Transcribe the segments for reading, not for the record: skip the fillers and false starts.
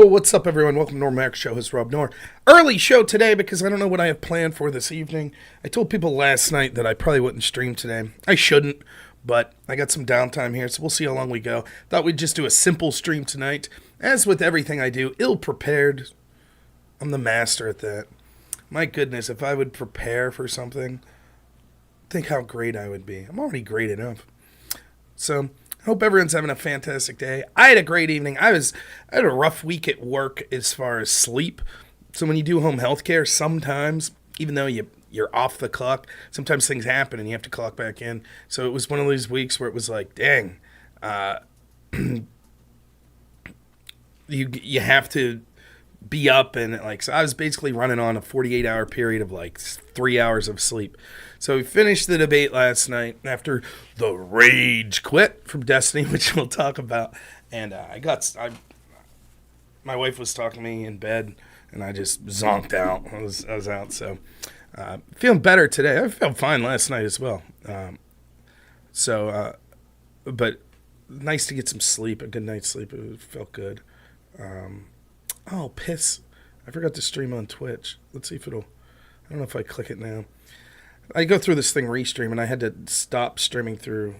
What's up, everyone? Welcome to robnoerr Show. It's robnoerr. Early show today because I don't know what I have planned for this evening. I told people last night that I probably wouldn't stream today. I shouldn't, but I got some downtime here, so we'll see how long we go. Thought we'd just do a simple stream tonight. As with everything I do, ill-prepared. I'm the master at that. My goodness, if I would prepare for something, think how great I would be. I'm already great enough. So, hope everyone's having a fantastic day. I had a great evening. I had a rough week at work as far as sleep. So when you do home health care, sometimes, even though you're off the clock, sometimes things happen and you have to clock back in. So it was one of those weeks where it was like, dang, you have to be up, and so I was basically running on a 48-hour period of 3 hours of sleep. So we finished the debate last night after the rage quit from Destiny, which we'll talk about. And my wife was talking to me in bed, and I just zonked out. I was out. So feeling better today. I felt fine last night as well. But nice to get some sleep, a good night's sleep. It felt good. Oh, piss. I forgot to stream on Twitch. Let's see if I don't know if I click it now. I go through this thing restream, and I had to stop streaming through.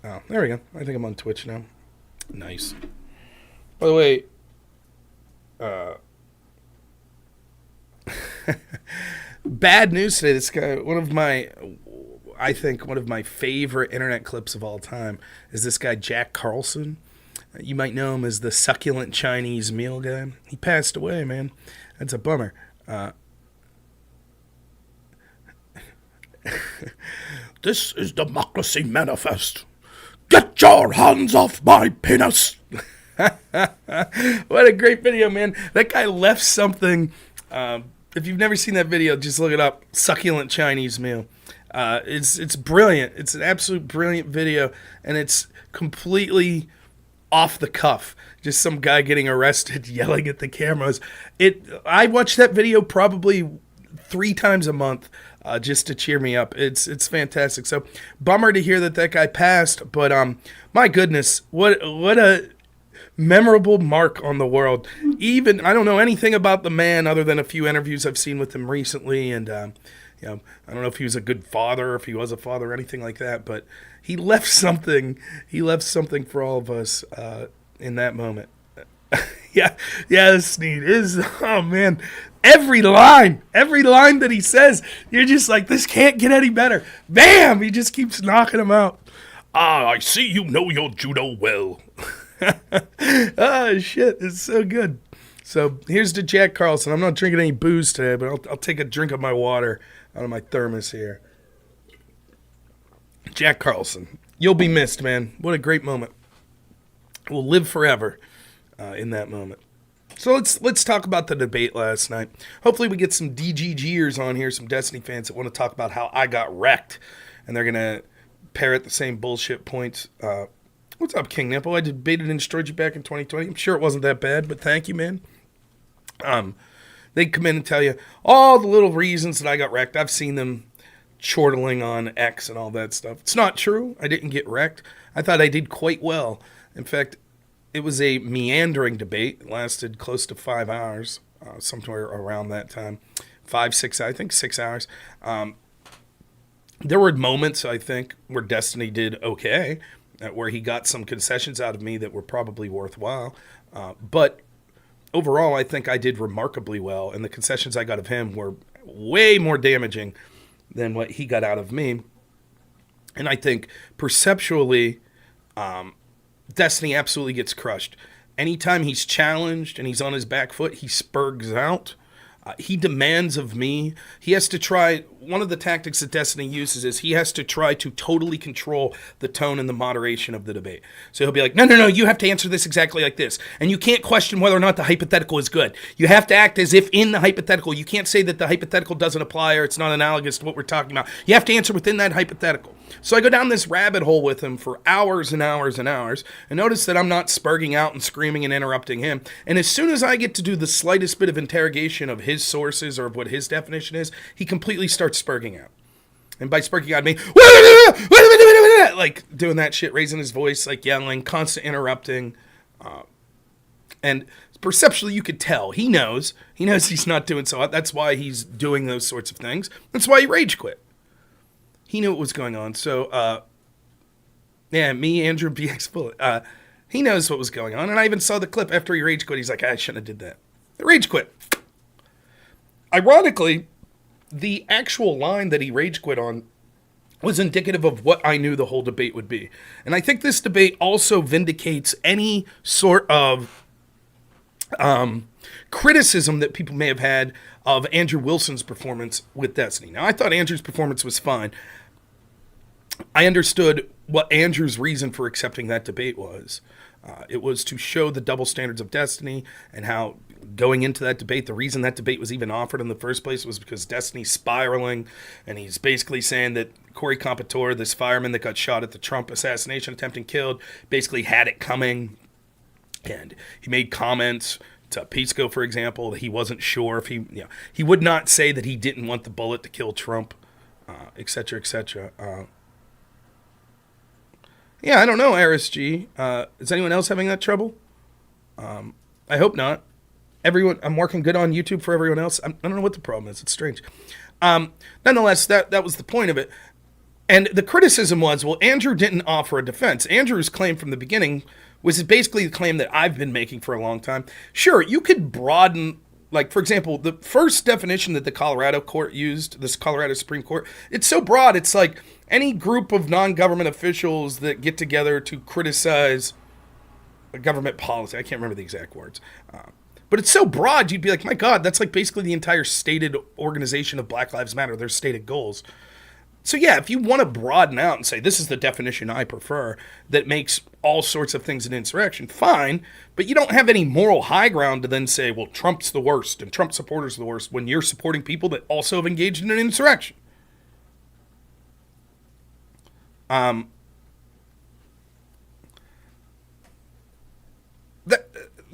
Oh, there we go. I think I'm on Twitch now. Nice. By the way, bad news today. This guy, I think one of my favorite internet clips of all time is this guy, Jack Carlson. You might know him as the succulent Chinese meal guy. He passed away, man. That's a bummer. This is Democracy Manifest. Get your hands off my penis. What a great video, man. That guy left something. If you've never seen that video, just look it up. Succulent Chinese meal. It's brilliant. It's an absolute brilliant video, and it's completely off the cuff. Just some guy getting arrested yelling at the cameras. I watch that video probably 3 times a month just to cheer me up. It's fantastic. So bummer to hear that guy passed, but my goodness, what a memorable mark on the world. Even I don't know anything about the man other than a few interviews I've seen with him recently, and I don't know if he was a good father or if he was a father or anything like that, but he left something. He left something for all of us in that moment. yeah, this Sneed is, oh man, every line that he says, you're just like, this can't get any better. Bam! He just keeps knocking them out. I see you know your judo well. Oh, shit, it's so good. So here's to Jack Carlson. I'm not drinking any booze today, but I'll take a drink of my water out of my thermos here. Jack Carlson, you'll be missed, man. What a great moment. We'll live forever in that moment. So let's talk about the debate last night. Hopefully we get some DGGers on here, some Destiny fans that want to talk about how I got wrecked, and they're going to parrot the same bullshit points. What's up, King Nipple? I debated and destroyed you back in 2020. I'm sure it wasn't that bad, but thank you, man. They come in and tell you all the little reasons that I got wrecked. I've seen them chortling on X and all that stuff. It's not true. I didn't get wrecked. I thought I did quite well. In fact, it was a meandering debate. It lasted close to 5 hours, somewhere around that time. 6 hours. There were moments, I think, where Destiny did okay, where he got some concessions out of me that were probably worthwhile. But overall, I think I did remarkably well, and the concessions I got of him were way more damaging than what he got out of me. And I think perceptually, Destiny absolutely gets crushed. Anytime he's challenged and he's on his back foot, he spurgs out. He demands of me. He has to try, one of the tactics that Destiny uses is he has to try to totally control the tone and the moderation of the debate. So he'll be like, no, you have to answer this exactly like this. And you can't question whether or not the hypothetical is good. You have to act as if in the hypothetical. You can't say that the hypothetical doesn't apply or it's not analogous to what we're talking about. You have to answer within that hypothetical. So I go down this rabbit hole with him for hours and hours and hours, and notice that I'm not spurging out and screaming and interrupting him. And as soon as I get to do the slightest bit of interrogation of his sources or of what his definition is, he completely starts spurging out. And by spurging out, I mean, like doing that shit, raising his voice, like yelling, constant interrupting. And perceptually, you could tell. He knows he's not doing so. That's why he's doing those sorts of things. That's why he rage quit. He knew what was going on. So, me, Andrew BX Bullet, he knows what was going on. And I even saw the clip after he rage quit. He's like, I shouldn't have did that. I rage quit. Ironically, the actual line that he rage quit on was indicative of what I knew the whole debate would be. And I think this debate also vindicates any sort of criticism that people may have had of Andrew Wilson's performance with Destiny. Now, I thought Andrew's performance was fine. I understood what Andrew's reason for accepting that debate was. It was to show the double standards of Destiny and how going into that debate, the reason that debate was even offered in the first place was because Destiny's spiraling, and he's basically saying that Corey Competore, this fireman that got shot at the Trump assassination attempt and killed, basically had it coming. And he made comments to Pisco, for example, that he wasn't sure if he would not say that he didn't want the bullet to kill Trump, et cetera, et cetera. I don't know, RSG. Is anyone else having that trouble? I hope not. Everyone, I'm working good on YouTube for everyone else. I don't know what the problem is. It's strange. Nonetheless, that was the point of it. And the criticism was, well, Andrew didn't offer a defense. Andrew's claim from the beginning was basically the claim that I've been making for a long time. Sure, you could broaden, like, for example, the first definition that the Colorado court used, this Colorado Supreme Court, it's so broad, it's like any group of non-government officials that get together to criticize a government policy. I can't remember the exact words. But it's so broad, you'd be like, my God, that's like basically the entire stated organization of Black Lives Matter, their stated goals. So yeah, if you want to broaden out and say, this is the definition I prefer that makes all sorts of things an insurrection, fine, but you don't have any moral high ground to then say, well, Trump's the worst and Trump supporters are the worst when you're supporting people that also have engaged in an insurrection.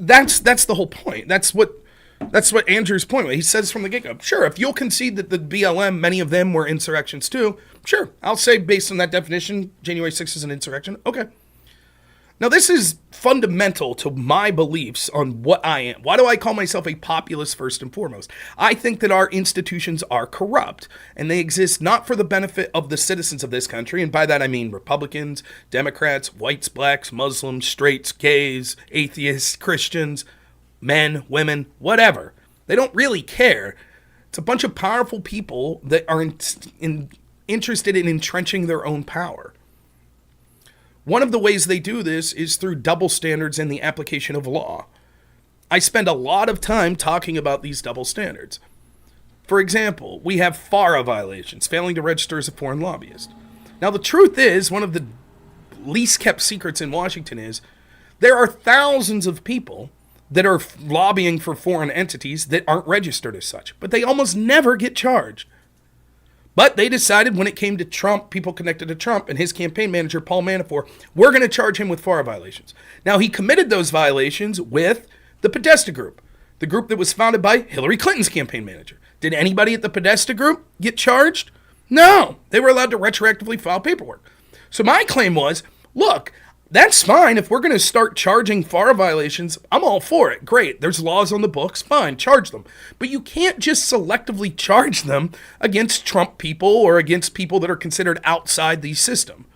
That's the whole point. That's what Andrew's point was. He says from the get-go, sure, if you'll concede that the BLM, many of them were insurrections too, sure, I'll say based on that definition, January 6th is an insurrection. Okay. Now, this is fundamental to my beliefs on what I am. Why do I call myself a populist first and foremost? I think that our institutions are corrupt, and they exist not for the benefit of the citizens of this country, and by that I mean Republicans, Democrats, whites, blacks, Muslims, straights, gays, atheists, Christians, men, women, whatever. They don't really care. It's a bunch of powerful people that are interested in entrenching their own power. One of the ways they do this is through double standards in the application of law. I spend a lot of time talking about these double standards. For example, we have FARA violations, failing to register as a foreign lobbyist. Now, the truth is, one of the least kept secrets in Washington is there are thousands of people that are lobbying for foreign entities that aren't registered as such, but they almost never get charged. But they decided when it came to Trump, people connected to Trump and his campaign manager, Paul Manafort, we're going to charge him with FARA violations. Now, he committed those violations with the Podesta Group, the group that was founded by Hillary Clinton's campaign manager. Did anybody at the Podesta Group get charged? No. They were allowed to retroactively file paperwork. So my claim was, look, that's fine. If we're going to start charging FARA violations, I'm all for it. Great. There's laws on the books. Fine. Charge them. But you can't just selectively charge them against Trump people or against people that are considered outside the system.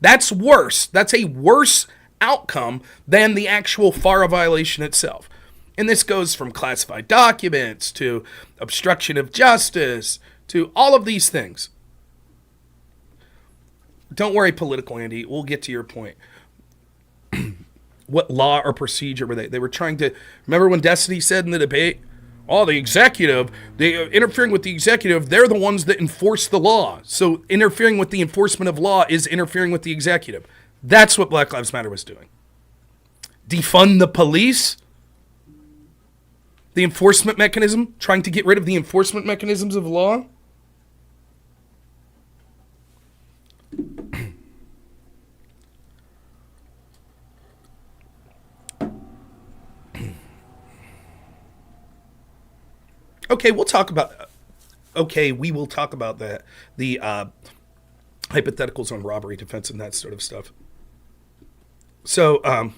That's worse. That's a worse outcome than the actual FARA violation itself. And this goes from classified documents to obstruction of justice to all of these things. Don't worry, Political Andy. We'll get to your point. What law or procedure were they? They were trying to, remember when Destiny said in the debate, oh, the executive, they interfering with the executive, they're the ones that enforce the law. So interfering with the enforcement of law is interfering with the executive. That's what Black Lives Matter was doing. Defund the police, the enforcement mechanism, trying to get rid of the enforcement mechanisms of law. Okay, we will talk about that. The hypotheticals on robbery defense and that sort of stuff. So,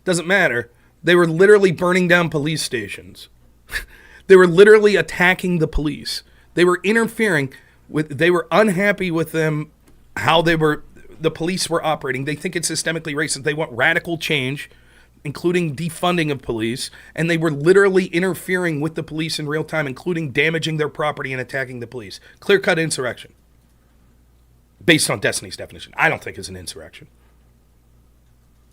Doesn't matter. They were literally burning down police stations. They were literally attacking the police. They were interfering with, they were unhappy with them, how the police were operating. They think it's systemically racist. They want radical change, including defunding of police, and they were literally interfering with the police in real time, including damaging their property and attacking the police. Clear-cut insurrection. Based on Destiny's definition. I don't think it's an insurrection.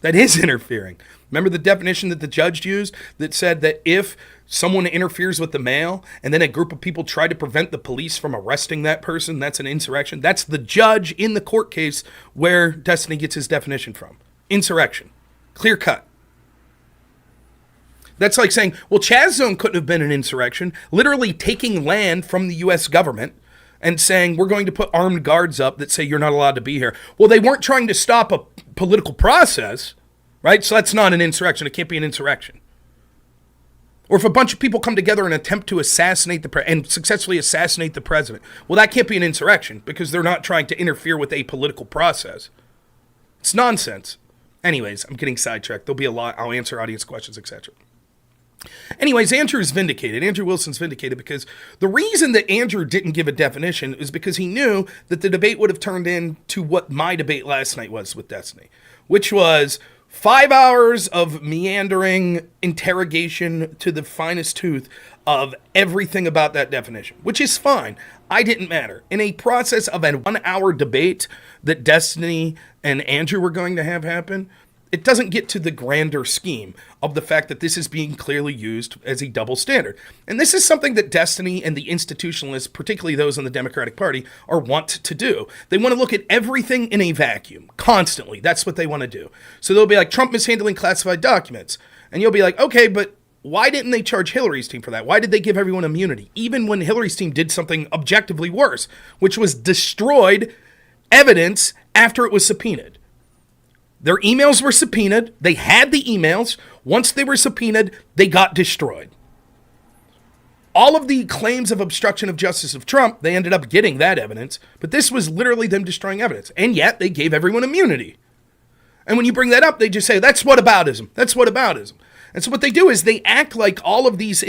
That is interfering. Remember the definition that the judge used that said that if someone interferes with the mail and then a group of people try to prevent the police from arresting that person, that's an insurrection? That's the judge in the court case where Destiny gets his definition from. Insurrection. Clear cut. That's like saying, well, Chaz Zone couldn't have been an insurrection. Literally taking land from the U.S. government and saying, we're going to put armed guards up that say you're not allowed to be here. Well, they weren't trying to stop a political process, right? So that's not an insurrection. It can't be an insurrection. Or if a bunch of people come together and attempt to assassinate and successfully assassinate the president, well, that can't be an insurrection because they're not trying to interfere with a political process. It's nonsense. Anyways, I'm getting sidetracked. There'll be a lot. I'll answer audience questions, etc. Anyways, Andrew's vindicated. Andrew Wilson's vindicated because the reason that Andrew didn't give a definition is because he knew that the debate would have turned into what my debate last night was with Destiny, which was 5 hours of meandering interrogation to the finest tooth of everything about that definition, which is fine. I didn't matter. In a process of a 1 hour debate that Destiny and Andrew were going to have happen, it doesn't get to the grander scheme of the fact that this is being clearly used as a double standard. And this is something that Destiny and the institutionalists, particularly those in the Democratic Party, are want to do. They want to look at everything in a vacuum, constantly. That's what they want to do. So they'll be like, Trump mishandling classified documents. And you'll be like, okay, but why didn't they charge Hillary's team for that? Why did they give everyone immunity? Even when Hillary's team did something objectively worse, which was destroyed evidence after it was subpoenaed. Their emails were subpoenaed. They had the emails. Once they were subpoenaed, they got destroyed. All of the claims of obstruction of justice of Trump, they ended up getting that evidence. But this was literally them destroying evidence. And yet, they gave everyone immunity. And when you bring that up, they just say, that's whataboutism. That's whataboutism. And so what they do is they act like all of these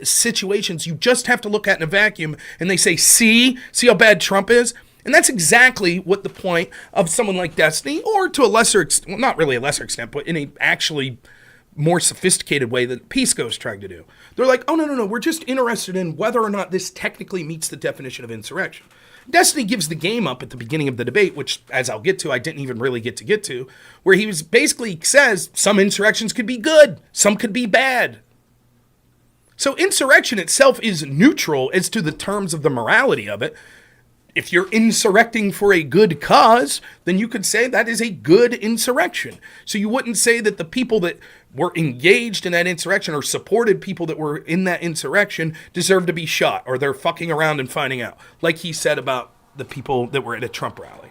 situations you just have to look at in a vacuum. And they say, see how bad Trump is? And that's exactly what the point of someone like Destiny, or to a lesser extent, well, not really a lesser extent, but in a actually more sophisticated way that Pisco is trying to do. They're like, oh, no, we're just interested in whether or not this technically meets the definition of insurrection. Destiny gives the game up at the beginning of the debate, which, as I'll get to, I didn't even really get to, where he was basically says some insurrections could be good, some could be bad. So insurrection itself is neutral as to the terms of the morality of it. If you're insurrecting for a good cause, then you could say that is a good insurrection. So you wouldn't say that the people that were engaged in that insurrection or supported people that were in that insurrection deserve to be shot or they're fucking around and finding out, like he said about the people that were at a Trump rally.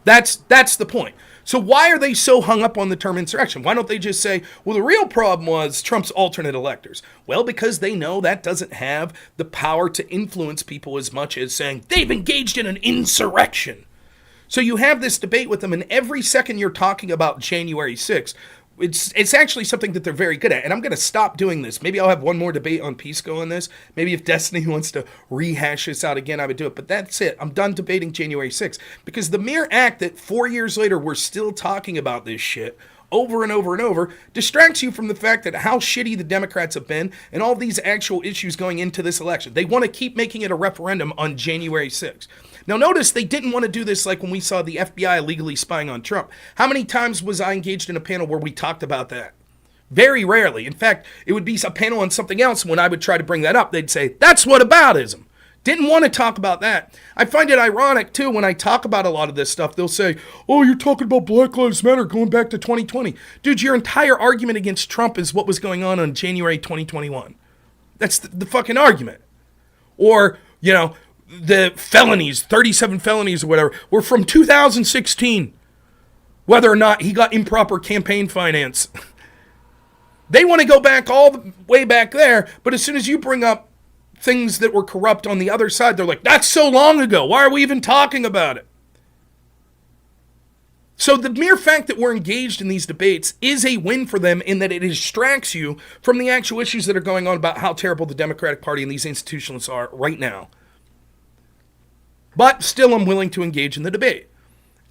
That's the point. So why are they so hung up on the term insurrection? Why don't they just say, well, the real problem was Trump's alternate electors? Well, because they know that doesn't have the power to influence people as much as saying they've engaged in an insurrection. So you have this debate with them, and every second you're talking about January 6th, it's actually something that they're very good at. And I'm going to stop doing this. Maybe I'll have one more debate on Pisco on this. Maybe if Destiny wants to rehash this out again, I would do it. But that's it. I'm done debating January 6th. Because the mere act that 4 years later we're still talking about this shit over and over and over distracts you from the fact that how shitty the Democrats have been and all these actual issues going into this election. They want to keep making it a referendum on January 6th. Now notice they didn't want to do this like when we saw the FBI illegally spying on Trump. How many times was I engaged in a panel where we talked about that? Very rarely. In fact, it would be a panel on something else. When I would try to bring that up, they'd say, that's whataboutism. Didn't want to talk about that. I find it ironic, too, when I talk about a lot of this stuff. They'll say, oh, you're talking about Black Lives Matter going back to 2020. Dude, your entire argument against Trump is what was going on January 2021. That's the fucking argument. Or, the felonies, 37 felonies or whatever, were from 2016. Whether or not he got improper campaign finance. They want to go back all the way back there, but as soon as you bring up things that were corrupt on the other side, they're like, that's so long ago. Why are we even talking about it? So the mere fact that we're engaged in these debates is a win for them in that it distracts you from the actual issues that are going on about how terrible the Democratic Party and these institutionalists are right now. But still, I'm willing to engage in the debate.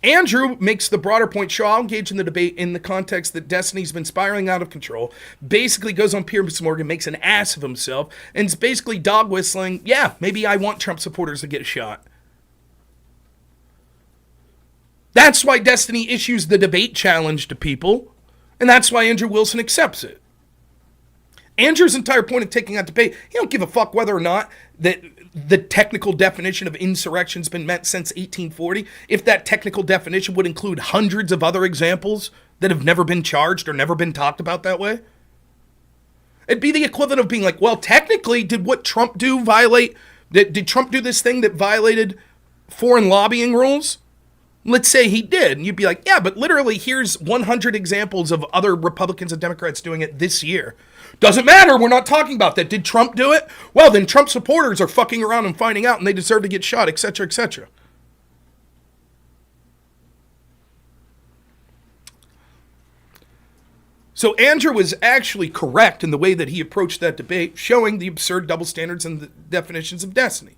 Andrew makes the broader point, sure, I'll engage in the debate in the context that Destiny's been spiraling out of control, basically goes on Piers Morgan, makes an ass of himself, and is basically dog whistling, yeah, maybe I want Trump supporters to get shot. That's why Destiny issues the debate challenge to people, and that's why Andrew Wilson accepts it. Andrew's entire point of taking that debate, he don't give a fuck whether or not that the technical definition of insurrection's been met since 1840, if that technical definition would include hundreds of other examples that have never been charged or never been talked about that way. It'd be the equivalent of being like, well, technically, did what Trump do violate, did Trump do this thing that violated foreign lobbying rules? Let's say he did, and you'd be like, yeah, but literally here's 100 examples of other Republicans and Democrats doing it this year. Doesn't matter, we're not talking about that. Did Trump do it? Well, then Trump supporters are fucking around and finding out, and they deserve to get shot, etc., etc. So Andrew was actually correct in the way that he approached that debate, showing the absurd double standards and the definitions of destiny.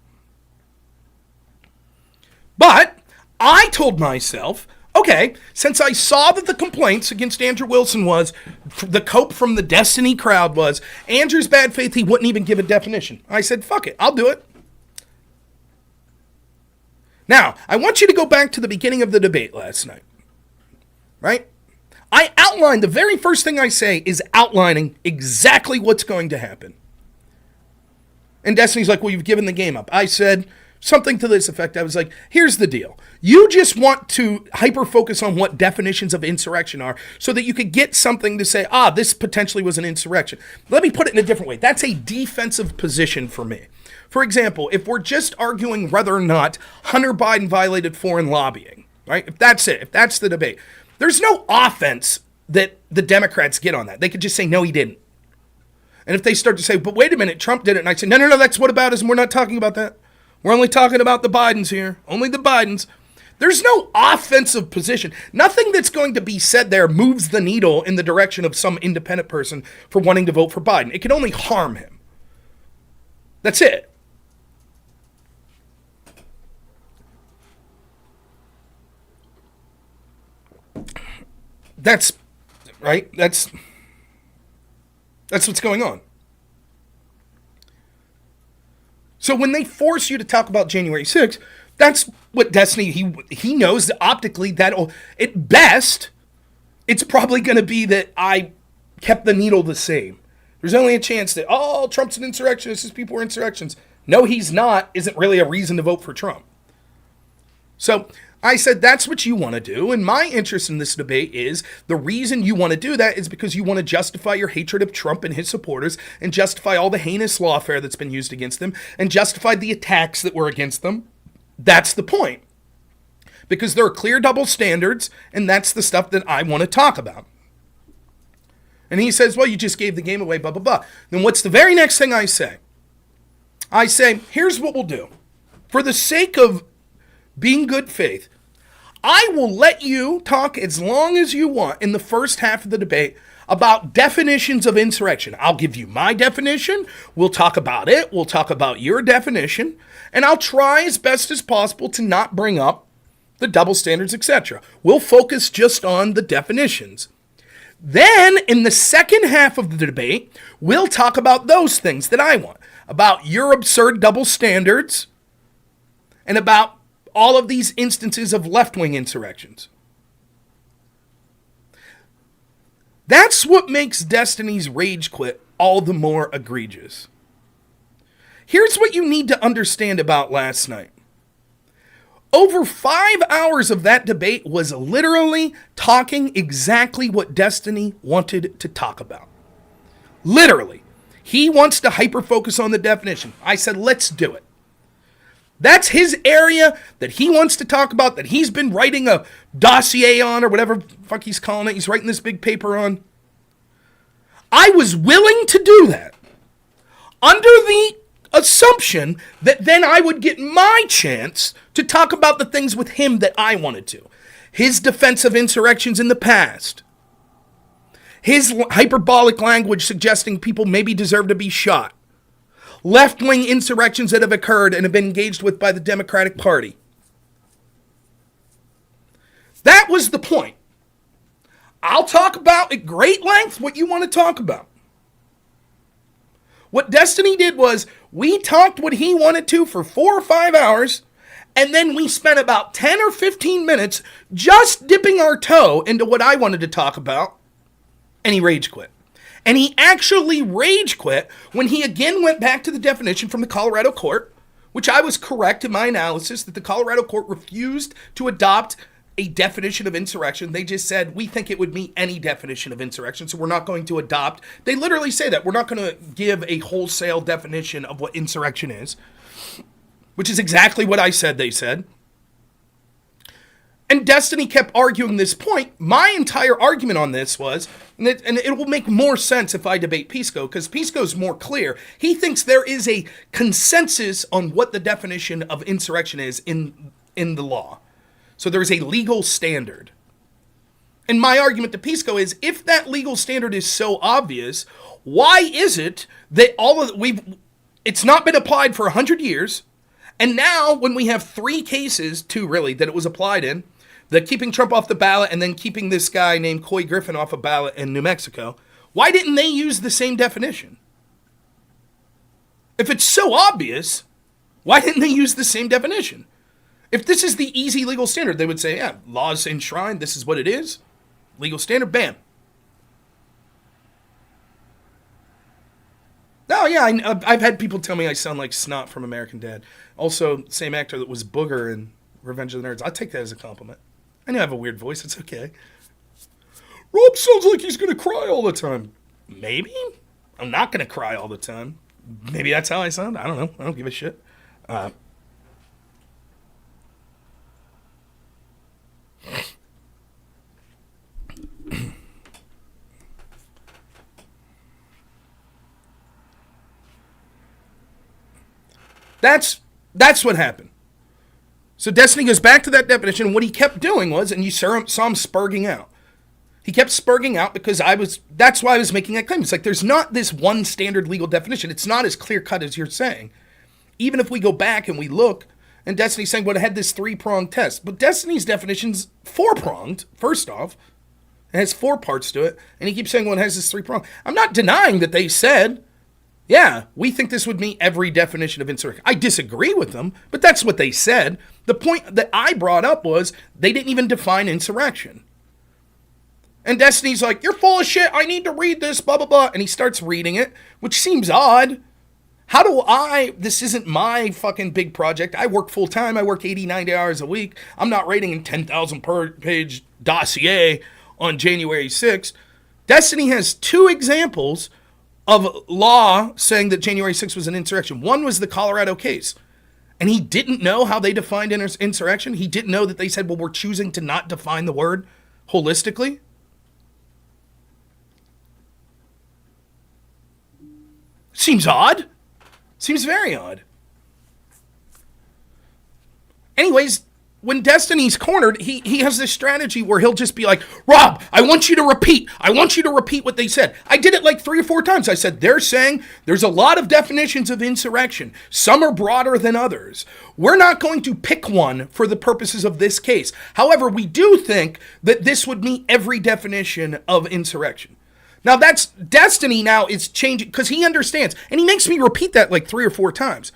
But I told myself, okay, since I saw that the complaints against Andrew Wilson was, the cope from the Destiny crowd was, Andrew's bad faith, he wouldn't even give a definition. I said, fuck it, I'll do it. Now, I want you to go back to the beginning of the debate last night, right? I outlined, the very first thing I say is outlining exactly what's going to happen. And Destiny's like, well, you've given the game up. I said something to this effect. I was like, here's the deal. You just want to hyper-focus on what definitions of insurrection are so that you could get something to say, this potentially was an insurrection. Let me put it in a different way. That's a defensive position for me. For example, if we're just arguing whether or not Hunter Biden violated foreign lobbying, right? If that's it, if that's the debate, there's no offense that the Democrats get on that. They could just say, no, he didn't. And if they start to say, but wait a minute, Trump did it, and I say, no, that's whataboutism. We're not talking about that. We're only talking about the Bidens here. Only the Bidens. There's no offensive position. Nothing that's going to be said there moves the needle in the direction of some independent person for wanting to vote for Biden. It can only harm him. That's it. That's right. That's what's going on. So when they force you to talk about January 6th, that's what Destiny, he knows that optically that'll, at best, it's probably going to be that I kept the needle the same. There's only a chance that, Trump's an insurrectionist, his people were insurrections. No, he's not, isn't really a reason to vote for Trump. So I said, that's what you want to do. And my interest in this debate is the reason you want to do that is because you want to justify your hatred of Trump and his supporters and justify all the heinous lawfare that's been used against them and justify the attacks that were against them. That's the point. Because there are clear double standards, and that's the stuff that I want to talk about. And he says, well, you just gave the game away, blah, blah, blah. Then what's the very next thing I say? I say, here's what we'll do. For the sake of being good faith, I will let you talk as long as you want in the first half of the debate about definitions of insurrection. I'll give you my definition. We'll talk about it. We'll talk about your definition. And I'll try as best as possible to not bring up the double standards, etc. We'll focus just on the definitions. Then, in the second half of the debate, we'll talk about those things that I want. About your absurd double standards and about all of these instances of left-wing insurrections. That's what makes Destiny's rage quit all the more egregious. Here's what you need to understand about last night. Over 5 hours of that debate was literally talking exactly what Destiny wanted to talk about. Literally. He wants to hyper-focus on the definition. I said, let's do it. That's his area that he wants to talk about, that he's been writing a dossier on, or whatever the fuck he's calling it. He's writing this big paper on. I was willing to do that under the assumption that then I would get my chance to talk about the things with him that I wanted to. his defense of insurrections in the past, his hyperbolic language suggesting people maybe deserve to be shot, left-wing insurrections that have occurred and have been engaged with by the Democratic Party. That was the point. I'll talk about at great length what you want to talk about. What Destiny did was we talked what he wanted to for 4 or 5 hours, and then we spent about 10 or 15 minutes just dipping our toe into what I wanted to talk about, and he rage quit. And he actually rage quit when he again went back to the definition from the Colorado court, which I was correct in my analysis that the Colorado court refused to adopt a definition of insurrection. They just said, we think it would meet any definition of insurrection, so we're not going to adopt. They literally say that. We're not going to give a wholesale definition of what insurrection is, which is exactly what I said they said. And Destiny kept arguing this point. My entire argument on this was, and it will make more sense if I debate Pisco, because Pisco's more clear. He thinks there is a consensus on what the definition of insurrection is in the law. So there's a legal standard. And my argument to Pisco is, if that legal standard is so obvious, why is it that it's not been applied for 100 years, and now when we have 3 cases, 2 really, that it was applied in, the keeping Trump off the ballot and then keeping this guy named Coy Griffin off a ballot in New Mexico, why didn't they use the same definition? If it's so obvious, why didn't they use the same definition? If this is the easy legal standard, they would say, yeah, laws enshrined, this is what it is. Legal standard, bam. Oh, yeah, I've had people tell me I sound like Snot from American Dad. Also, same actor that was Booger in Revenge of the Nerds. I'll take that as a compliment. I know I have a weird voice, it's okay. Rob sounds like he's going to cry all the time. Maybe. I'm not going to cry all the time. Maybe that's how I sound. I don't know. I don't give a shit. That's what happened. So Destiny goes back to that definition, and what he kept doing was, and you saw him spurging out. He kept spurging out because that's why I was making that claim. It's like there's not this one standard legal definition. It's not as clear-cut as you're saying. Even if we go back and we look, and Destiny's saying, well, it had this 3-pronged test. But Destiny's definition's 4-pronged, first off. It has 4 parts to it, and he keeps saying, well, it has this 3-pronged. I'm not denying that they said, yeah, we think this would meet every definition of insurrection. I disagree with them, but that's what they said. The point that I brought up was they didn't even define insurrection. And Destiny's like, you're full of shit, I need to read this, blah, blah, blah. And he starts reading it, which seems odd. This isn't my fucking big project. I work full time. I work 80, 90 hours a week. I'm not writing a 10,000 page dossier on January 6th. Destiny has 2 examples of law saying that January 6th was an insurrection. One was the Colorado case. And he didn't know how they defined insurrection. He didn't know that they said, well, we're choosing to not define the word holistically. Seems odd. Seems very odd. Anyways, when Destiny's cornered, he has this strategy where he'll just be like, Rob, I want you to repeat. I want you to repeat what they said. I did it like 3 or 4 times. I said, they're saying there's a lot of definitions of insurrection. Some are broader than others. We're not going to pick one for the purposes of this case. However, we do think that this would meet every definition of insurrection. Now that's Destiny now is changing because he understands. And he makes me repeat that like 3 or 4 times.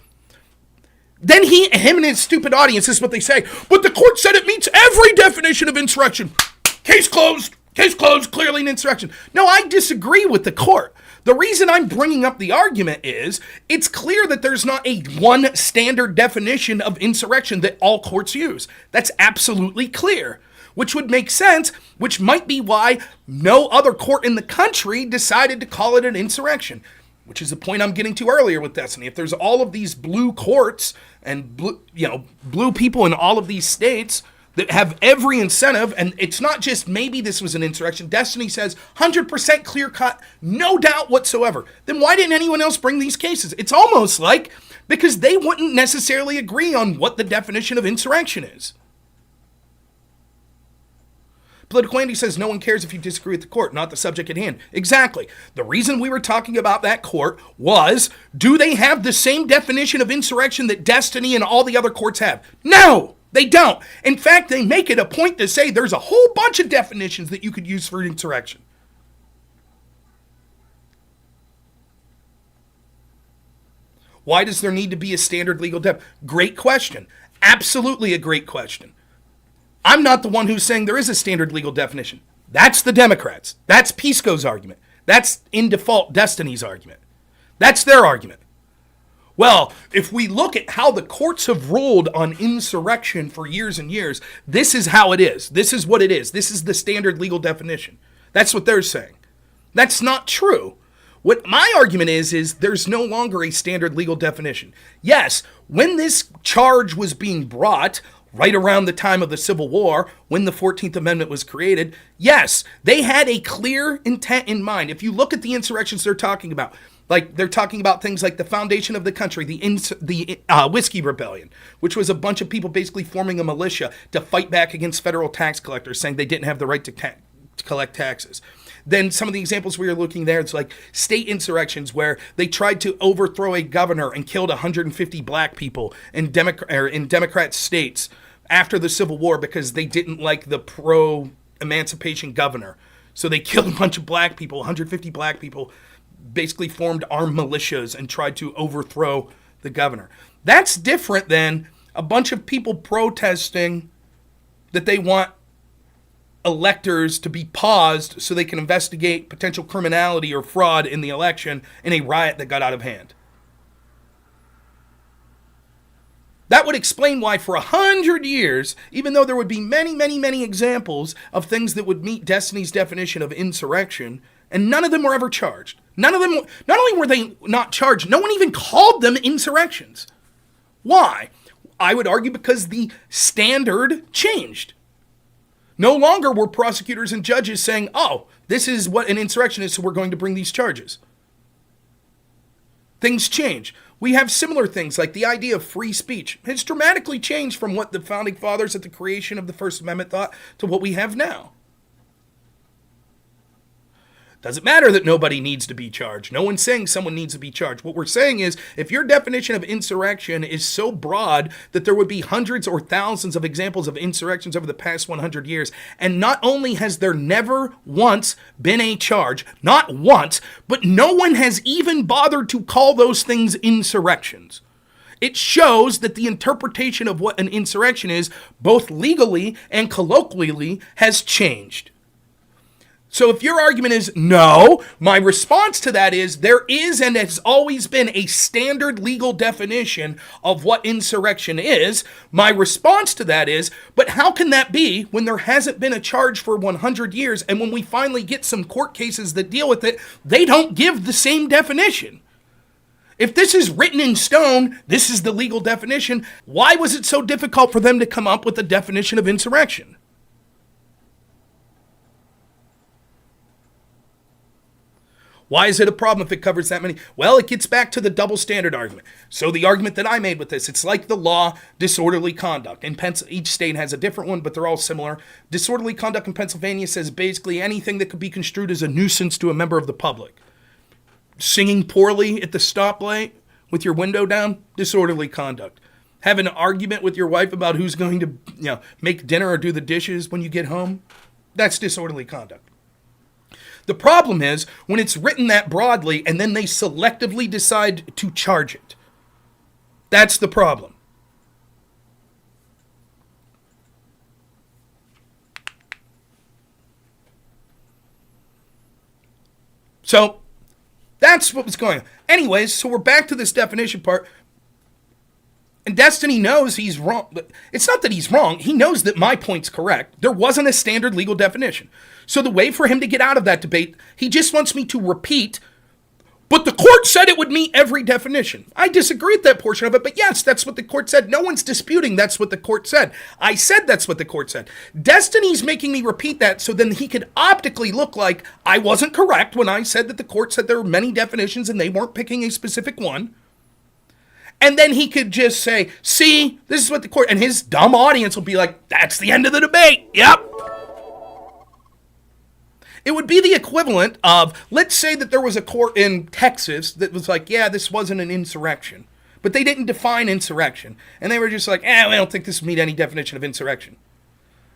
Then him and his stupid audience, this is what they say. But the court said it meets every definition of insurrection. Case closed. Case closed. Clearly an insurrection. No, I disagree with the court. The reason I'm bringing up the argument is it's clear that there's not a one standard definition of insurrection that all courts use. That's absolutely clear. Which would make sense, which might be why no other court in the country decided to call it an insurrection. Which is the point I'm getting to earlier with Destiny. If there's all of these blue courts and blue people in all of these states that have every incentive, and it's not just maybe this was an insurrection. Destiny says 100% clear cut, no doubt whatsoever. Then why didn't anyone else bring these cases? It's almost like because they wouldn't necessarily agree on what the definition of insurrection is. Political Andy says no one cares if you disagree with the court, not the subject at hand. Exactly. The reason we were talking about that court was, do they have the same definition of insurrection that Destiny and all the other courts have? No, they don't. In fact, they make it a point to say there's a whole bunch of definitions that you could use for insurrection. Why does there need to be a standard legal def? Great question. Absolutely a great question. I'm not the one who's saying there is a standard legal definition. That's the Democrats. That's Pisco's argument. That's in default Destiny's argument. That's their argument. Well, if we look at how the courts have ruled on insurrection for years and years, this is how it is. This is what it is. This is the standard legal definition. That's what they're saying. That's not true. What my argument is there's no longer a standard legal definition. Yes, when this charge was being brought, right around the time of the Civil War, when the 14th Amendment was created, yes, they had a clear intent in mind. If you look at the insurrections they're talking about, like they're talking about things like the foundation of the country, the Whiskey Rebellion, which was a bunch of people basically forming a militia to fight back against federal tax collectors, saying they didn't have the right to collect taxes. Then some of the examples we were looking there, it's like state insurrections where they tried to overthrow a governor and killed 150 black people in Democrat states after the Civil War because they didn't like the pro-emancipation governor. So they killed a bunch of black people, 150 black people, basically formed armed militias and tried to overthrow the governor. That's different than a bunch of people protesting that they want electors to be paused so they can investigate potential criminality or fraud in the election in a riot that got out of hand. That would explain why for 100 years, even though there would be many, many, many examples of things that would meet Destiny's definition of insurrection, and none of them were ever charged. None of them, not only were they not charged, no one even called them insurrections. Why? I would argue because the standard changed. No longer were prosecutors and judges saying, oh, this is what an insurrection is, so we're going to bring these charges. Things change. We have similar things like the idea of free speech. It's dramatically changed from what the founding fathers at the creation of the First Amendment thought to what we have now. Doesn't matter that nobody needs to be charged. No one's saying someone needs to be charged. What we're saying is, if your definition of insurrection is so broad that there would be hundreds or thousands of examples of insurrections over the past 100 years, and not only has there never once been a charge, not once, but no one has even bothered to call those things insurrections. It shows that the interpretation of what an insurrection is, both legally and colloquially, has changed. So if your argument is no, my response to that is there is and has always been a standard legal definition of what insurrection is. My response to that is, but how can that be when there hasn't been a charge for 100 years, and when we finally get some court cases that deal with it, they don't give the same definition? If this is written in stone, this is the legal definition, why was it so difficult for them to come up with a definition of insurrection? Why is it a problem if it covers that many? Well, it gets back to the double standard argument. So the argument that I made with this, it's like the law, disorderly conduct. In each state has a different one, but they're all similar. Disorderly conduct in Pennsylvania says basically anything that could be construed as a nuisance to a member of the public. Singing poorly at the stoplight with your window down, disorderly conduct. Have an argument with your wife about who's going to, make dinner or do the dishes when you get home, that's disorderly conduct. The problem is when it's written that broadly and then they selectively decide to charge it. That's the problem. So that's what was going on. Anyways, so we're back to this definition part. And Destiny knows he's wrong. It's not that he's wrong. He knows that my point's correct. There wasn't a standard legal definition. So the way for him to get out of that debate, he just wants me to repeat, but the court said it would meet every definition. I disagree with that portion of it, but yes, that's what the court said. No one's disputing that's what the court said. I said that's what the court said. Destiny's making me repeat that so then he could optically look like I wasn't correct when I said that the court said there were many definitions and they weren't picking a specific one. And then he could just say, see, this is what the court, and his dumb audience will be like, that's the end of the debate. Yep. It would be the equivalent of, let's say that there was a court in Texas that was like, yeah, this wasn't an insurrection. But they didn't define insurrection. And they were just like, I don't think this would meet any definition of insurrection.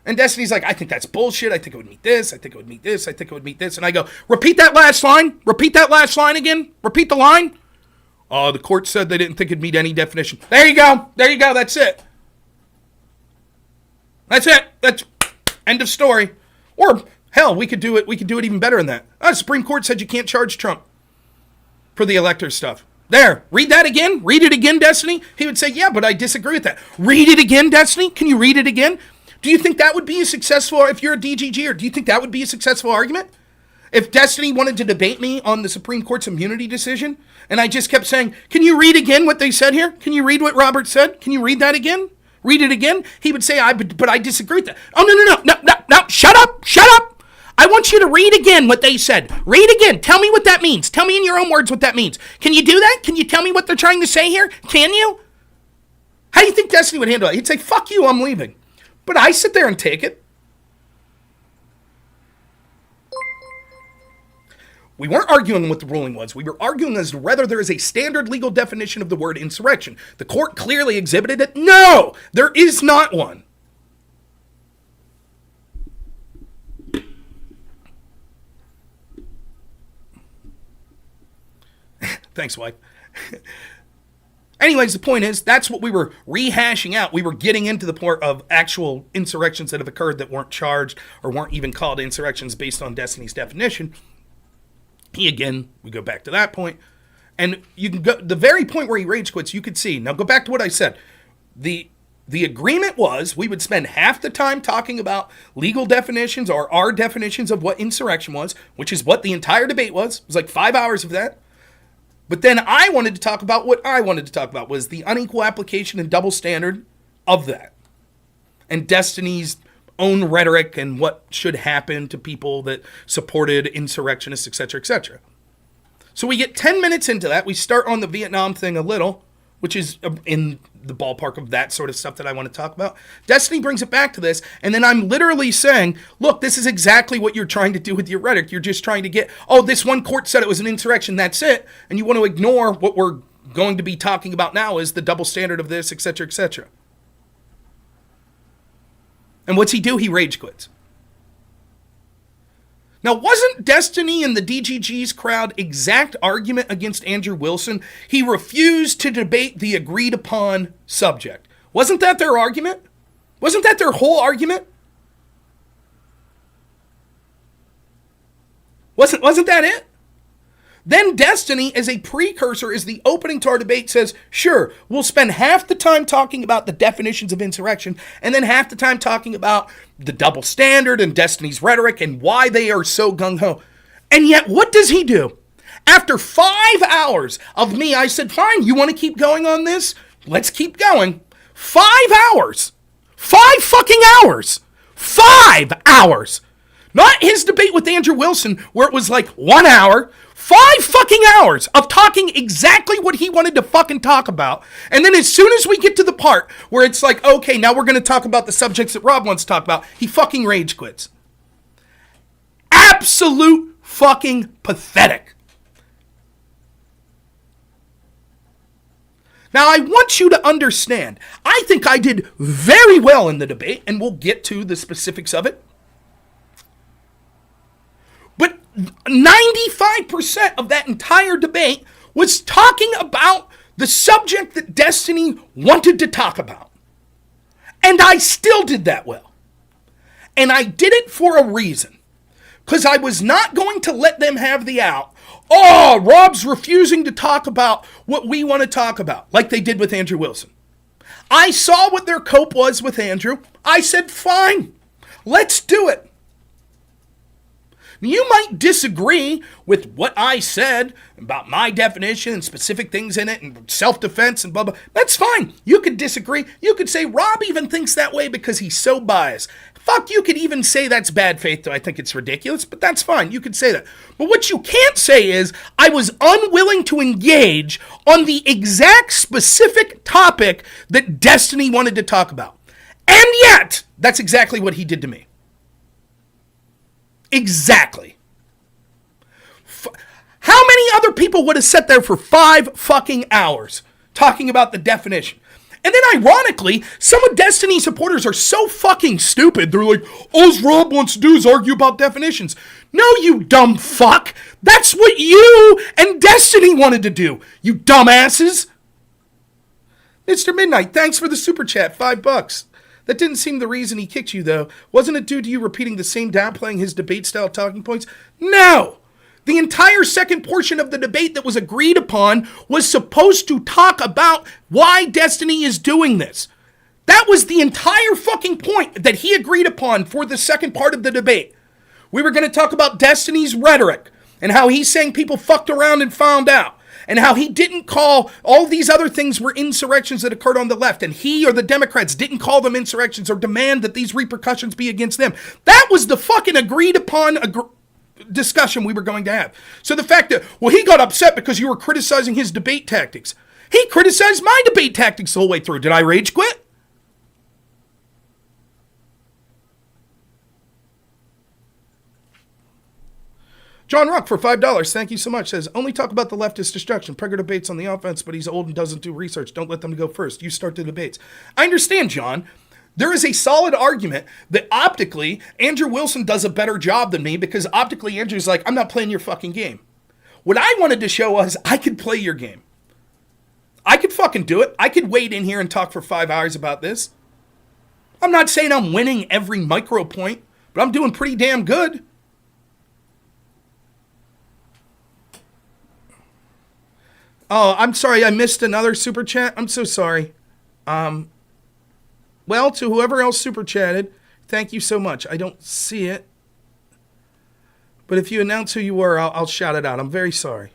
And Destiny's like, I think that's bullshit. I think it would meet this. I think it would meet this. I think it would meet this. And I go, repeat that last line. Repeat that last line again. Repeat the line. Oh, the court said they didn't think it'd meet any definition. There you go. There you go. That's it. That's it. That's end of story. Or hell, we could do it. We could do it even better than that. The Supreme Court said you can't charge Trump for the electors stuff. There. Read that again. Read it again, Destiny. He would say, yeah, but I disagree with that. Read it again, Destiny. Can you read it again? Do you think that would be a successful, if you're a DGG, or do you think that would be a successful argument? If Destiny wanted to debate me on the Supreme Court's immunity decision, and I just kept saying, can you read again what they said here? Can you read what Robert said? Can you read that again? Read it again? He would say, but I disagree with that. Oh, no, shut up. I want you to read again what they said. Read again. Tell me what that means. Tell me in your own words what that means. Can you do that? Can you tell me what they're trying to say here? Can you? How do you think Destiny would handle it? He'd say, fuck you, I'm leaving. But I sit there and take it. We weren't arguing what the ruling was. We were arguing as to whether there is a standard legal definition of the word insurrection. The court clearly exhibited it. No, there is not one. Thanks, wife. Anyways, the point is, that's what we were rehashing out. We were getting into the part of actual insurrections that have occurred that weren't charged or weren't even called insurrections based on Destiny's definition. We go back to that point. And you can go, the very point where he rage quits, you could see. Now go back to what I said. The agreement was we would spend half the time talking about legal definitions or our definitions of what insurrection was, which is what the entire debate was. It was like 5 hours of that. But then I wanted to talk about what I wanted to talk about was the unequal application and double standard of that. And Destiny's own rhetoric and what should happen to people that supported insurrectionists, etc., etc. So we get 10 minutes into that. We start on the Vietnam thing a little, which is in the ballpark of that sort of stuff that I want to talk about. Destiny brings it back to this, and then I'm literally saying, look, this is exactly what you're trying to do with your rhetoric. You're just trying to get, this one court said it was an insurrection, that's it, and you want to ignore what we're going to be talking about now is the double standard of this, etc., etc. And what's he do? He rage quits. Now, wasn't Destiny and the DGG's crowd exact argument against Andrew Wilson? He refused to debate the agreed upon subject. Wasn't that their argument? Wasn't that their whole argument? Wasn't that it? Then Destiny, as a precursor, as the opening to our debate, says, sure, we'll spend half the time talking about the definitions of insurrection and then half the time talking about the double standard and Destiny's rhetoric and why they are so gung-ho. And yet, what does he do? After 5 hours of me, I said, fine, you want to keep going on this? Let's keep going. 5 hours. 5 fucking hours. 5 hours. Not his debate with Andrew Wilson, where it was like 1 hour. 5 fucking hours of talking exactly what he wanted to fucking talk about. And then as soon as we get to the part where it's like, okay, now we're going to talk about the subjects that Rob wants to talk about, he fucking rage quits. Absolute fucking pathetic. Now, I want you to understand, I think I did very well in the debate, and we'll get to the specifics of it. But 95% of that entire debate was talking about the subject that Destiny wanted to talk about. And I still did that well. And I did it for a reason. Because I was not going to let them have the out. Oh, Rob's refusing to talk about what we want to talk about, like they did with Andrew Wilson. I saw what their cope was with Andrew. I said, fine, let's do it. You might disagree with what I said about my definition and specific things in it and self-defense and blah, blah. That's fine. You could disagree. You could say Rob even thinks that way because he's so biased. Fuck, you could even say that's bad faith, though I think it's ridiculous, but that's fine. You could say that. But what you can't say is I was unwilling to engage on the exact specific topic that Destiny wanted to talk about. And yet, that's exactly what he did to me. Exactly. How many other people would have sat there for 5 fucking hours talking about the definition? And then ironically, some of Destiny supporters are so fucking stupid. They're like, all Rob wants to do is argue about definitions. No, you dumb fuck. That's what you and Destiny wanted to do, you dumbasses. Mr. Midnight, thanks for the super chat, $5. That didn't seem the reason he kicked you, though. Wasn't it due to you repeating the same downplaying his debate-style talking points? No! The entire second portion of the debate that was agreed upon was supposed to talk about why Destiny is doing this. That was the entire fucking point that he agreed upon for the second part of the debate. We were going to talk about Destiny's rhetoric and how he's saying people fucked around and found out, and how he didn't call all these other things were insurrections that occurred on the left, and he or the Democrats didn't call them insurrections or demand that these repercussions be against them. That was the fucking agreed upon discussion we were going to have. So the fact that, well, he got upset because you were criticizing his debate tactics. He criticized my debate tactics the whole way through. Did I rage quit? John Rock for $5. Thank you so much. Says, only talk about the leftist destruction. Prager debates on the offense, but he's old and doesn't do research. Don't let them go first. You start the debates. I understand, John. There is a solid argument that optically, Andrew Wilson does a better job than me because optically, Andrew's like, I'm not playing your fucking game. What I wanted to show was I could play your game. I could fucking do it. I could wade in here and talk for 5 hours about this. I'm not saying I'm winning every micro point, but I'm doing pretty damn good. Oh, I'm sorry. I missed another super chat. I'm so sorry. Well, to whoever else super chatted, thank you so much. I don't see it. But if you announce who you were, I'll shout it out. I'm very sorry.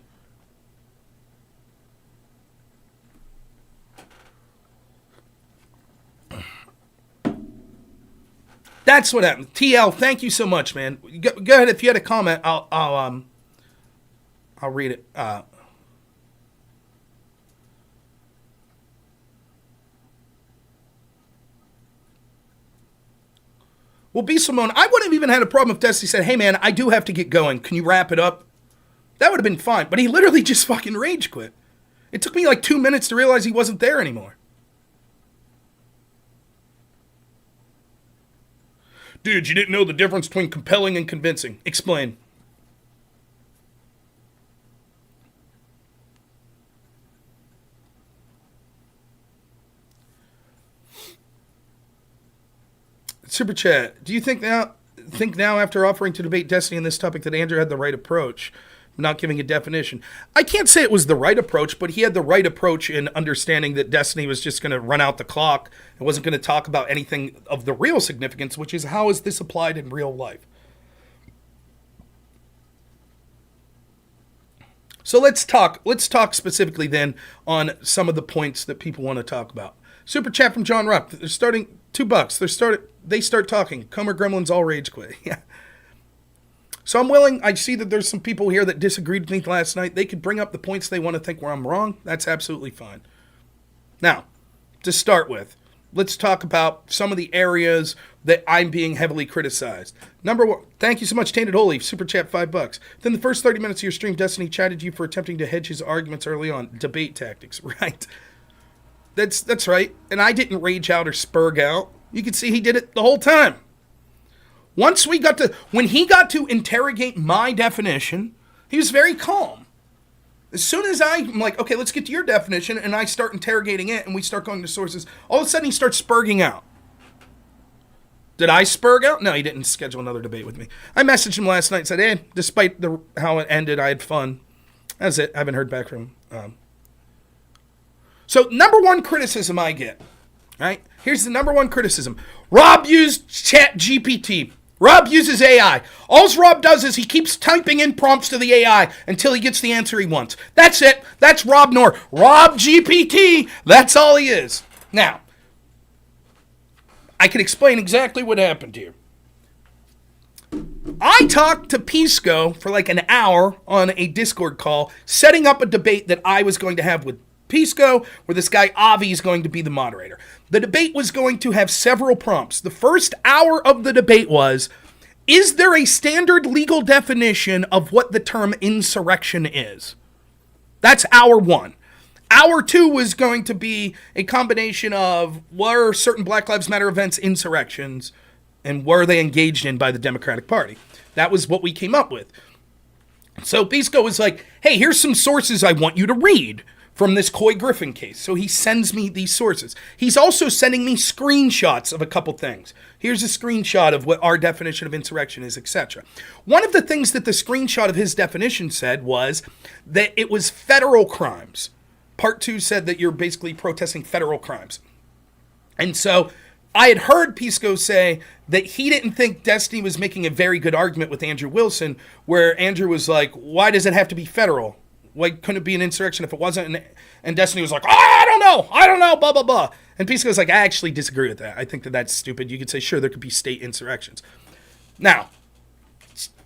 That's what happened. TL, thank you so much, man. Go ahead. If you had a comment, I'll read it. Well, B. Simone, I wouldn't have even had a problem if Destiny said, hey, man, I do have to get going. Can you wrap it up? That would have been fine. But he literally just fucking rage quit. It took me like 2 minutes to realize he wasn't there anymore. Dude, you didn't know the difference between compelling and convincing. Explain. Super chat. Do you think now after offering to debate Destiny on this topic that Andrew had the right approach, not giving a definition? I can't say it was the right approach, but he had the right approach in understanding that Destiny was just going to run out the clock and wasn't going to talk about anything of the real significance, which is how is this applied in real life. So let's talk specifically then on some of the points that people want to talk about. Super chat from John Rupp. They're starting $2. They start talking. Comer Gremlins all rage quit. Yeah. So I'm willing. I see that there's some people here that disagreed with me last night. They could bring up the points they want to think where I'm wrong. That's absolutely fine. Now, to start with, let's talk about some of the areas that I'm being heavily criticized. Number one, thank you so much, Tainted Holy, super chat $5. Then the first 30 minutes of your stream, Destiny chided you for attempting to hedge his arguments early on. Debate tactics, right? That's right. And I didn't rage out or spurg out. You can see he did it the whole time. When he got to interrogate my definition, he was very calm. As soon as I'm like, okay, let's get to your definition, and I start interrogating it, and we start going to sources, all of a sudden he starts spurging out. Did I spurg out? No, he didn't schedule another debate with me. I messaged him last night and said, hey, despite how it ended, I had fun. That's it. I haven't heard back from him. So number one criticism I get, right? Here's the number one criticism. Rob used ChatGPT. Rob uses AI. All Rob does is he keeps typing in prompts to the AI until he gets the answer he wants. That's it. That's robnoerr. Rob GPT. That's all he is. Now, I can explain exactly what happened here. I talked to Pisco for like an hour on a Discord call, setting up a debate that I was going to have with Pisco, where this guy Avi is going to be the moderator. The debate was going to have several prompts. The first hour of the debate was, Is there a standard legal definition of what the term insurrection is? That's hour one. Hour two was going to be a combination of were certain Black Lives Matter events insurrections and were they engaged in by the Democratic Party? That was what we came up with. So Pisco was like, hey, here's some sources I want you to read from this Coy Griffin case. So he sends me these sources. He's also sending me screenshots of a couple things. Here's a screenshot of what our definition of insurrection is, etc. One of the things that the screenshot of his definition said was that it was federal crimes. Part 2 said that you're basically protesting federal crimes. And so I had heard Pisco say that he didn't think Destiny was making a very good argument with Andrew Wilson, where Andrew was like, why does it have to be federal? Why couldn't it be an insurrection if it wasn't? And Destiny was like, I don't know, blah, blah, blah. And Pisco was like, I actually disagree with that. I think that that's stupid. You could say, sure, there could be state insurrections. Now,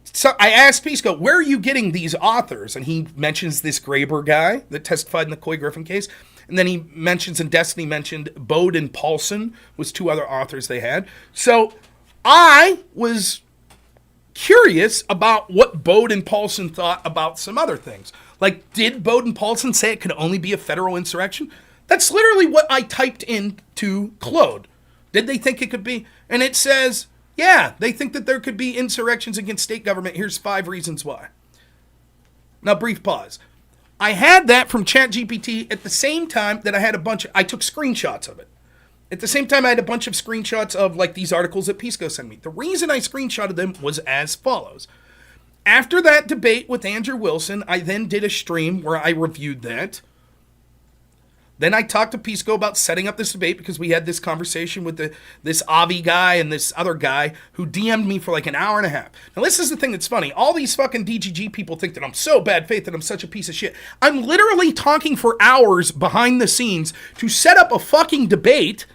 so I asked Pisco, where are you getting these authors? And he mentions this Graber guy that testified in the Coy Griffin case. And then he mentions, and Destiny mentioned, Bode and Paulson was two other authors they had. So I was curious about what Bode and Paulson thought about some other things. Like, did Bode and Paulson say it could only be a federal insurrection? That's literally what I typed into Claude. Did they think it could be? And it says, yeah, they think that there could be insurrections against state government. Here's 5 reasons why. Now, brief pause. I had that from ChatGPT at the same time that I took screenshots of it. At the same time, I had a bunch of screenshots of like these articles that Pisco sent me. The reason I screenshotted them was as follows. After that debate with Andrew Wilson, I then did a stream where I reviewed that. Then I talked to Pisco about setting up this debate because we had this conversation with this Avi guy and this other guy who DM'd me for like an hour and a half. Now this is the thing that's funny. All these fucking DGG people think that I'm so bad faith, that I'm such a piece of shit. I'm literally talking for hours behind the scenes to set up a fucking debate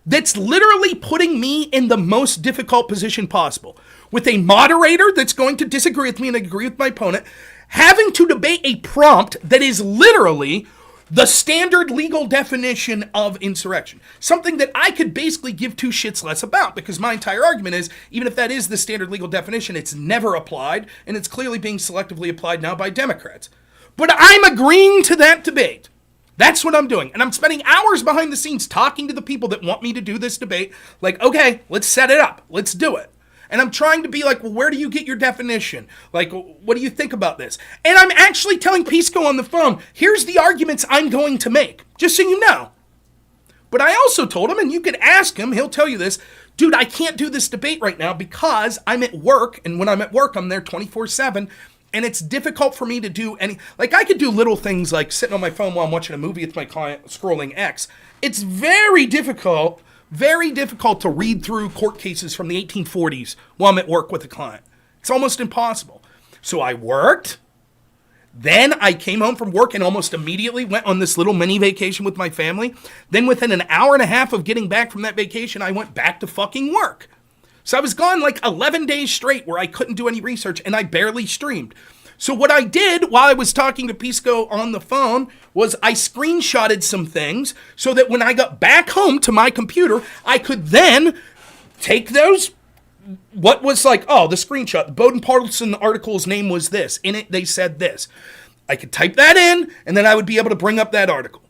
that's literally putting me in the most difficult position possible. With a moderator that's going to disagree with me and agree with my opponent, having to debate a prompt that is literally the standard legal definition of insurrection. Something that I could basically give 2 shits less about, because my entire argument is, even if that is the standard legal definition, it's never applied, and it's clearly being selectively applied now by Democrats. But I'm agreeing to that debate. That's what I'm doing. And I'm spending hours behind the scenes talking to the people that want me to do this debate. Like, okay, let's set it up. Let's do it. And I'm trying to be like, well, where do you get your definition? Like, what do you think about this? And I'm actually telling Pisco on the phone, here's the arguments I'm going to make, just so you know. But I also told him, and you could ask him, he'll tell you this, dude, I can't do this debate right now because I'm at work. And when I'm at work, I'm there 24/7. And it's difficult for me to do any, like I could do little things like sitting on my phone while I'm watching a movie with my client, scrolling X. It's very difficult to read through court cases from the 1840s while I'm at work with a client. It's almost impossible. So I worked. Then I came home from work and almost immediately went on this little mini vacation with my family. Then within an hour and a half of getting back from that vacation, I went back to fucking work. So I was gone like 11 days straight where I couldn't do any research and I barely streamed. So what I did while I was talking to Pisco on the phone was I screenshotted some things so that when I got back home to my computer, I could then take those, what was like, oh, the screenshot, the Bowden Parson article's name was this. In it, they said this. I could type that in and then I would be able to bring up that article.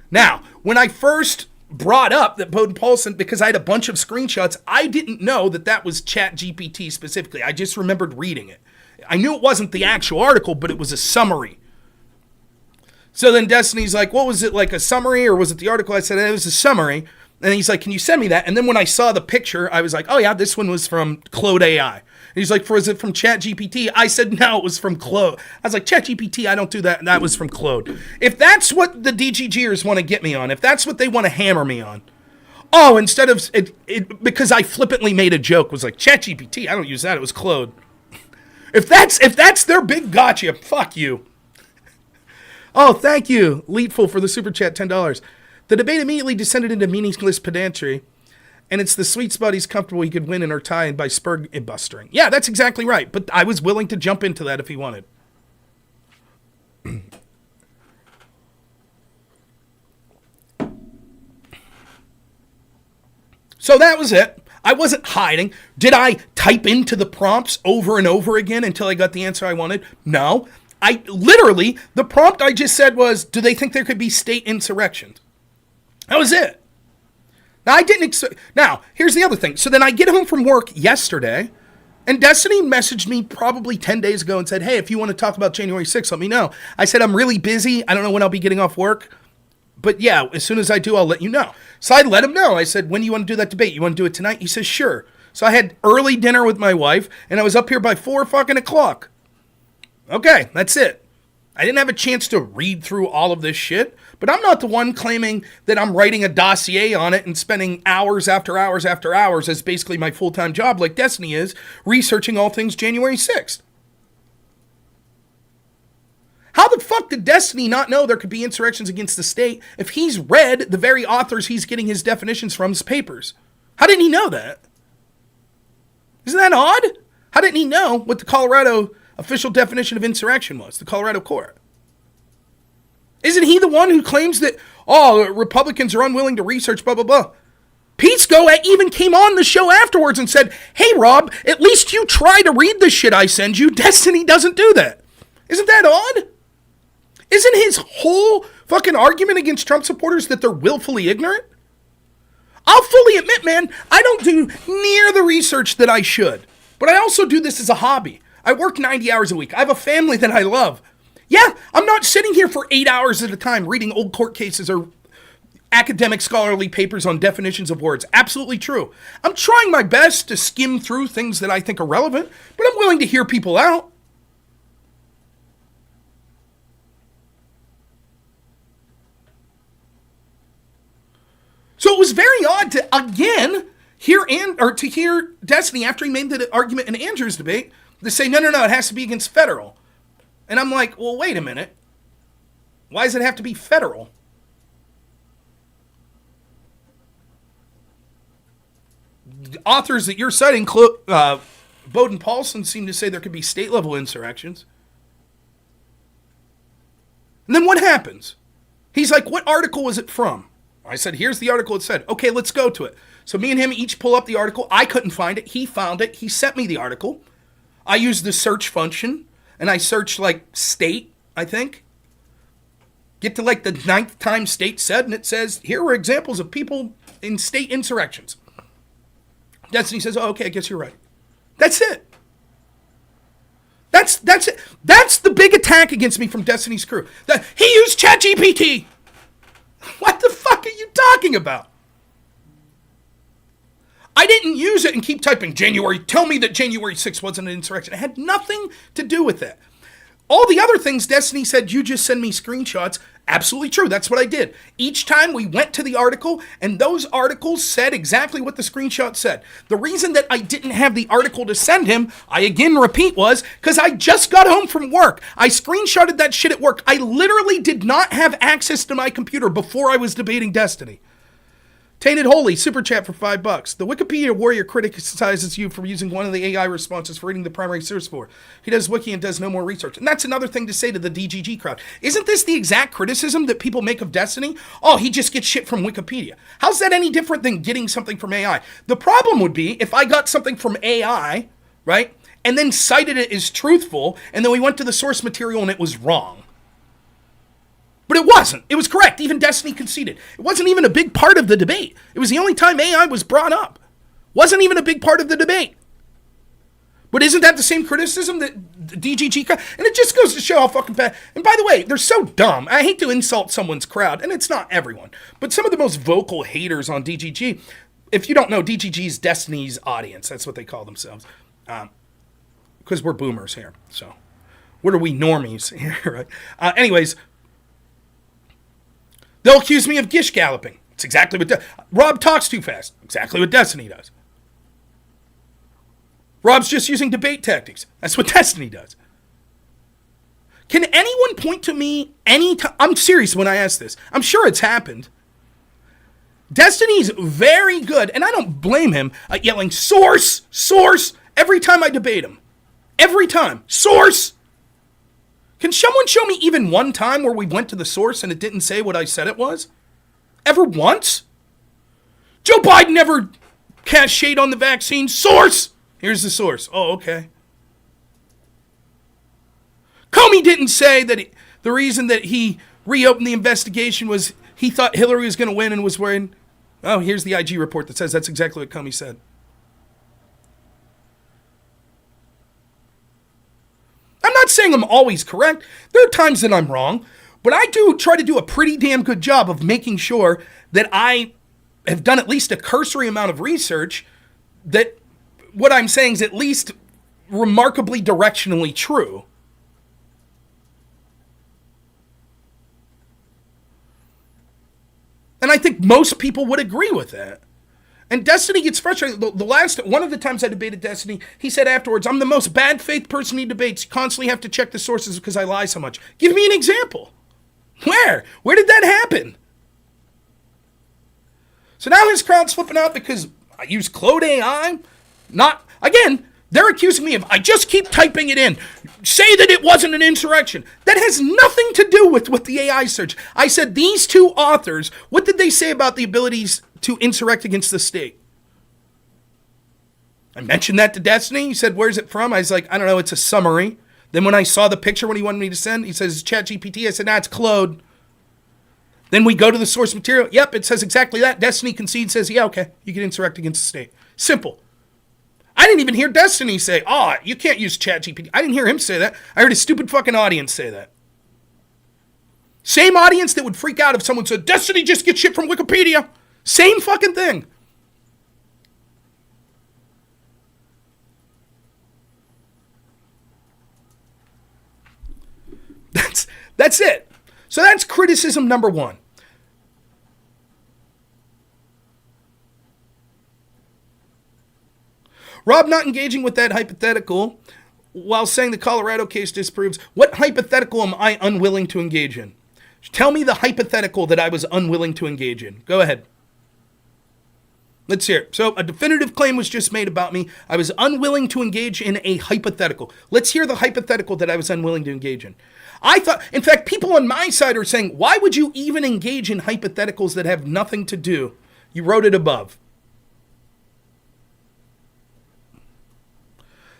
Now, when I first brought up that Bowden Paulson, because I had a bunch of screenshots, I didn't know that that was ChatGPT specifically. I just remembered reading it. I knew it wasn't the actual article, but it was a summary. So then Destiny's like, what was it, like a summary or was it the article? I said, it was a summary. And he's like, can you send me that? And then when I saw the picture, I was like, oh yeah, this one was from Claude AI. And he's like, was it from ChatGPT? I said, no, it was from Claude. I was like, ChatGPT, I don't do that. And that was from Claude. If that's what the DGGers want to get me on, if that's what they want to hammer me on, oh, instead of it because I flippantly made a joke, was like, ChatGPT, I don't use that. It was Claude. If that's their big gotcha, fuck you. Oh, thank you, Leetful, for the super chat, $10. The debate immediately descended into meaningless pedantry, and it's the sweet spot he's comfortable he could win in or tie by spur bustering. Yeah, that's exactly right, but I was willing to jump into that if he wanted. So that was it. I wasn't hiding. Did I type into the prompts over and over again until I got the answer I wanted? No. I literally, the prompt I just said was, do they think there could be state insurrections? That was it. Now, now, here's the other thing. So then I get home from work yesterday, and Destiny messaged me probably 10 days ago and said, hey, if you want to talk about January 6th, let me know. I said, I'm really busy. I don't know when I'll be getting off work. But yeah, as soon as I do, I'll let you know. So I let him know. I said, when do you want to do that debate? You want to do it tonight? He says, sure. So I had early dinner with my wife, and I was up here by 4 fucking o'clock. Okay, that's it. I didn't have a chance to read through all of this shit, but I'm not the one claiming that I'm writing a dossier on it and spending hours after hours after hours as basically my full-time job like Destiny is, researching all things January 6th. How the fuck did Destiny not know there could be insurrections against the state if he's read the very authors he's getting his definitions from's papers? How didn't he know that? Isn't that odd? How didn't he know what the Colorado official definition of insurrection was, the Colorado court? Isn't he the one who claims that, Republicans are unwilling to research, blah, blah, blah? Pisco even came on the show afterwards and said, hey, Rob, at least you try to read the shit I send you. Destiny doesn't do that. Isn't that odd? Isn't his whole fucking argument against Trump supporters that they're willfully ignorant? I'll fully admit, man, I don't do near the research that I should. But I also do this as a hobby. I work 90 hours a week. I have a family that I love. Yeah, I'm not sitting here for 8 hours at a time reading old court cases or academic scholarly papers on definitions of words. Absolutely true. I'm trying my best to skim through things that I think are relevant, but I'm willing to hear people out. So it was very odd to, again, hear Destiny after he made the argument in Andrew's debate to say, no, it has to be against federal. And I'm like, well, wait a minute. Why does it have to be federal? The authors that you're citing, Bowden Paulson, seem to say there could be state-level insurrections. And then what happens? He's like, what article was it from? I said, here's the article it said. Okay, let's go to it. So me and him each pull up the article. I couldn't find it. He found it. He sent me the article. I used the search function, and I searched, state, I think. Get to, the 9th time state said, and it says, here are examples of people in state insurrections. Destiny says, oh, okay, I guess you're right. That's it. That's it. That's the big attack against me from Destiny's crew. He used ChatGPT. What the fuck are you talking about? I didn't use it and keep typing tell me that January 6th wasn't an insurrection. It had nothing to do with that. All the other things Destiny said, you just send me screenshots. Absolutely true. That's what I did. Each time we went to the article, and those articles said exactly what the screenshot said. The reason that I didn't have the article to send him, I again repeat, was because I just got home from work. I screenshotted that shit at work. I literally did not have access to my computer before I was debating Destiny. Tainted Holy, super chat for $5. The Wikipedia warrior criticizes you for using one of the AI responses for reading the primary source for. He does wiki and does no more research. And that's another thing to say to the DGG crowd. Isn't this the exact criticism that people make of Destiny? Oh, he just gets shit from Wikipedia. How's that any different than getting something from AI? The problem would be if I got something from AI, right, and then cited it as truthful, and then we went to the source material and it was wrong. But it wasn't. It was correct. Even Destiny conceded. It wasn't even a big part of the debate. It was the only time AI was brought up. Wasn't even a big part of the debate. But isn't that the same criticism that DGG... And it just goes to show how fucking bad... And by the way, they're so dumb. I hate to insult someone's crowd, and it's not everyone. But some of the most vocal haters on DGG... If you don't know, DGG is Destiny's audience. That's what they call themselves. Because we're boomers here. So, what are we normies here, right? Anyways... They'll accuse me of gish galloping. It's exactly what... Rob talks too fast. Exactly what Destiny does. Rob's just using debate tactics. That's what Destiny does. Can anyone point to me any time... I'm serious when I ask this. I'm sure it's happened. Destiny's very good, and I don't blame him, at yelling, source, source, every time I debate him. Every time. Source! Can someone show me even one time where we went to the source and it didn't say what I said it was? Ever once? Joe Biden never Cast shade on the vaccine. Source! Here's the source. Oh, okay. Comey didn't say that the reason that he reopened the investigation was he thought Hillary was going to win and was worried. Oh, here's the IG report that says that's exactly what Comey said. I'm not saying I'm always correct. There are times that I'm wrong, but I do try to do a pretty damn good job of making sure that I have done at least a cursory amount of research that what I'm saying is at least remarkably directionally true. And I think most people would agree with that. And Destiny gets frustrated. One of the times I debated Destiny, he said afterwards, I'm the most bad faith person he debates. You constantly have to check the sources because I lie so much. Give me an example. Where? Where did that happen? So now his crowd's flipping out because I use Claude AI. Again, they're accusing me of, I just keep typing it in. Say that it wasn't an insurrection. That has nothing to do with what the AI search. I said these two authors, what did they say about the abilities to insurrect against the state? I mentioned that to Destiny. He said, where's it from? I was like, I don't know, it's a summary. Then when I saw the picture when he wanted me to send, he says, ChatGPT. I said, nah, it's Claude. Then we go to the source material. Yep, it says exactly that. Destiny concedes, says, yeah, okay, you can insurrect against the state. Simple. I didn't even hear Destiny say, you can't use ChatGPT. I didn't hear him say that. I heard a stupid fucking audience say that. Same audience that would freak out if someone said, Destiny just gets shit from Wikipedia. Same fucking thing. That's it. So that's criticism number one. Rob not engaging with that hypothetical while saying the Colorado case disproves. What hypothetical am I unwilling to engage in? Tell me the hypothetical that I was unwilling to engage in. Go ahead. Let's hear it. So a definitive claim was just made about me. I was unwilling to engage in a hypothetical. Let's hear the hypothetical that I was unwilling to engage in. I thought, in fact, people on my side are saying, why would you even engage in hypotheticals that have nothing to do? You wrote it above.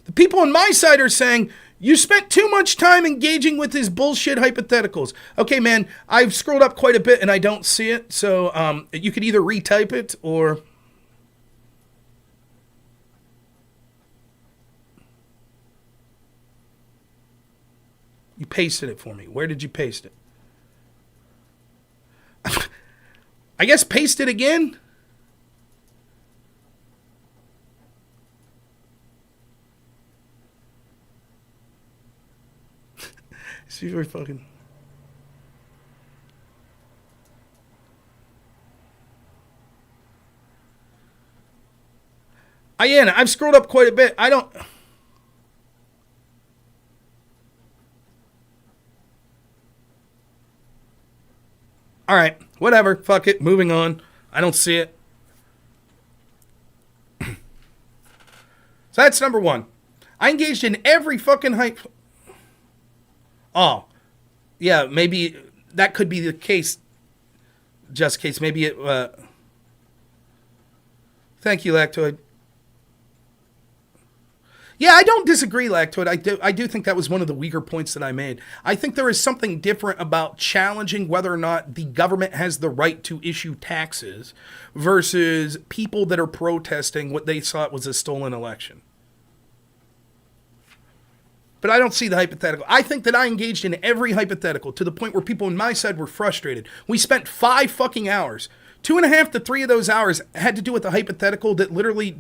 The people on my side are saying, you spent too much time engaging with his bullshit hypotheticals. Okay, man, I've scrolled up quite a bit and I don't see it. So you could either retype it or... You pasted it for me. Where did you paste it? I guess paste it again. See if we're fucking... I've scrolled up quite a bit. I don't... All right, whatever. Fuck it. Moving on. I don't see it. So that's number one. I engaged in every fucking hype. Oh, yeah, maybe that could be the case. Just case. Maybe it. Thank you, Lactoid. Yeah, I don't disagree, Lactoid. I do think that was one of the weaker points that I made. I think there is something different about challenging whether or not the government has the right to issue taxes versus people that are protesting what they thought was a stolen election. But I don't see the hypothetical. I think that I engaged in every hypothetical to the point where people on my side were frustrated. We spent 5 fucking hours. 2.5 to 3 of those hours had to do with a hypothetical that literally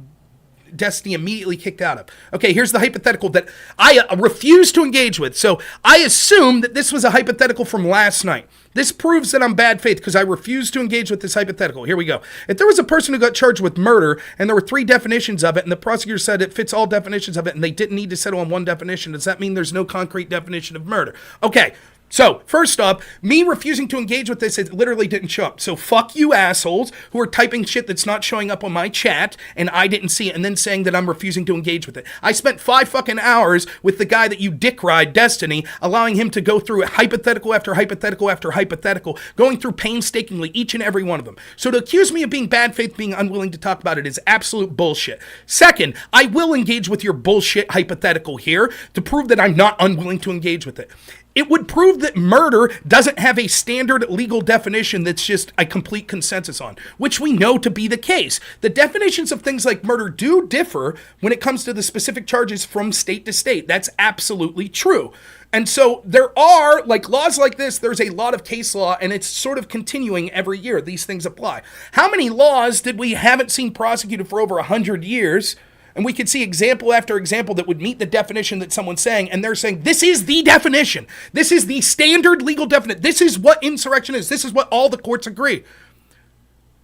Destiny immediately kicked out of. Okay, here's the hypothetical that I refuse to engage with. So I assume that this was a hypothetical from last night. This proves that I'm bad faith because I refuse to engage with this hypothetical. Here we go. If there was a person who got charged with murder and there were 3 definitions of it and the prosecutor said it fits all definitions of it and they didn't need to settle on one definition, does that mean there's no concrete definition of murder? Okay, So, first off, me refusing to engage with this, it literally didn't show up. So fuck you assholes who are typing shit that's not showing up on my chat and I didn't see it and then saying that I'm refusing to engage with it. I spent 5 fucking hours with the guy that you dick ride, Destiny, allowing him to go through hypothetical after hypothetical after hypothetical, going through painstakingly each and every one of them. So to accuse me of being bad faith, being unwilling to talk about it is absolute bullshit. Second, I will engage with your bullshit hypothetical here to prove that I'm not unwilling to engage with it. It would prove that murder doesn't have a standard legal definition that's just a complete consensus on, which we know to be the case. The definitions of things like murder do differ when it comes to the specific charges from state to state. That's absolutely true. And so there are, like laws like this, there's a lot of case law, and it's sort of continuing every year. These things apply. How many laws did we haven't seen prosecuted for over 100 years? And we could see example after example that would meet the definition that someone's saying, and they're saying, this is the definition. This is the standard legal definition. This is what insurrection is. This is what all the courts agree.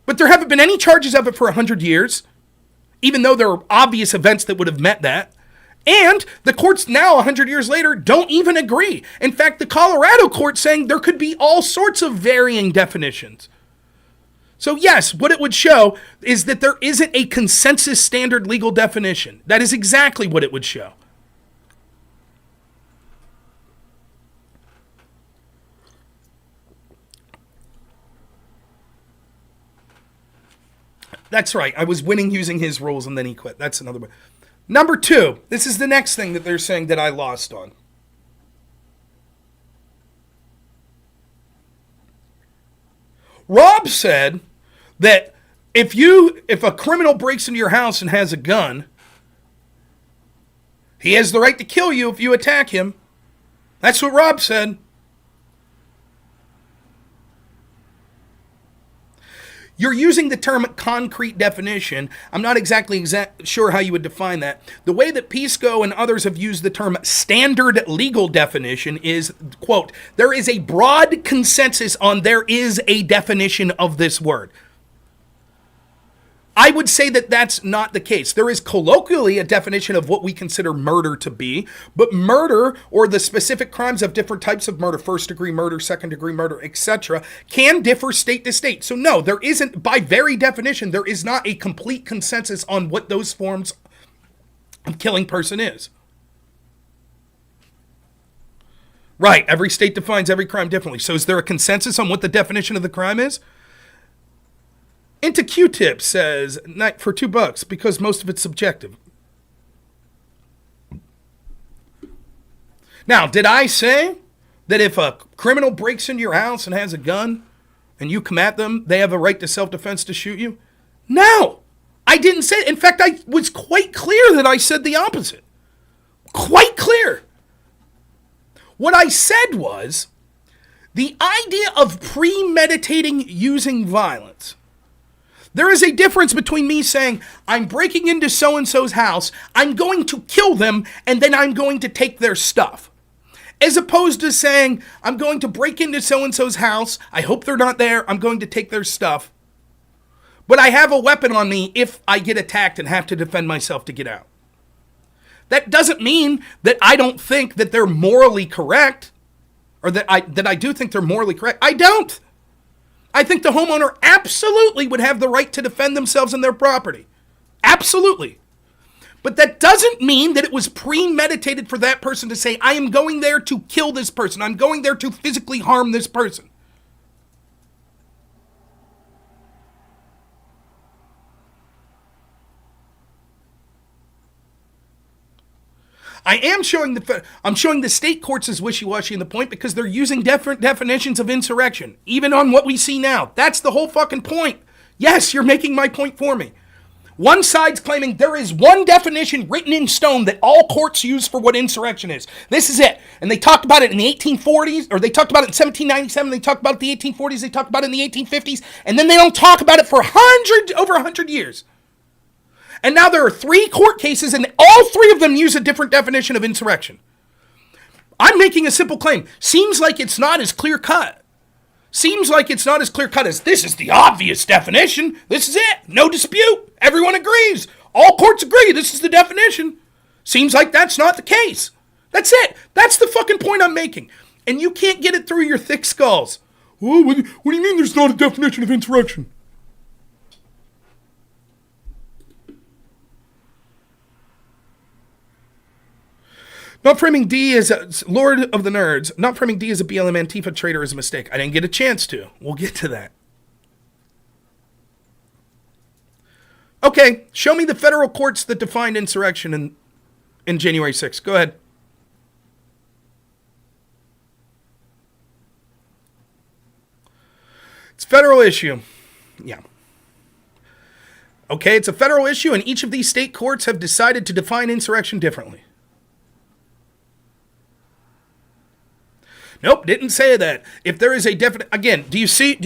But there haven't been any charges of it for 100 years, even though there are obvious events that would have met that. And the courts now, 100 years later, don't even agree. In fact, the Colorado court's saying there could be all sorts of varying definitions. So yes, what it would show is that there isn't a consensus standard legal definition. That is exactly what it would show. That's right. I was winning using his rules and then he quit. That's another one. Number 2, this is the next thing that they're saying that I lost on. Rob said that if a criminal breaks into your house and has a gun, he has the right to kill you if you attack him. That's what Rob said. You're using the term concrete definition. I'm not exactly sure how you would define that. The way that Pisco and others have used the term standard legal definition is, quote, there is a broad consensus on there is a definition of this word. I would say that that's not the case. There is colloquially a definition of what we consider murder to be, but murder, or the specific crimes of different types of murder, first-degree murder, second-degree murder, etc., can differ state to state. So no, there isn't, by very definition, there is not a complete consensus on what those forms of killing person is. Right, every state defines every crime differently. So is there a consensus on what the definition of the crime is? Into Q-Tip says, for $2, because most of it's subjective. Now, did I say that if a criminal breaks into your house and has a gun and you come at them, they have a right to self-defense to shoot you? No, I didn't say it. In fact, I was quite clear that I said the opposite. Quite clear. What I said was the idea of premeditating using violence. There is a difference between me saying, I'm breaking into so-and-so's house, I'm going to kill them, and then I'm going to take their stuff. As opposed to saying, I'm going to break into so-and-so's house, I hope they're not there, I'm going to take their stuff. But I have a weapon on me if I get attacked and have to defend myself to get out. That doesn't mean that I don't think that they're morally correct, or that I do think they're morally correct. I don't. I think the homeowner absolutely would have the right to defend themselves and their property. Absolutely. But that doesn't mean that it was premeditated for that person to say, I am going there to kill this person. I'm going there to physically harm this person. I'm showing the state courts as wishy-washy in the point because they're using different definitions of insurrection, even on what we see now. That's the whole fucking point. Yes, you're making my point for me. One side's claiming there is one definition written in stone that all courts use for what insurrection is. This is it. And they talked about it in the 1840s, or they talked about it in 1797, they talked about it in the 1840s, they talked about it in the 1850s, and then they don't talk about it for over 100 years. And now there are 3 court cases, and all 3 of them use a different definition of insurrection. I'm making a simple claim. Seems like it's not as clear-cut. Seems like it's not as clear-cut as this is the obvious definition. This is it. No dispute. Everyone agrees. All courts agree. This is the definition. Seems like that's not the case. That's it. That's the fucking point I'm making. And you can't get it through your thick skulls. Oh, what do you mean there's not a definition of insurrection? Not framing D as a Lord of the Nerds, not framing D as a BLM Antifa traitor is a mistake. I didn't get a chance to. We'll get to that. Okay, show me the federal courts that defined insurrection in January 6th. Go ahead. It's a federal issue. Yeah. Okay, it's a federal issue, and each of these state courts have decided to define insurrection differently. Nope, didn't say that. If there is a definite... Again, do you see?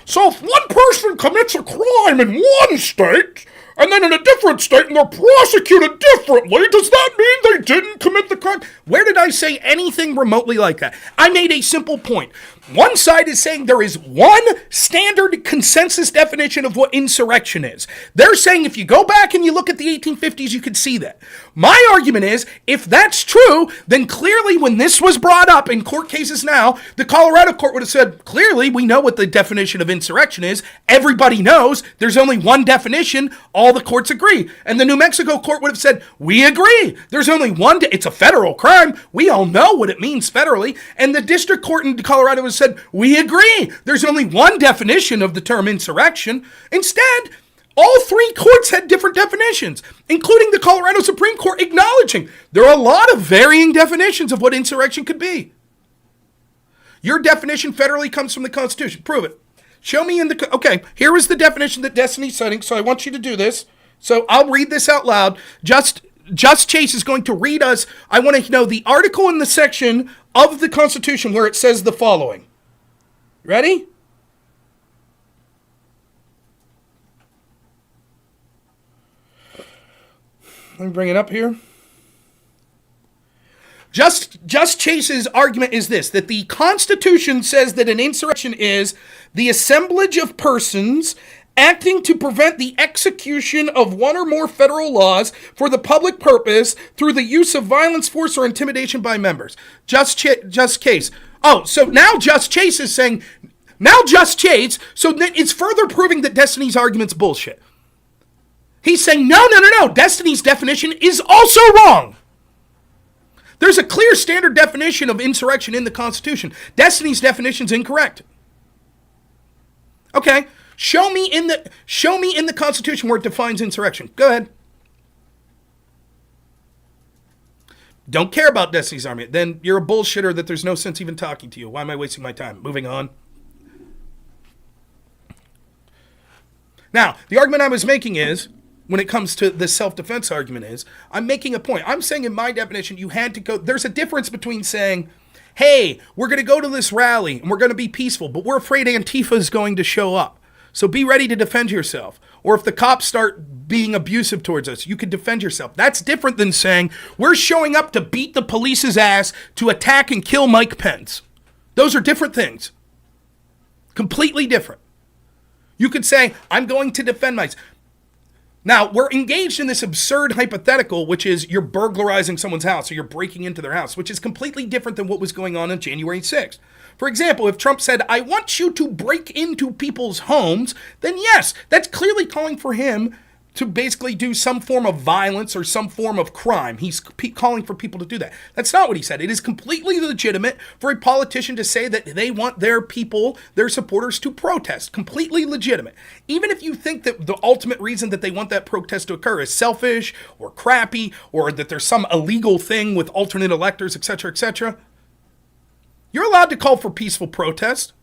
So if one person commits a crime in one state, and then in a different state, and they're prosecuted differently, does that mean they didn't commit the crime? Where did I say anything remotely like that? I made a simple point. One side is saying there is one standard consensus definition of what insurrection is. They're saying if you go back and you look at the 1850s, you can see that. My argument is, if that's true, then clearly when this was brought up in court cases now, the Colorado court would have said, clearly we know what the definition of insurrection is. Everybody knows there's only one definition. All the courts agree. And the New Mexico court would have said, we agree. There's only one. It's a federal crime. We all know what it means federally. And the district court in Colorado was said, we agree. There's only one definition of the term insurrection. Instead, all three courts had different definitions, including the Colorado Supreme Court acknowledging there are a lot of varying definitions of what insurrection could be. Your definition federally comes from the Constitution. Prove it. Show me in the... Okay, here is the definition that Destiny's citing, so I want you to do this. So I'll read this out loud. Just Chase is going to read us... I want to know the article in the section of the Constitution where it says the following. Ready? Let me bring it up here. Just Chase's argument is this, that the Constitution says that an insurrection is the assemblage of persons acting to prevent the execution of one or more federal laws for the public purpose through the use of violence, force, or intimidation by members. Just Chase. Oh, so now Just Chase is saying, so it's further proving that Destiny's argument's bullshit. He's saying, no, Destiny's definition is also wrong. There's a clear standard definition of insurrection in the Constitution. Destiny's definition's incorrect. Okay, show me in the Constitution where it defines insurrection. Go ahead. Don't care about Destiny's argument. Then you're a bullshitter that there's no sense even talking to you. Why am I wasting my time? Moving on. Now, the argument I was making is, when it comes to the self-defense argument is, I'm making a point. I'm saying in my definition, you had to go... There's a difference between saying, hey, we're going to go to this rally and we're going to be peaceful, but we're afraid Antifa is going to show up. So be ready to defend yourself. Or if the cops start being abusive towards us, you can defend yourself. That's different than saying, we're showing up to beat the police's ass to attack and kill Mike Pence. Those are different things. Completely different. You could say, I'm going to defend myself. Now, we're engaged in this absurd hypothetical, which is you're burglarizing someone's house or you're breaking into their house, which is completely different than what was going on January 6th. For example, if Trump said, I want you to break into people's homes, then yes, that's clearly calling for him to basically do some form of violence or some form of crime. He's calling for people to do that. That's not what he said. It is completely legitimate for a politician to say that they want their people, their supporters, to protest. Completely legitimate. Even if you think that the ultimate reason that they want that protest to occur is selfish or crappy or that there's some illegal thing with alternate electors, etc., you're allowed to call for peaceful protest.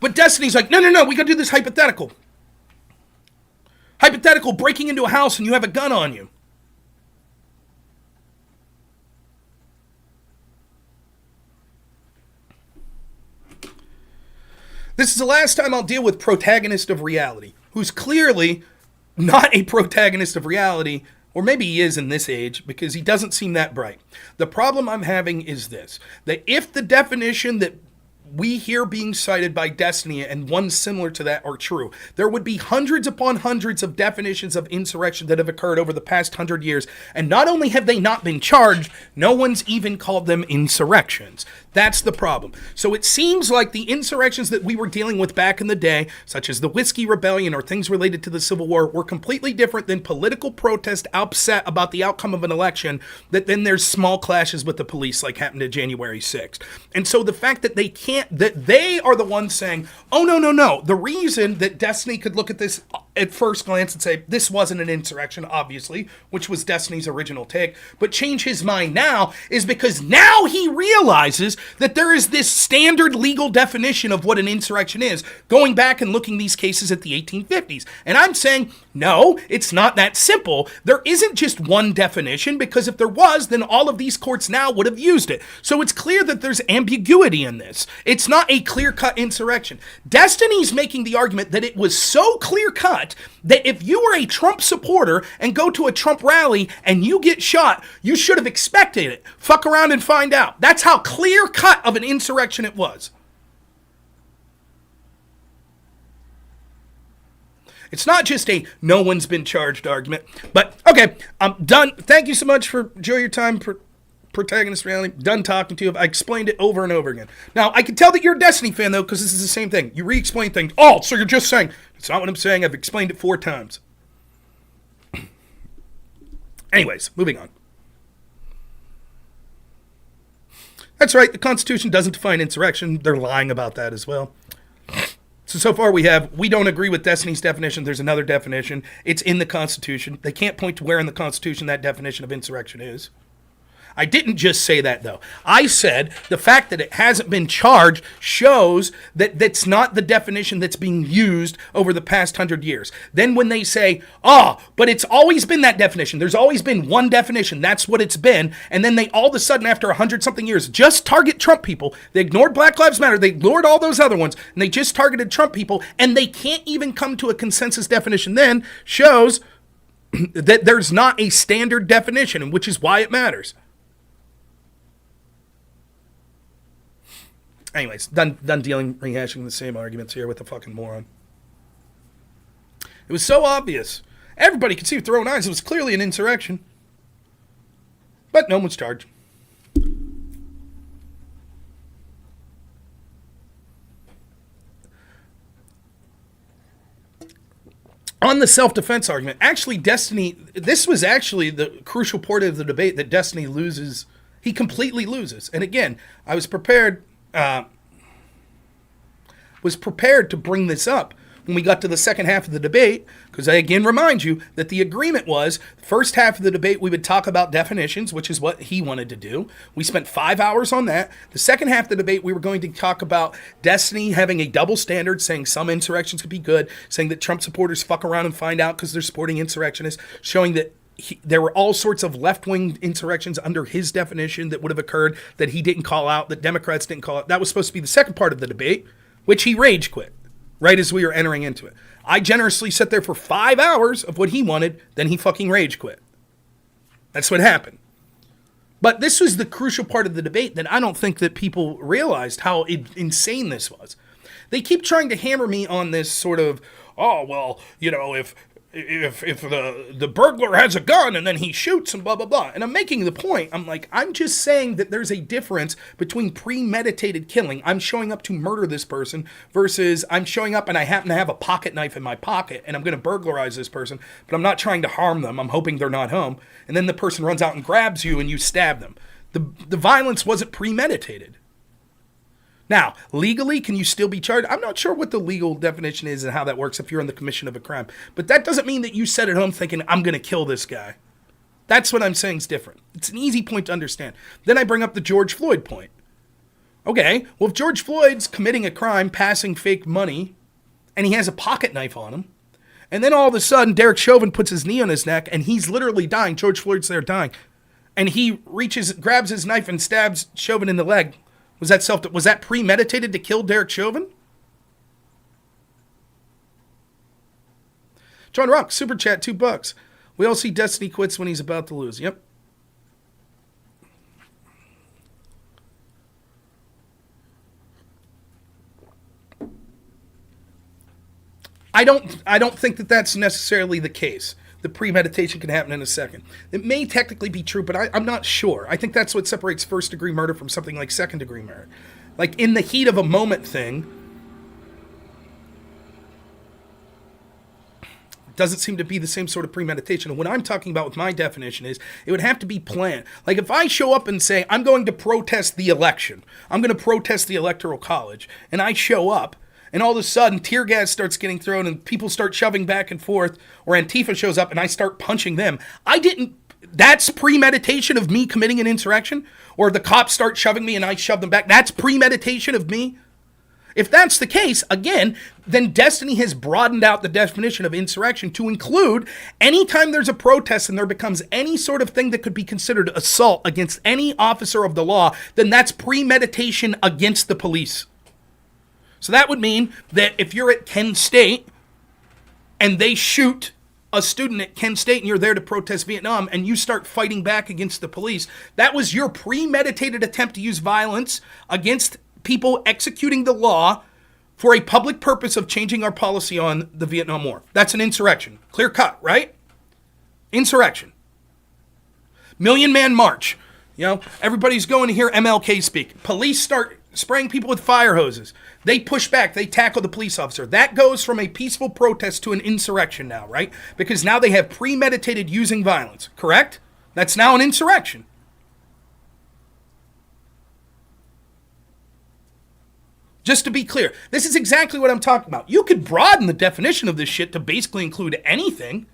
But Destiny's like, no, we gotta do this hypothetical. Hypothetical breaking into a house and you have a gun on you. This is the last time I'll deal with protagonist of reality, who's clearly not a protagonist of reality, or maybe he is in this age because he doesn't seem that bright. The problem I'm having is this, that if the definition that we hear being cited by Destiny and ones similar to that are true, there would be hundreds upon hundreds of definitions of insurrection that have occurred over the past 100 years, and not only have they not been charged, no one's even called them insurrections. That's the problem. So it seems like the insurrections that we were dealing with back in the day, such as the Whiskey Rebellion or things related to the Civil War, were completely different than political protest upset about the outcome of an election, that then there's small clashes with the police like happened to January 6th. And so the fact that they are the ones saying, oh, no. The reason that Destiny could look at this at first glance and say, this wasn't an insurrection, obviously, which was Destiny's original take, but change his mind now is because now he realizes that there is this standard legal definition of what an insurrection is, going back and looking these cases at the 1850s. And I'm saying, no, it's not that simple. There isn't just one definition, because if there was, then all of these courts now would have used it. So it's clear that there's ambiguity in this. It's not a clear-cut insurrection. Destiny's making the argument that it was so clear-cut that if you were a Trump supporter and go to a Trump rally and you get shot, you should have expected it. Fuck around and find out. That's how clear-cut of an insurrection it was. It's not just a no one's been charged argument. But, okay, I'm done. Thank you so much for enjoying your time, Protagonist Reality. Done talking to you. I explained it over and over again. Now, I can tell that you're a Destiny fan, though, because this is the same thing. You re-explain things. Oh, so you're just saying. It's not what I'm saying. I've explained it 4 times. Anyways, moving on. That's right. The Constitution doesn't define insurrection. They're lying about that as well. So far we don't agree with Destiny's definition. There's another definition. It's in the Constitution. They can't point to where in the Constitution that definition of insurrection is. I didn't just say that, though. I said the fact that it hasn't been charged shows that that's not the definition that's being used over the past 100 years. Then when they say, but it's always been that definition. There's always been one definition. That's what it's been. And then they all of a sudden, after 100-something years, just target Trump people. They ignored Black Lives Matter. They ignored all those other ones. And they just targeted Trump people. And they can't even come to a consensus definition then, shows that there's not a standard definition, which is why it matters. Anyways, done rehashing the same arguments here with the fucking moron. It was so obvious. Everybody could see with their own eyes it was clearly an insurrection. But no one was charged. On the self-defense argument, actually Destiny, this was actually the crucial part of the debate that Destiny loses. He completely loses. And again, I was prepared to bring this up when we got to the second half of the debate, because I again remind you that the agreement was, the first half of the debate we would talk about definitions, which is what he wanted to do. We spent 5 hours on that. The second half of the debate we were going to talk about Destiny having a double standard, saying some insurrections could be good, saying that Trump supporters fuck around and find out because they're supporting insurrectionists, showing that there were all sorts of left-wing insurrections under his definition that would have occurred that he didn't call out, that Democrats didn't call out. That was supposed to be the second part of the debate, which he rage quit right as we were entering into it. I generously sat there for 5 hours of what he wanted, then he fucking rage quit. That's what happened. But this was the crucial part of the debate that I don't think that people realized how insane this was. They keep trying to hammer me on this sort of, if the burglar has a gun and then he shoots and blah, blah, blah. And I'm making the point. I'm just saying that there's a difference between premeditated killing. I'm showing up to murder this person versus I'm showing up and I happen to have a pocket knife in my pocket and I'm going to burglarize this person, but I'm not trying to harm them. I'm hoping they're not home. And then the person runs out and grabs you and you stab them. The violence wasn't premeditated. Now, legally, can you still be charged? I'm not sure what the legal definition is and how that works if you're in the commission of a crime. But that doesn't mean that you sat at home thinking, I'm going to kill this guy. That's what I'm saying is different. It's an easy point to understand. Then I bring up the George Floyd point. Okay, well, if George Floyd's committing a crime, passing fake money, and he has a pocket knife on him, and then all of a sudden Derek Chauvin puts his knee on his neck, and he's literally dying, George Floyd's there dying, and he grabs his knife and stabs Chauvin in the leg. Was that premeditated to kill Derek Chauvin? John Rock, super chat, $2. We all see Destiny quits when he's about to lose. Yep. I don't think that that's necessarily the case. The premeditation can happen in a second. It may technically be true, but I'm not sure. I think that's what separates first-degree murder from something like second-degree murder. Like, in the heat of a moment thing, doesn't seem to be the same sort of premeditation. And what I'm talking about with my definition is it would have to be planned. Like, if I show up and say, I'm going to protest the election, I'm going to protest the Electoral College, and I show up, and all of a sudden, tear gas starts getting thrown and people start shoving back and forth, or Antifa shows up and I start punching them. That's premeditation of me committing an insurrection? Or the cops start shoving me and I shove them back. That's premeditation of me? If that's the case, again, then Destiny has broadened out the definition of insurrection to include anytime there's a protest and there becomes any sort of thing that could be considered assault against any officer of the law, then that's premeditation against the police. So that would mean that if you're at Kent State and they shoot a student at Kent State and you're there to protest Vietnam and you start fighting back against the police, that was your premeditated attempt to use violence against people executing the law for a public purpose of changing our policy on the Vietnam War. That's an insurrection. Clear cut, right? Insurrection. Million Man March. You know, everybody's going to hear MLK speak. Police start spraying people with fire hoses. They push back. They tackle the police officer. That goes from a peaceful protest to an insurrection now, right? Because now they have premeditated using violence, correct? That's now an insurrection. Just to be clear, this is exactly what I'm talking about. You could broaden the definition of this shit to basically include anything.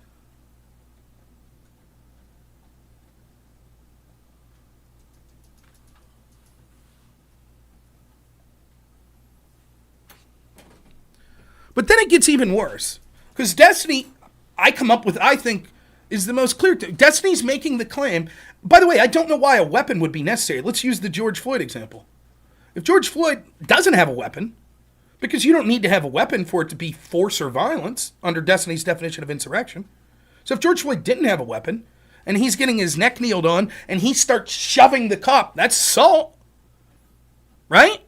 But then it gets even worse. Because Destiny, I come up with, I think, is the most clear. Destiny's making the claim. By the way, I don't know why a weapon would be necessary. Let's use the George Floyd example. If George Floyd doesn't have a weapon, because you don't need to have a weapon for it to be force or violence under Destiny's definition of insurrection. So if George Floyd didn't have a weapon, and he's getting his neck kneeled on, and he starts shoving the cop, that's assault. Right?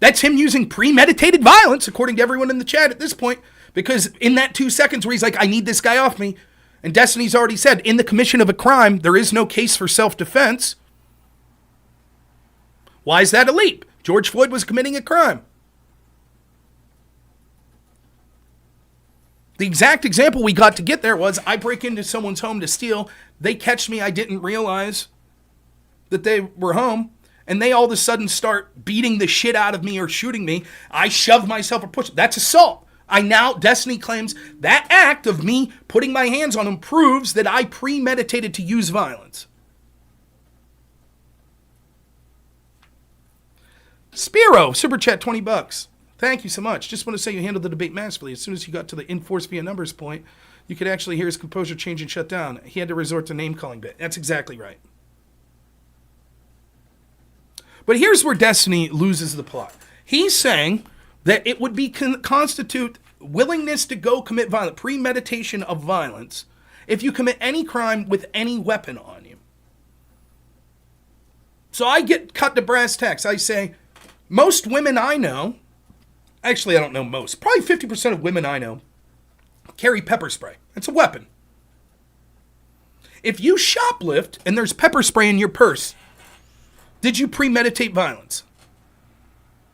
That's him using premeditated violence, according to everyone in the chat at this point, because in that 2 seconds where he's like, I need this guy off me, and Destiny's already said, in the commission of a crime, there is no case for self-defense. Why is that a leap? George Floyd was committing a crime. The exact example we got to get there was, I break into someone's home to steal, they catch me, I didn't realize that they were home, and they all of a sudden start beating the shit out of me or shooting me, I shove myself or push. That's assault. Destiny claims that act of me putting my hands on him proves that I premeditated to use violence. Spiro, super chat, $20. Thank you so much. Just want to say you handled the debate masterfully. As soon as you got to the enforce via numbers point, you could actually hear his composure change and shut down. He had to resort to name calling bit. That's exactly right. But here's where Destiny loses the plot. He's saying that it would be constitute willingness to go commit violence, premeditation of violence, if you commit any crime with any weapon on you. So I get cut to brass tacks. I say, most women I know, actually I don't know most, probably 50% of women I know carry pepper spray. It's a weapon. If you shoplift and there's pepper spray in your purse, did you premeditate violence?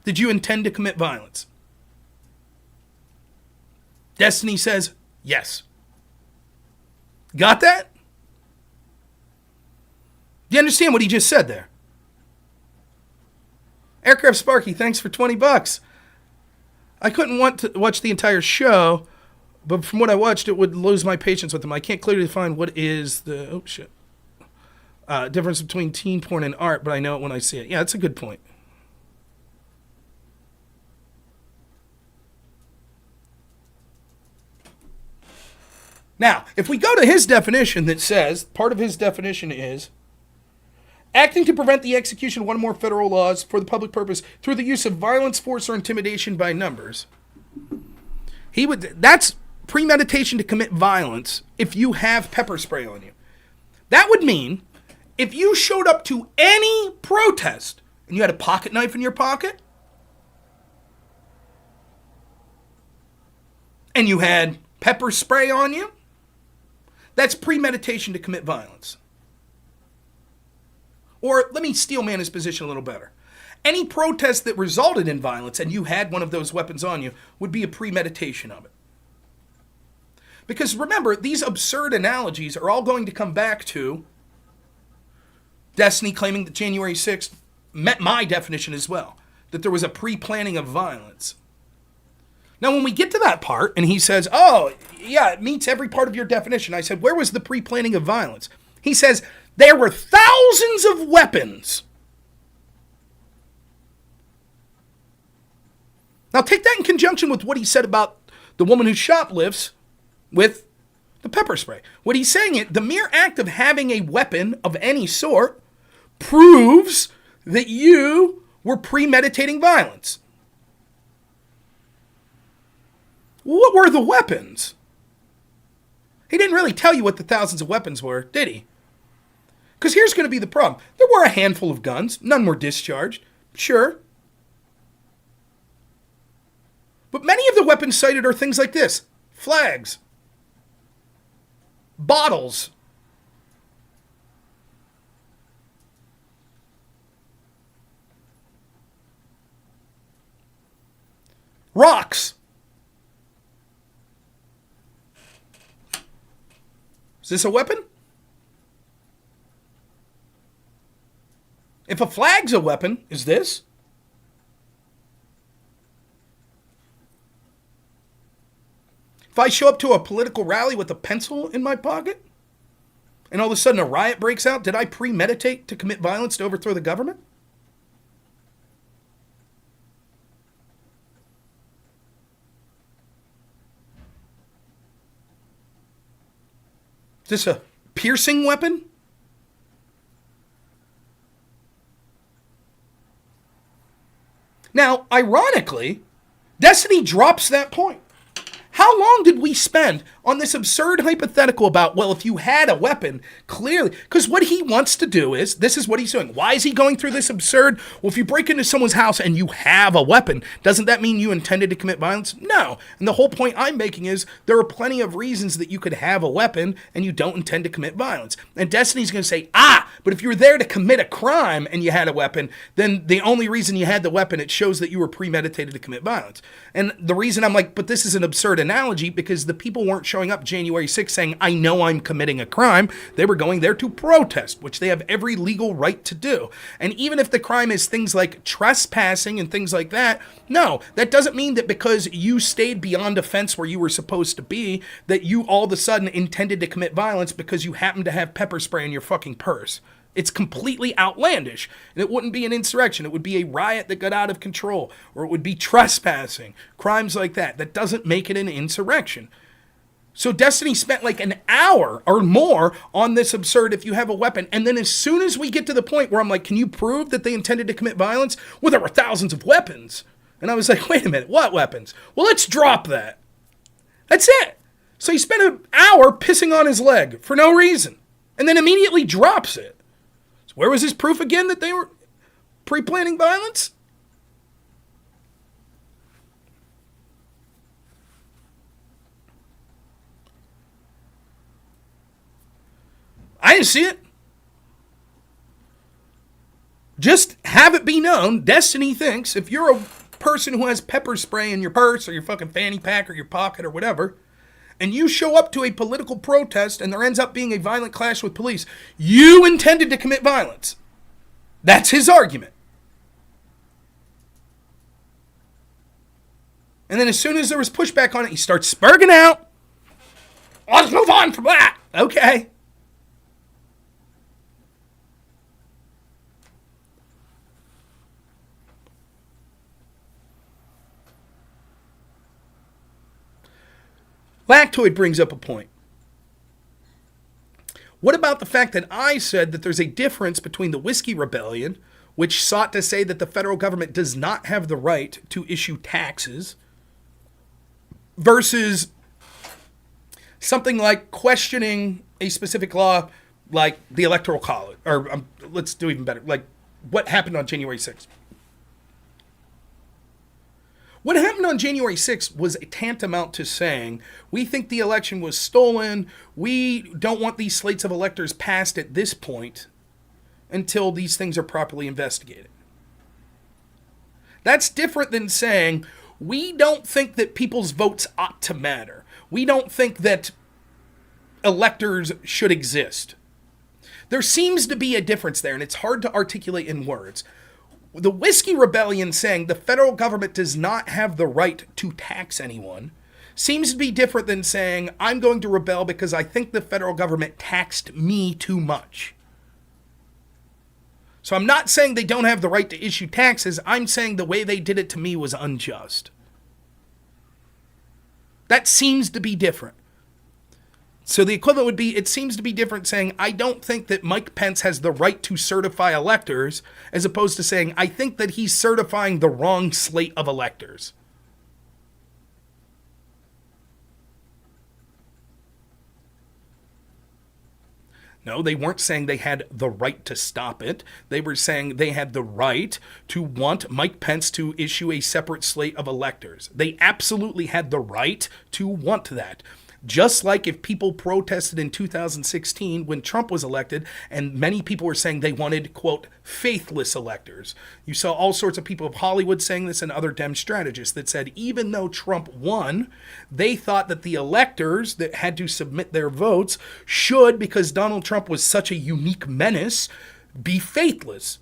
Did you intend to commit violence? Destiny says, yes. Got that? Do you understand what he just said there? Aircraft Sparky, thanks for $20. I couldn't want to watch the entire show, but from what I watched, it would lose my patience with him. I can't clearly define what is the difference between teen porn and art, but I know it when I see it. Yeah, that's a good point. Now, if we go to his definition that says, part of his definition is, acting to prevent the execution of one or more federal laws for the public purpose through the use of violence, force, or intimidation by numbers. That's premeditation to commit violence if you have pepper spray on you. That would mean if you showed up to any protest and you had a pocket knife in your pocket, and you had pepper spray on you, that's premeditation to commit violence. Or let me steelman his position a little better. Any protest that resulted in violence and you had one of those weapons on you would be a premeditation of it. Because remember, these absurd analogies are all going to come back to Destiny claiming that January 6th met my definition as well, that there was a pre-planning of violence. Now, when we get to that part, and he says, oh, yeah, it meets every part of your definition. I said, where was the pre-planning of violence? He says, there were thousands of weapons. Now, take that in conjunction with what he said about the woman who shoplifts with the pepper spray. What he's saying is, the mere act of having a weapon of any sort proves that you were premeditating violence. What were the weapons? He didn't really tell you what the thousands of weapons were, did he? Because here's going to be the problem. There were a handful of guns. None were discharged. Sure. But many of the weapons cited are things like this. Flags. Bottles. Rocks. Is this a weapon? If a flag's a weapon, is this? If I show up to a political rally with a pencil in my pocket, and all of a sudden a riot breaks out, did I premeditate to commit violence to overthrow the government? Is this a piercing weapon? Now, ironically, Destiny drops that point. How long did we spend on this absurd hypothetical about, well, if you had a weapon, clearly, because what he wants to do is, this is what he's doing. Why is he going through this absurd, well, if you break into someone's house and you have a weapon, doesn't that mean you intended to commit violence? No. And the whole point I'm making is, there are plenty of reasons that you could have a weapon and you don't intend to commit violence. And Destiny's going to say, but if you were there to commit a crime and you had a weapon, then the only reason you had the weapon, it shows that you were premeditated to commit violence. And the reason I'm like, but this is an absurd analogy, because the people weren't showing up January 6th saying, I know I'm committing a crime. They were going there to protest, which they have every legal right to do. And even if the crime is things like trespassing and things like that, no, that doesn't mean that because you stayed beyond a fence where you were supposed to be, that you all of a sudden intended to commit violence because you happened to have pepper spray in your fucking purse. It's completely outlandish. And it wouldn't be an insurrection. It would be a riot that got out of control. Or it would be trespassing. Crimes like that. That doesn't make it an insurrection. So Destiny spent like an hour or more on this absurd if you have a weapon. And then as soon as we get to the point where I'm like, can you prove that they intended to commit violence? Well, there were thousands of weapons. And I was like, wait a minute, what weapons? Well, let's drop that. That's it. So he spent an hour pissing on his leg for no reason. And then immediately drops it. So where was his proof again that they were pre-planning violence? I didn't see it. Just have it be known, Destiny thinks if you're a person who has pepper spray in your purse or your fucking fanny pack or your pocket or whatever, and you show up to a political protest and there ends up being a violent clash with police, you intended to commit violence. That's his argument. And then as soon as there was pushback on it, he starts spurging out. Let's move on from that. Okay. Lactoid brings up a point. What about the fact that I said that there's a difference between the Whiskey Rebellion, which sought to say that the federal government does not have the right to issue taxes, versus something like questioning a specific law like the Electoral College, or let's do even better, like what happened on January 6th. What happened on January 6th was tantamount to saying, we think the election was stolen, we don't want these slates of electors passed at this point until these things are properly investigated. That's different than saying, we don't think that people's votes ought to matter. We don't think that electors should exist. There seems to be a difference there, and it's hard to articulate in words. The Whiskey Rebellion saying the federal government does not have the right to tax anyone seems to be different than saying, I'm going to rebel because I think the federal government taxed me too much. So I'm not saying they don't have the right to issue taxes. I'm saying the way they did it to me was unjust. That seems to be different. So the equivalent would be, it seems to be different saying, I don't think that Mike Pence has the right to certify electors, as opposed to saying, I think that he's certifying the wrong slate of electors. No, they weren't saying they had the right to stop it. They were saying they had the right to want Mike Pence to issue a separate slate of electors. They absolutely had the right to want that. Just like if people protested in 2016 when Trump was elected, and many people were saying they wanted, quote, faithless electors. You saw all sorts of people of Hollywood saying this and other Dem strategists that said even though Trump won, they thought that the electors that had to submit their votes should, because Donald Trump was such a unique menace, be faithless.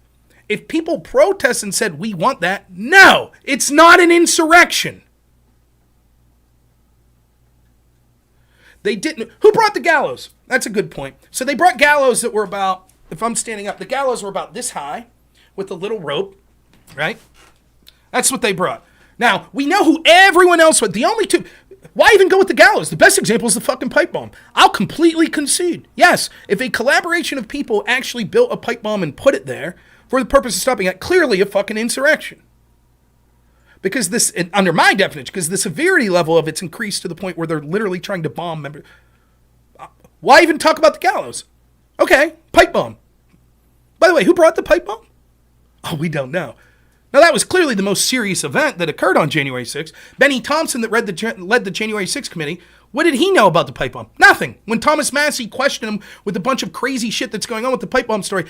If people protest and said, we want that, no, it's not an insurrection. They didn't. Who brought the gallows? That's a good point. So they brought gallows that were about, if I'm standing up, the gallows were about this high with a little rope, right? That's what they brought. Now, we know who everyone else was. The only two, why even go with the gallows? The best example is the fucking pipe bomb. I'll completely concede. Yes, if a collaboration of people actually built a pipe bomb and put it there for the purpose of stopping it, clearly a fucking insurrection. Because this, under my definition, because the severity level of it's increased to the point where they're literally trying to bomb members. Why even talk about the gallows? Okay, pipe bomb. By the way, who brought the pipe bomb? Oh, we don't know. Now, that was clearly the most serious event that occurred on January 6th. Benny Thompson, that led the January 6th committee, what did he know about the pipe bomb? Nothing. When Thomas Massie questioned him with a bunch of crazy shit that's going on with the pipe bomb story,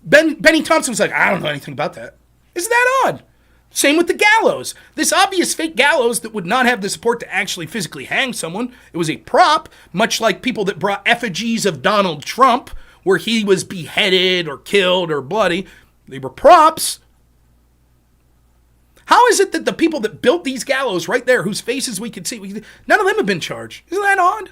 Benny Thompson was like, I don't know anything about that. Isn't that odd? Same with the gallows. This obvious fake gallows that would not have the support to actually physically hang someone. It was a prop, much like people that brought effigies of Donald Trump, where he was beheaded or killed or bloody. They were props. How is it that the people that built these gallows right there, whose faces we could see, none of them have been charged? Isn't that odd?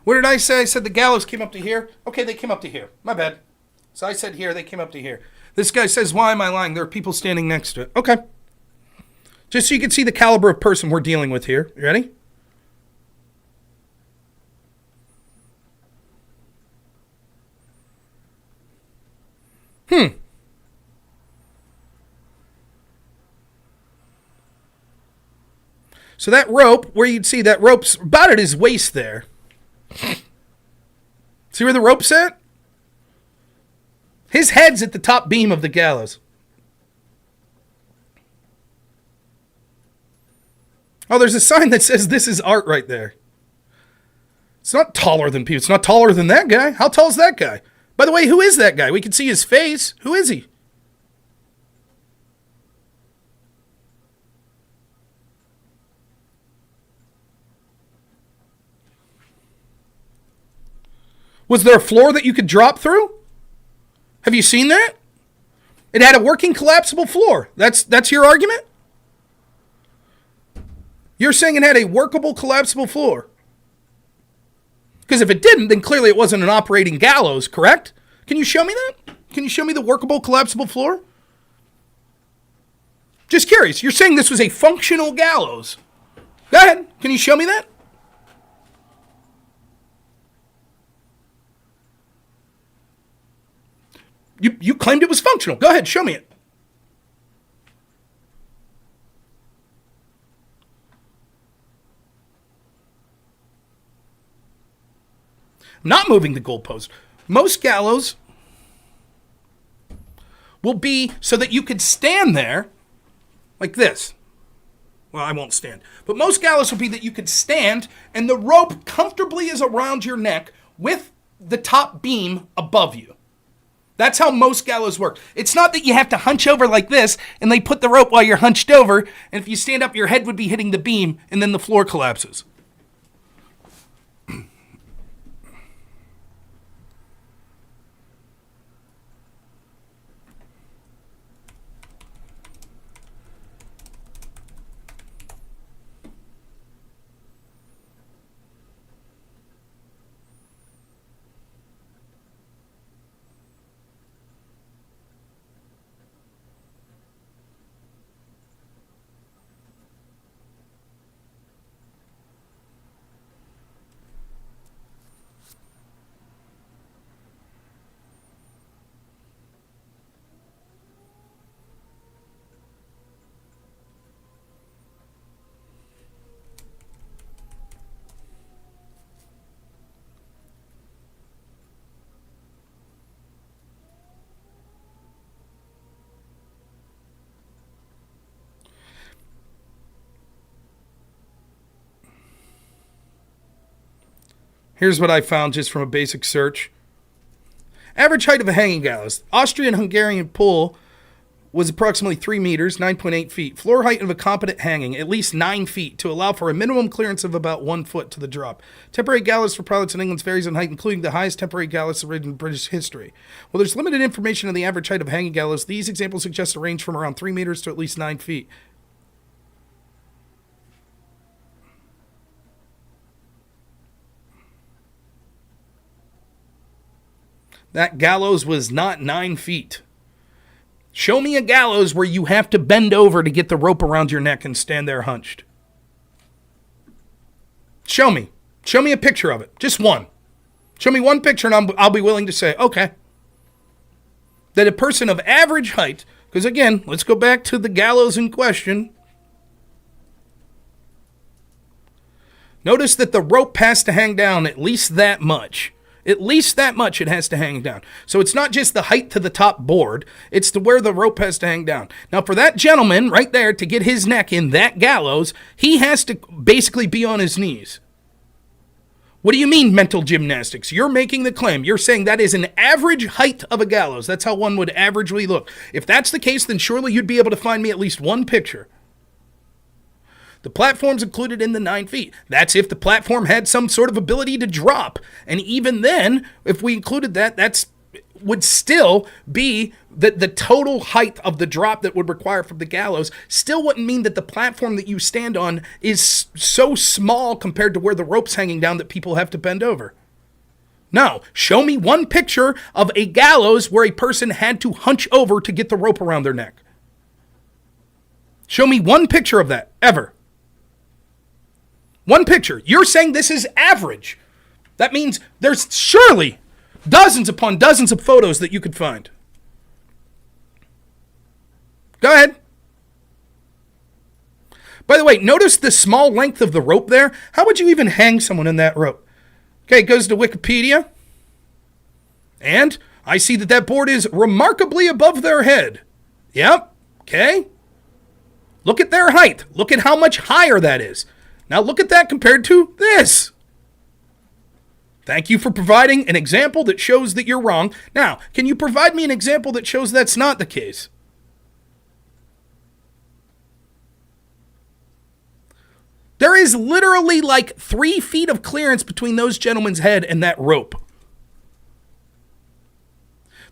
What did I say? I said the gallows came up to here. Okay, they came up to here. My bad. So I said here, they came up to here. This guy says, why am I lying? There are people standing next to it. Okay. Just so you can see the caliber of person we're dealing with here. You ready? So that rope, where you'd see that rope's about at his waist there. See where the rope's at? His head's at the top beam of the gallows. Oh, there's a sign that says this is art right there. It's not taller than people. It's not taller than that guy. How tall is that guy? By the way, who is that guy? We can see his face. Who is he? Was there a floor that you could drop through? Have you seen that? It had a working collapsible floor. That's your argument? You're saying it had a workable, collapsible floor. Because if it didn't, then clearly it wasn't an operating gallows, correct? Can you show me that? Can you show me the workable, collapsible floor? Just curious. You're saying this was a functional gallows. Go ahead. Can you show me that? You claimed it was functional. Go ahead. Show me it. I'm not moving the goalpost. Most gallows will be so that you could stand there like this. Well, I won't stand. But most gallows will be that you could stand and the rope comfortably is around your neck with the top beam above you. That's how most gallows work. It's not that you have to hunch over like this and they put the rope while you're hunched over, and if you stand up, your head would be hitting the beam and then the floor collapses. Here's what I found just from a basic search. Average height of a hanging gallows. Austrian-Hungarian pole was approximately 3 meters, 9.8 feet. Floor height of a competent hanging, at least 9 feet, to allow for a minimum clearance of about 1 foot to the drop. Temporary gallows for pilots in England varies in height, including the highest temporary gallows in British history. While there's limited information on the average height of hanging gallows, these examples suggest a range from around 3 meters to at least 9 feet. That gallows was not 9 feet. Show me a gallows where you have to bend over to get the rope around your neck and stand there hunched. Show me. Show me a picture of it. Just one. Show me one picture and I'll be willing to say, okay, that a person of average height, because again, let's go back to the gallows in question. Notice that the rope has to hang down at least that much. At least that much it has to hang down. So it's not just the height to the top board, it's to where the rope has to hang down. Now for that gentleman right there to get his neck in that gallows, he has to basically be on his knees. What do you mean mental gymnastics? You're making the claim. You're saying that is an average height of a gallows. That's how one would averagely look. If that's the case, then surely you'd be able to find me at least one picture. The platform's included in the 9 feet. That's if the platform had some sort of ability to drop. And even then, if we included that, that's would still be the total height of the drop that would require from the gallows. Still wouldn't mean that the platform that you stand on is so small compared to where the rope's hanging down that people have to bend over. No, show me one picture of a gallows where a person had to hunch over to get the rope around their neck. Show me one picture of that, ever. One picture. You're saying this is average. That means there's surely dozens upon dozens of photos that you could find. Go ahead. By the way, notice the small length of the rope there. How would you even hang someone in that rope? Okay, it goes to Wikipedia. And I see that that board is remarkably above their head. Yep. Okay. Look at their height. Look at how much higher that is. Now look at that compared to this. Thank you for providing an example that shows that you're wrong. Now, can you provide me an example that shows that's not the case? There is literally like 3 feet of clearance between those gentlemen's head and that rope.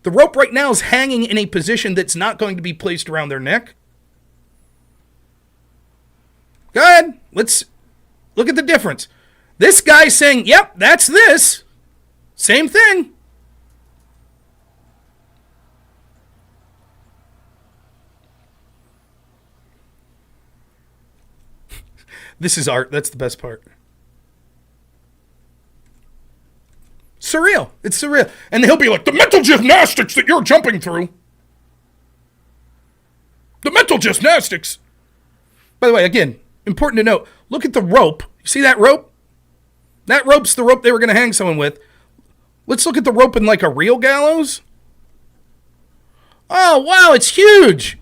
The rope right now is hanging in a position that's not going to be placed around their neck. Go ahead. Let's look at the difference. This guy's saying, yep, that's this. Same thing. This is art. That's the best part. Surreal. It's surreal. And he'll be like, the mental gymnastics that you're jumping through. The mental gymnastics. By the way, again, important to note, look at the rope. You see that rope? That rope's the rope they were going to hang someone with. Let's look at the rope in like a real gallows. Oh, wow, it's huge.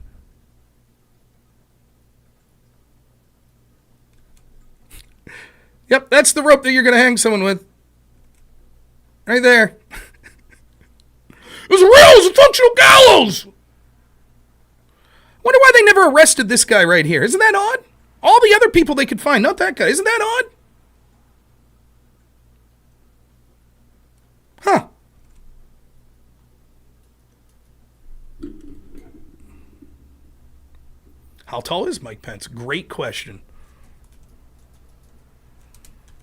Yep, that's the rope that you're going to hang someone with. Right there. It's real. It's a functional gallows. Wonder why they never arrested this guy right here. Isn't that odd? All the other people they could find, not that guy. Isn't that odd? Huh. How tall is Mike Pence? Great question.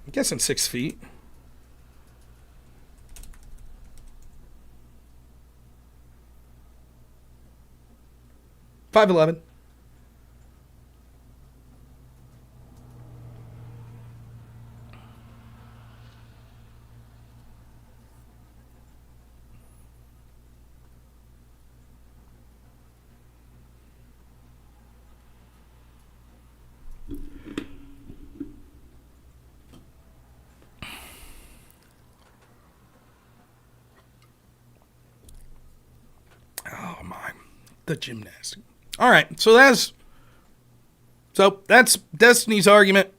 I'm guessing 6 feet. $5'11". Oh my, the gymnastic. All right, so that's Destiny's argument.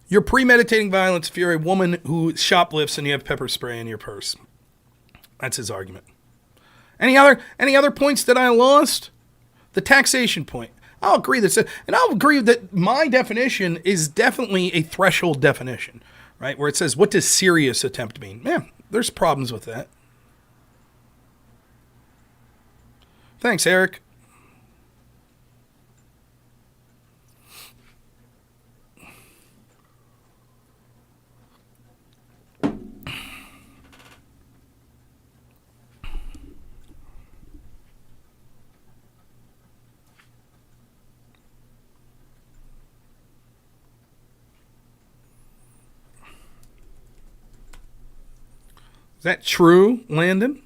You're premeditating violence if you're a woman who shoplifts and you have pepper spray in your purse. That's his argument. Any other points that I lost? The taxation point. I'll agree that my definition is definitely a threshold definition, right? Where it says, what does serious attempt mean? Man, there's problems with that. Thanks, Eric. Is that true, Landon?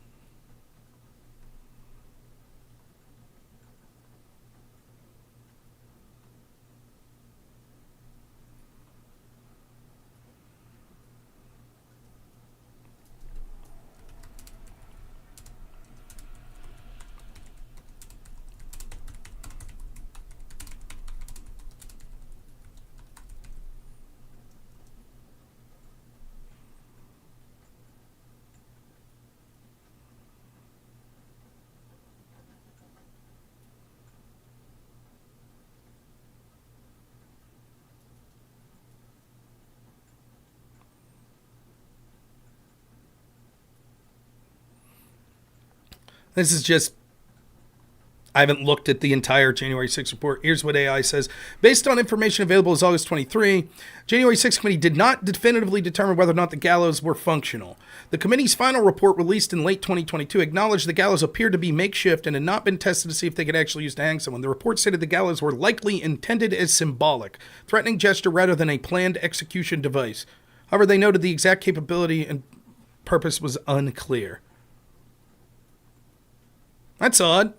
This is just, I haven't looked at the entire January 6th report. Here's what AI says. Based on information available as August 23, January 6th committee did not definitively determine whether or not the gallows were functional. The committee's final report, released in late 2022, acknowledged the gallows appeared to be makeshift and had not been tested to see if they could actually use to hang someone. The report stated the gallows were likely intended as symbolic, threatening gesture rather than a planned execution device. However, they noted the exact capability and purpose was unclear. That's odd.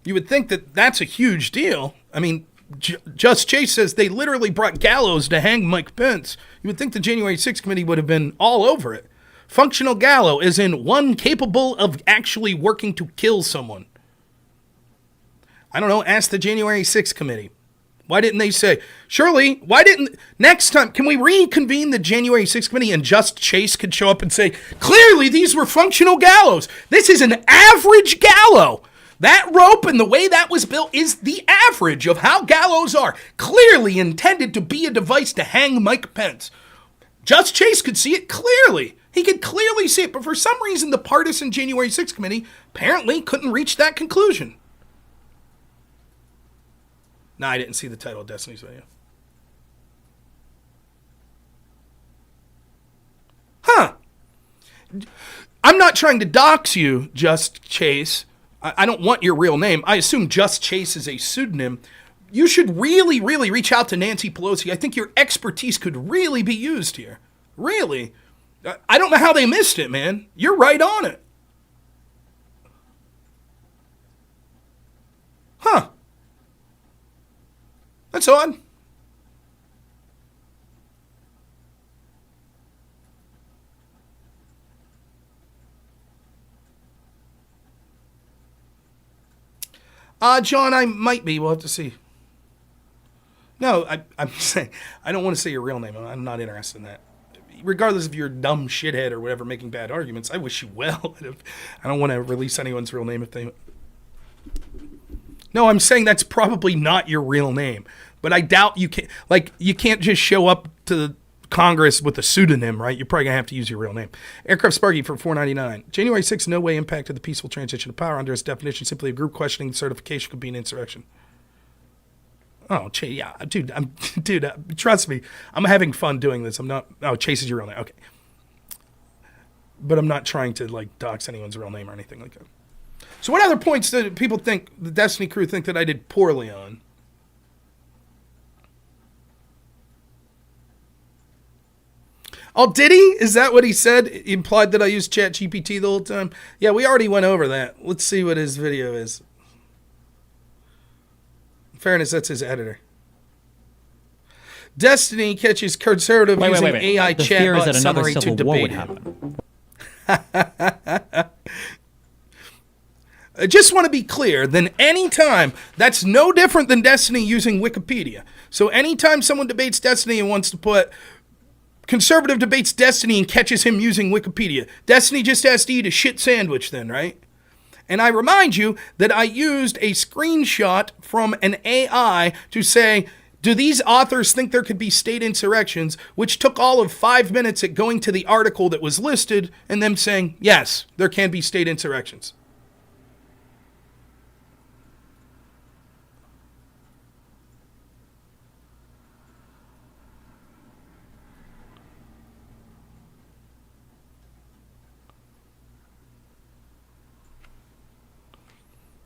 You would think that that's a huge deal. I mean, Just Chase says they literally brought gallows to hang Mike Pence. You would think the January 6th committee would have been all over it. Functional gallow is in one capable of actually working to kill someone. I don't know. Ask the January 6th committee. Why didn't they say, Shirley, next time, can we reconvene the January 6th committee and Just Chase could show up and say, clearly these were functional gallows. This is an average gallow. That rope and the way that was built is the average of how gallows are. Clearly intended to be a device to hang Mike Pence. Just Chase could see it clearly. He could clearly see it, but for some reason the partisan January 6th committee apparently couldn't reach that conclusion. No, I didn't see the title of Destiny's video. Huh. I'm not trying to dox you, Just Chase. I don't want your real name. I assume Just Chase is a pseudonym. You should really, really reach out to Nancy Pelosi. I think your expertise could really be used here. Really. I don't know how they missed it, man. You're right on it. Huh. That's odd. John, I might be. We'll have to see. No, I'm saying, I don't want to say your real name. I'm not interested in that. Regardless of your dumb shithead or whatever making bad arguments, I wish you well. I don't want to release anyone's real name if they... No, I'm saying that's probably not your real name. But I doubt you can... Like, you can't just show up to Congress with a pseudonym, right? You're probably going to have to use your real name. Aircraft Sparky for $4.99. January 6th no way impacted the peaceful transition of power. Under its definition, simply a group questioning certification could be an insurrection. Oh, yeah, dude, trust me. I'm having fun doing this. I'm not... Oh, Chase is your real name. Okay. But I'm not trying to, like, dox anyone's real name or anything like that. So what other points do people think, the Destiny crew think that I did poorly on? Oh, did he? Is that what he said? He implied that I used ChatGPT the whole time? Yeah, we already went over that. Let's see what his video is. In fairness, that's his editor. Destiny catches conservative using AI chatbot summary to debate him. I just want to be clear, then anytime, that's no different than Destiny using Wikipedia. So anytime someone debates Destiny and wants to put conservative debates Destiny and catches him using Wikipedia, Destiny just has to eat a shit sandwich then, right? And I remind you that I used a screenshot from an AI to say, do these authors think there could be state insurrections, which took all of 5 minutes at going to the article that was listed and them saying, yes, there can be state insurrections.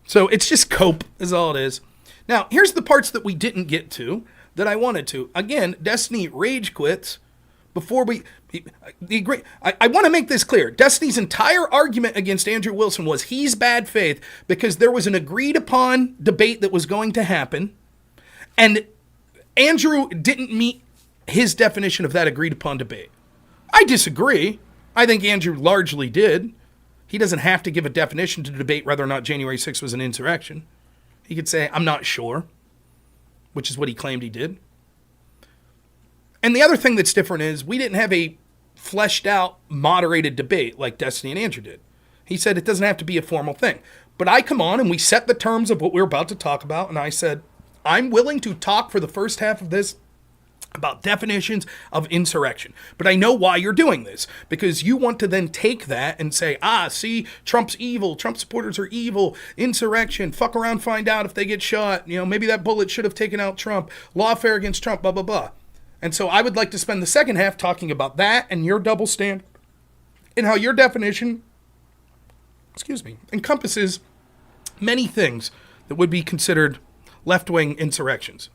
So it's just cope is all it is. Now, here's the parts that we didn't get to that I wanted to. Again, Destiny rage quits before we... I want to make this clear. Destiny's entire argument against Andrew Wilson was he's bad faith because there was an agreed upon debate that was going to happen, and Andrew didn't meet his definition of that agreed upon debate. I disagree. I think Andrew largely did. He doesn't have to give a definition to debate whether or not January 6th was an insurrection. He could say, I'm not sure, which is what he claimed he did. And the other thing that's different is we didn't have a fleshed out, moderated debate like Destiny and Andrew did. He said it doesn't have to be a formal thing. But I come on and we set the terms of what we're about to talk about, and I said, I'm willing to talk for the first half of this about definitions of insurrection. But I know why you're doing this, because you want to then take that and say, see, Trump's evil, Trump supporters are evil, insurrection, fuck around, find out if they get shot, maybe that bullet should have taken out Trump, lawfare against Trump, blah, blah, blah. And so I would like to spend the second half talking about that and your double standard and how your definition, encompasses many things that would be considered left-wing insurrections.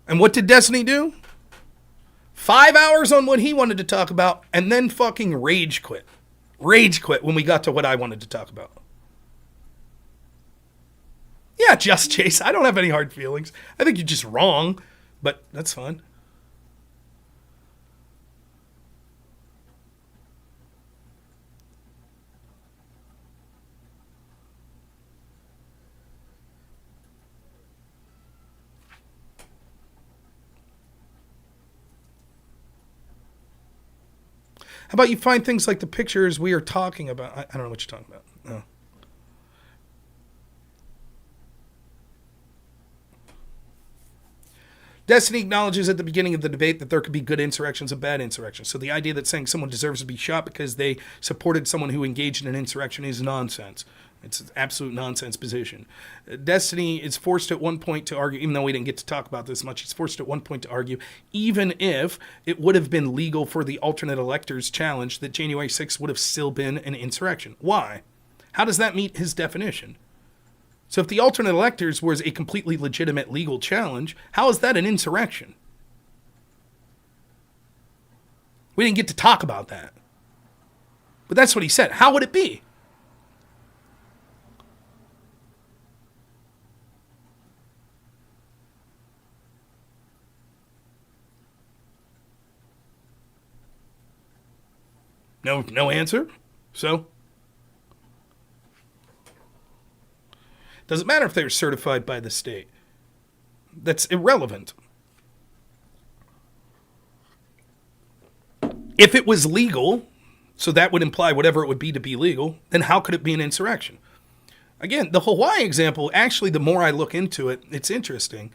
And what did Destiny do? 5 hours on what he wanted to talk about, and then fucking rage quit. Rage quit when we got to what I wanted to talk about. Yeah, Just Chase, I don't have any hard feelings. I think you're just wrong, but that's fine. How about you find things like the pictures we are talking about? I don't know what you're talking about. No. Destiny acknowledges at the beginning of the debate that there could be good insurrections and bad insurrections. So the idea that saying someone deserves to be shot because they supported someone who engaged in an insurrection is nonsense. It's an absolute nonsense position. Destiny is forced at one point to argue, even though we didn't get to talk about this much, it's forced at one point to argue, even if it would have been legal for the alternate electors challenge, that January 6th would have still been an insurrection. Why? How does that meet his definition? So if the alternate electors was a completely legitimate legal challenge, how is that an insurrection? We didn't get to talk about that. But that's what he said. How would it be? No answer. So doesn't matter if they're certified by the state. That's irrelevant. If it was legal, so that would imply whatever it would be to be legal, then how could it be an insurrection? Again, the Hawaii example, actually, the more I look into it, it's interesting.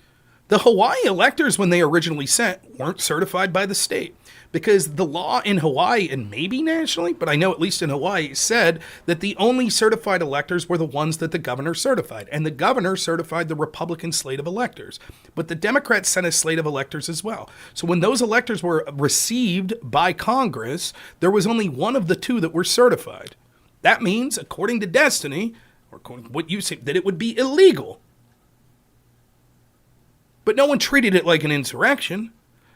The Hawaii electors, when they originally sent, weren't certified by the state, because the law in Hawaii, and maybe nationally, but I know at least in Hawaii, said that the only certified electors were the ones that the governor certified, and the governor certified the Republican slate of electors. But the Democrats sent a slate of electors as well. So when those electors were received by Congress, there was only one of the two that were certified. That means, according to Destiny, or according to what you say, that it would be illegal. But no one treated it like an insurrection.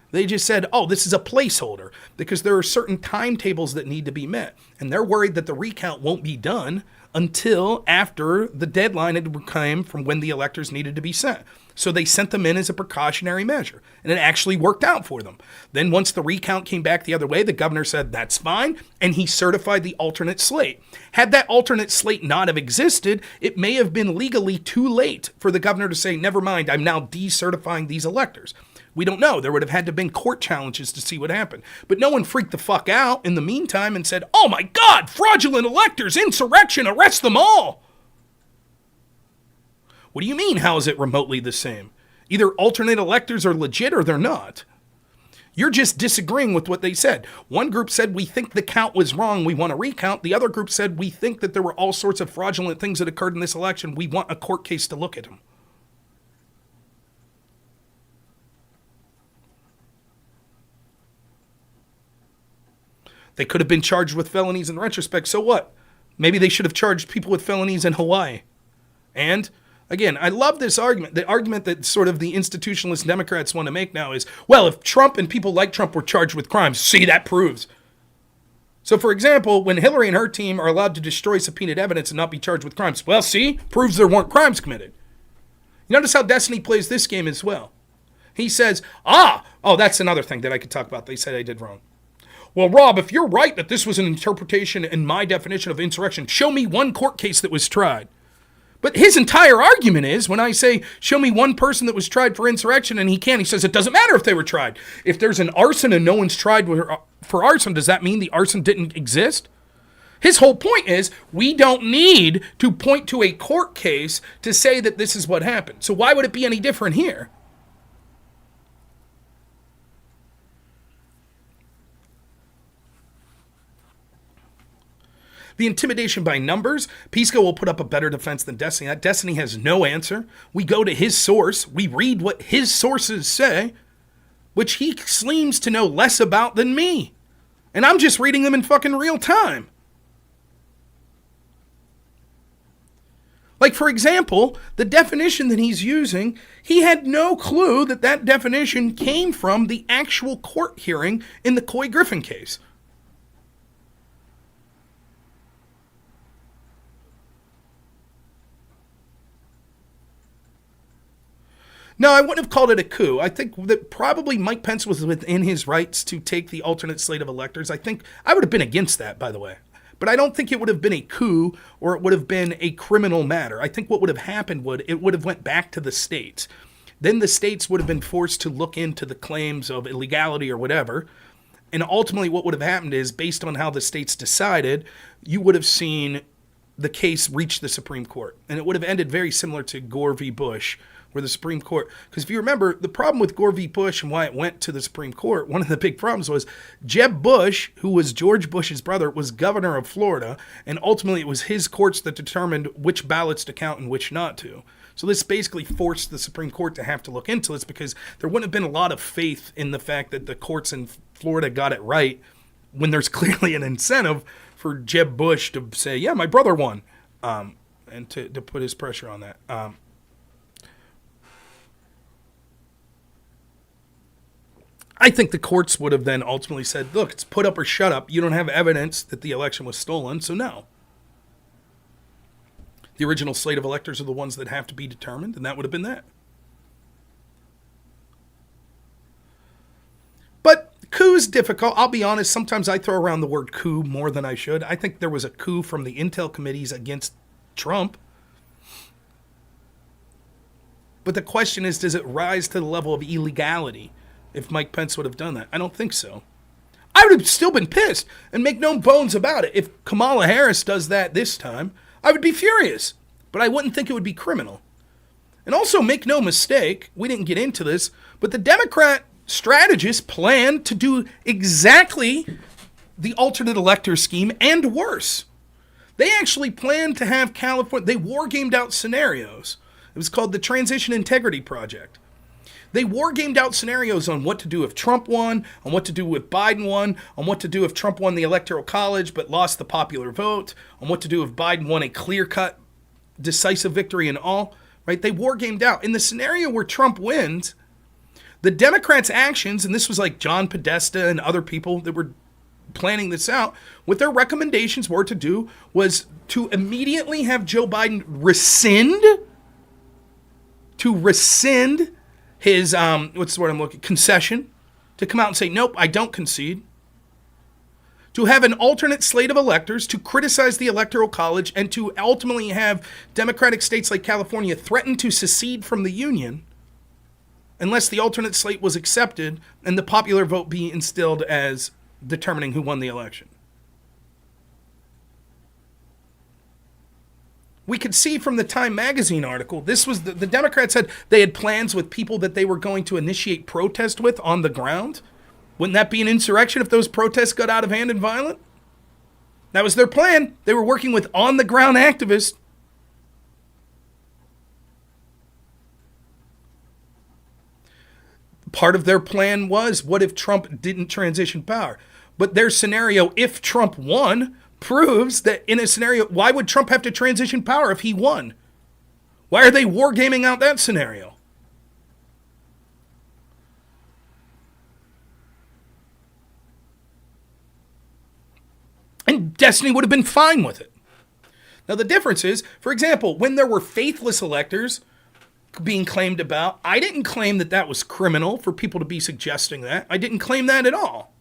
They just said, oh, this is a placeholder, because there are certain timetables that need to be met. And they're worried that the recount won't be done until after the deadline had come from when the electors needed to be sent. So they sent them in as a precautionary measure. And it actually worked out for them. Then once the recount came back the other way, the governor said, that's fine. And he certified the alternate slate. Had that alternate slate not have existed, it may have been legally too late for the governor to say, never mind, I'm now decertifying these electors. We don't know. There would have had to have been court challenges to see what happened. But no one freaked the fuck out in the meantime and said, oh my God, fraudulent electors, insurrection, arrest them all. What do you mean, how is it remotely the same? Either alternate electors are legit or they're not. You're just disagreeing with what they said. One group said, we think the count was wrong, we want a recount. The other group said, we think that there were all sorts of fraudulent things that occurred in this election. We want a court case to look at them. They could have been charged with felonies in retrospect. So what? Maybe they should have charged people with felonies in Hawaii. And again, I love this argument. The argument that sort of the institutionalist Democrats want to make now is, well, if Trump and people like Trump were charged with crimes, see, that proves. So, for example, when Hillary and her team are allowed to destroy subpoenaed evidence and not be charged with crimes, well, see, proves there weren't crimes committed. You notice how Destiny plays this game as well. He says, that's another thing that I could talk about. They said I did wrong. Well, Rob, if you're right that this was an interpretation in my definition of insurrection, show me one court case that was tried. But his entire argument is, when I say, show me one person that was tried for insurrection, and he says it doesn't matter if they were tried. If there's an arson and no one's tried for arson, does that mean the arson didn't exist? His whole point is, we don't need to point to a court case to say that this is what happened. So why would it be any different here? The intimidation by numbers, Pisco will put up a better defense than Destiny. That Destiny has no answer. We go to his source. We read what his sources say, which he seems to know less about than me. And I'm just reading them in fucking real time. Like, for example, the definition that he's using, he had no clue that that definition came from the actual court hearing in the Coy Griffin case. No, I wouldn't have called it a coup. I think that probably Mike Pence was within his rights to take the alternate slate of electors. I think I would have been against that, by the way. But I don't think it would have been a coup or it would have been a criminal matter. I think what would have happened it would have went back to the states. Then the states would have been forced to look into the claims of illegality or whatever. And ultimately what would have happened is, based on how the states decided, you would have seen the case reached the Supreme Court. And it would have ended very similar to Gore v. Bush, where the Supreme Court, because if you remember, the problem with Gore v. Bush and why it went to the Supreme Court, one of the big problems was Jeb Bush, who was George Bush's brother, was governor of Florida, and ultimately it was his courts that determined which ballots to count and which not to. So this basically forced the Supreme Court to have to look into this, because there wouldn't have been a lot of faith in the fact that the courts in Florida got it right, when there's clearly an incentive for Jeb Bush to say, yeah, my brother won, and to put his pressure on that. I think the courts would have then ultimately said, look, it's put up or shut up. You don't have evidence that the election was stolen, so no. The original slate of electors are the ones that have to be determined, and that would have been that. But coup's difficult. I'll be honest, sometimes I throw around the word coup more than I should. I think there was a coup from the intel committees against Trump. But the question is, does it rise to the level of illegality if Mike Pence would have done that? I don't think so. I would have still been pissed, and make no bones about it. If Kamala Harris does that this time, I would be furious, but I wouldn't think it would be criminal. And also, make no mistake, we didn't get into this, but the Democrat strategists planned to do exactly the alternate elector scheme and worse. They actually planned to have California, they war-gamed out scenarios. It was called the Transition Integrity Project. They war-gamed out scenarios on what to do if Trump won, on what to do if Biden won, on what to do if Trump won the Electoral College but lost the popular vote, on what to do if Biden won a clear-cut, decisive victory in all, right? They war-gamed out. In the scenario where Trump wins, the Democrats' actions, and this was like John Podesta and other people that were planning this out, what their recommendations were to do was to immediately have Joe Biden rescind his, what's the word I'm looking, concession, to come out and say, nope, I don't concede, to have an alternate slate of electors, to criticize the Electoral College, and to ultimately have Democratic states like California threaten to secede from the Union unless the alternate slate was accepted and the popular vote be instilled as determining who won the election. We could see from the Time magazine article, this was the Democrats said they had plans with people that they were going to initiate protest with on the ground. Wouldn't that be an insurrection if those protests got out of hand and violent? That was their plan. They were working with on-the-ground activists. Part of their plan was, what if Trump didn't transition power? But their scenario, if Trump won, proves that in a scenario, why would Trump have to transition power if he won? Why are they wargaming out that scenario? And Destiny would have been fine with it. Now the difference is, for example, when there were faithless electors being claimed about, I didn't claim that that was criminal for people to be suggesting that. I didn't claim that at all.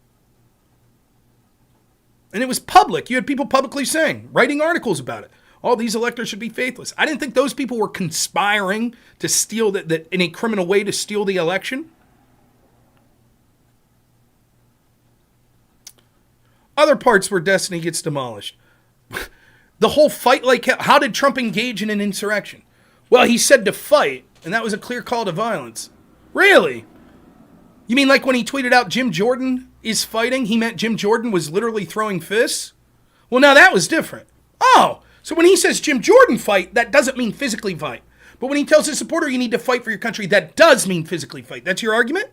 And it was public. You had people publicly saying, writing articles about it. All these electors should be faithless. I didn't think those people were conspiring to steal that in a criminal way to steal the election. Other parts where Destiny gets demolished. The whole fight like hell. How did Trump engage in an insurrection? Well, he said to fight, and that was a clear call to violence. Really? You mean like when he tweeted out Jim Jordan is fighting, he meant Jim Jordan was literally throwing fists? Well, now that was different. Oh, so when he says Jim Jordan fight, that doesn't mean physically fight. But when he tells his supporter you need to fight for your country, that does mean physically fight. That's your argument?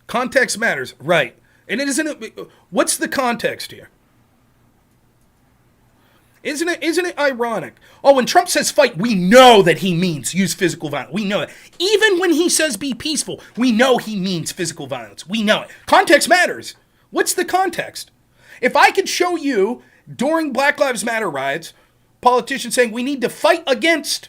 Context matters, right. And it isn't, what's the context here? Isn't it ironic? Oh, when Trump says fight, we know that he means use physical violence. We know it. Even when he says be peaceful, we know he means physical violence. We know it. Context matters. What's the context? If I could show you during Black Lives Matter riots, politicians saying we need to fight against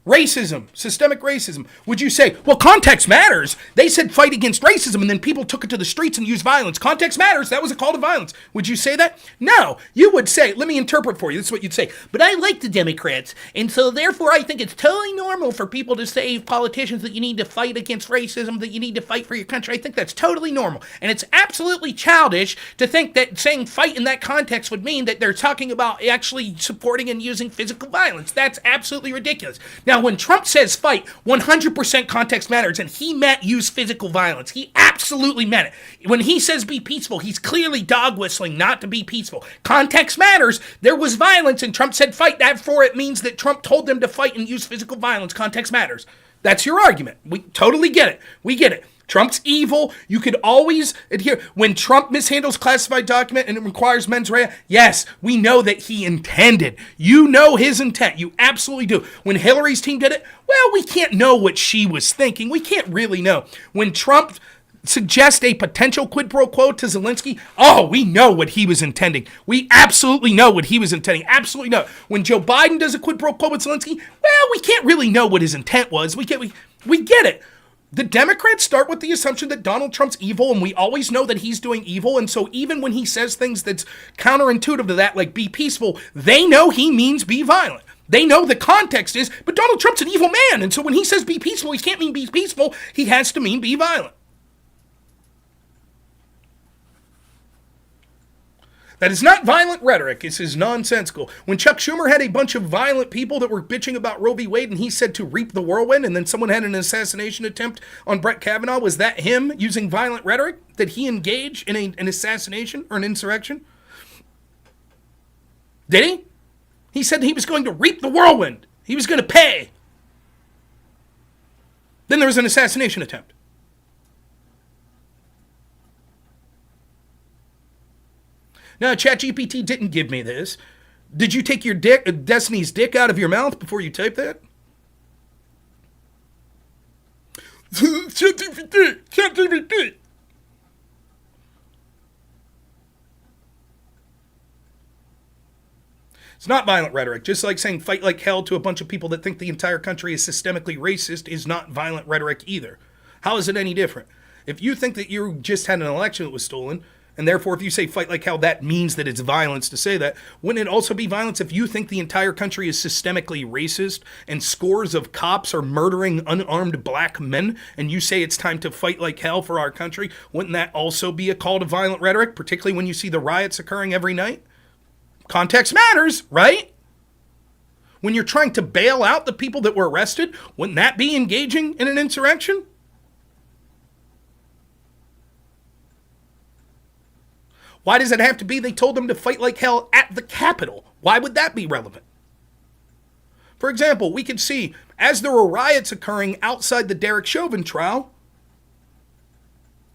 Racism, systemic racism. Would you say, well, context matters? They said fight against racism, and then people took it to the streets and used violence. Context matters. That was a call to violence. Would you say that? No. You would say, let me interpret for you. This is what you'd say. But I like the Democrats, and so therefore I think it's totally normal for people to say, politicians, that you need to fight against racism, that you need to fight for your country. I think that's totally normal. And it's absolutely childish to think that saying fight in that context would mean that they're talking about actually supporting and using physical violence. That's absolutely ridiculous. Now, when Trump says fight, 100% context matters, and he meant use physical violence. He absolutely meant it. When he says be peaceful, he's clearly dog whistling not to be peaceful. Context matters. There was violence, and Trump said fight. Therefore, it means that Trump told them to fight and use physical violence. Context matters. That's your argument. We totally get it. We get it. Trump's evil. You could always adhere. When Trump mishandles classified document and it requires mens rea, yes, we know that he intended. You know his intent. You absolutely do. When Hillary's team did it, well, we can't know what she was thinking. We can't really know. When Trump suggests a potential quid pro quo to Zelensky, oh, we know what he was intending. We absolutely know what he was intending. Absolutely know. When Joe Biden does a quid pro quo with Zelensky, well, we can't really know what his intent was. We get it. The Democrats start with the assumption that Donald Trump's evil, and we always know that he's doing evil, and so even when he says things that's counterintuitive to that, like be peaceful, they know he means be violent. They know the context is, but Donald Trump's an evil man, and so when he says be peaceful, he can't mean be peaceful, he has to mean be violent. That is not violent rhetoric. This is nonsensical. When Chuck Schumer had a bunch of violent people that were bitching about Roe v. Wade and he said to reap the whirlwind, and then someone had an assassination attempt on Brett Kavanaugh, was that him using violent rhetoric? Did he engage in an assassination or an insurrection? Did he? He said he was going to reap the whirlwind. He was going to pay. Then there was an assassination attempt. No, ChatGPT didn't give me this. Did you take your Destiny's dick out of your mouth before you typed that? ChatGPT. It's not violent rhetoric. Just like saying fight like hell to a bunch of people that think the entire country is systemically racist is not violent rhetoric either. How is it any different? If you think that you just had an election that was stolen, and therefore, if you say fight like hell, that means that it's violence to say that. Wouldn't it also be violence if you think the entire country is systemically racist and scores of cops are murdering unarmed black men, and you say it's time to fight like hell for our country? Wouldn't that also be a call to violent rhetoric, particularly when you see the riots occurring every night? Context matters, right? When you're trying to bail out the people that were arrested, wouldn't that be engaging in an insurrection? Why does it have to be they told them to fight like hell at the Capitol? Why would that be relevant? For example, we could see, as there were riots occurring outside the Derek Chauvin trial,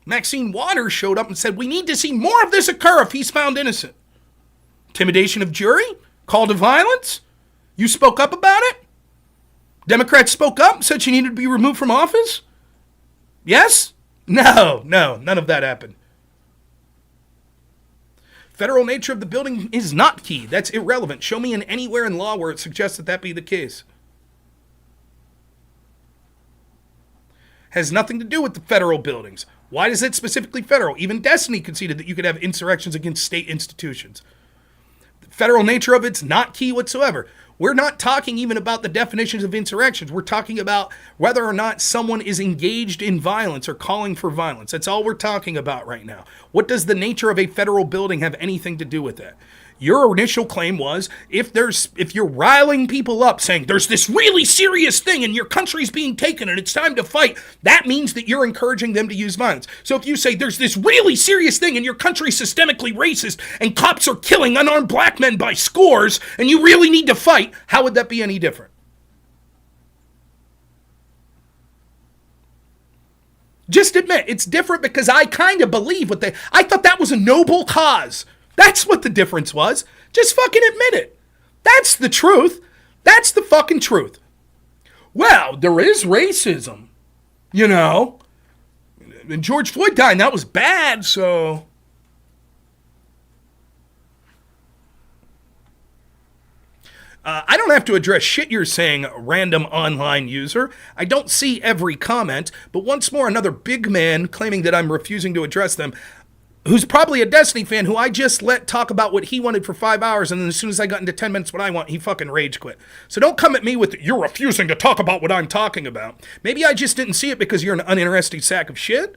Maxine Waters showed up and said, we need to see more of this occur if he's found innocent. Intimidation of jury? Call to violence? You spoke up about it? Democrats spoke up, said she needed to be removed from office? Yes? No, none of that happened. Federal nature of the building is not key. That's irrelevant. Show me anywhere in law where it suggests that be the case. Has nothing to do with the federal buildings. Why is it specifically federal? Even Destiny conceded that you could have insurrections against state institutions. The federal nature of it's not key whatsoever. We're not talking even about the definitions of insurrections. We're talking about whether or not someone is engaged in violence or calling for violence. That's all we're talking about right now. What does the nature of a federal building have anything to do with that? Your initial claim was if you're riling people up saying there's this really serious thing and your country's being taken and it's time to fight, that means that you're encouraging them to use violence. So if you say there's this really serious thing and your country's systemically racist and cops are killing unarmed black men by scores and you really need to fight, how would that be any different? Just admit it's different because I kind of believe I thought that was a noble cause. That's what the difference was. Just fucking admit it. That's the truth. That's the fucking truth. Well, there is racism, you know. And George Floyd died, and that was bad, so. I don't have to address shit you're saying, random online user. I don't see every comment, but once more, another big man claiming that I'm refusing to address them, who's probably a Destiny fan, who I just let talk about what he wanted for 5 hours, and then as soon as I got into 10 minutes what I want, he fucking rage quit. So don't come at me with, you're refusing to talk about what I'm talking about. Maybe I just didn't see it because you're an uninteresting sack of shit.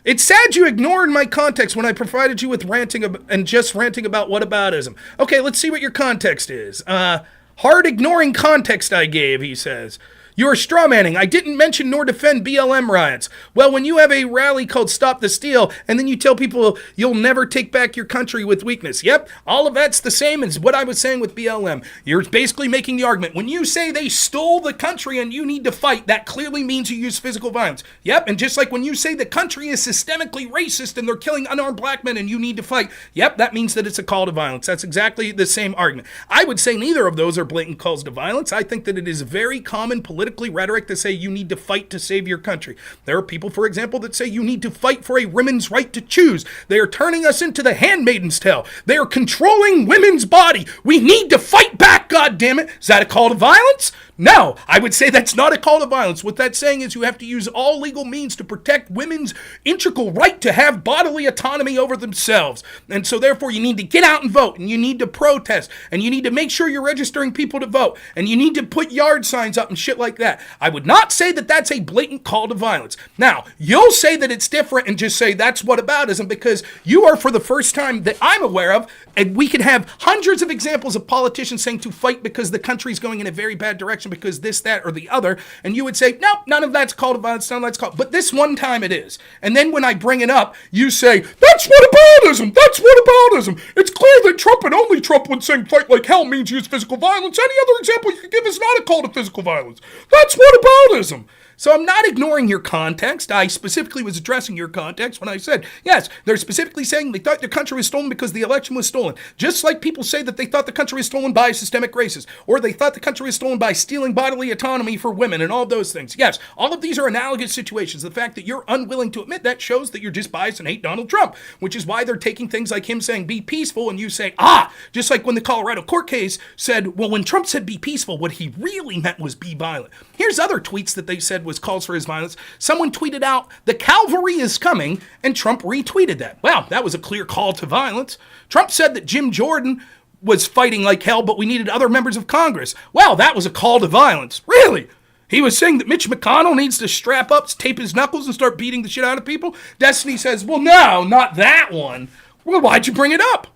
It's sad you ignored my context when I provided you with ranting about whataboutism. Okay, let's see what your context is. Hard ignoring context I gave, he says. You're strawmanning. I didn't mention nor defend BLM riots. Well, when you have a rally called Stop the Steal, and then you tell people you'll never take back your country with weakness. Yep, all of that's the same as what I was saying with BLM. You're basically making the argument. When you say they stole the country and you need to fight, that clearly means you use physical violence. Yep, and just like when you say the country is systemically racist and they're killing unarmed black men and you need to fight, yep, that means that it's a call to violence. That's exactly the same argument. I would say neither of those are blatant calls to violence. I think that it is very common politically rhetoric to say you need to fight to save your country. There are people, for example, that say you need to fight for a women's right to choose. They are turning us into the handmaiden's tale. They are controlling women's body. We need to fight back, goddammit. Is that a call to violence? No, I would say that's not a call to violence. What that's saying is you have to use all legal means to protect women's integral right to have bodily autonomy over themselves. And so therefore you need to get out and vote, and you need to protest, and you need to make sure you're registering people to vote, and you need to put yard signs up and shit like that. I would not say that that's a blatant call to violence. Now, you'll say that it's different and just say that's whataboutism because you are, for the first time that I'm aware of, and we could have hundreds of examples of politicians saying to fight because the country's going in a very bad direction because this, that, or the other, and you would say, no, none of that's called violence, none of that's called, but this one time it is. And then when I bring it up, you say, that's whataboutism, that's whataboutism. It's clear that Trump and only Trump would say fight like hell means use physical violence. Any other example you could give is not a call to physical violence. That's whataboutism. So I'm not ignoring your context. I specifically was addressing your context when I said, yes, they're specifically saying they thought the country was stolen because the election was stolen. Just like people say that they thought the country was stolen by systemic racists, or they thought the country was stolen by stealing bodily autonomy for women and all those things. Yes, all of these are analogous situations. The fact that you're unwilling to admit that shows that you're just biased and hate Donald Trump, which is why they're taking things like him saying be peaceful and you say, just like when the Colorado court case said, well, when Trump said be peaceful, what he really meant was be violent. Here's other tweets that they said was calls for his violence. Someone tweeted out, the cavalry is coming, and Trump retweeted that. Well, that was a clear call to violence. Trump said that Jim Jordan was fighting like hell, but we needed other members of Congress. Well, that was a call to violence. Really? He was saying that Mitch McConnell needs to strap up, tape his knuckles, and start beating the shit out of people? Destiny says, well, no, not that one. Well, why'd you bring it up?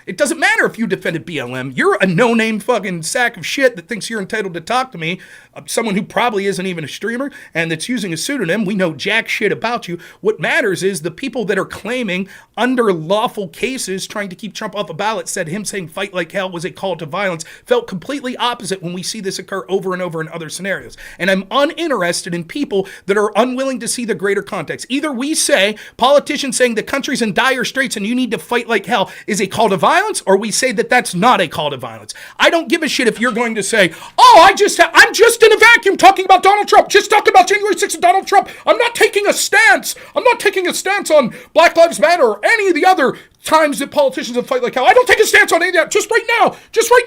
It doesn't matter if you defended BLM. You're a no-name fucking sack of shit that thinks you're entitled to talk to me. Someone who probably isn't even a streamer and that's using a pseudonym. We know jack shit about you. What matters is the people that are claiming under lawful cases trying to keep Trump off a ballot said him saying fight like hell was a call to violence felt completely opposite when we see this occur over and over in other scenarios. And I'm uninterested in people that are unwilling to see the greater context. Either we say politicians saying the country's in dire straits and you need to fight like hell is a call to violence, or we say that that's not a call to violence. I don't give a shit if you're going to say, I'm just in a vacuum talking about Donald Trump, just talking about January 6th and Donald Trump. I'm not taking a stance. I'm not taking a stance on Black Lives Matter or any of the other times that politicians have fight like hell. I don't take a stance on any of that. Just right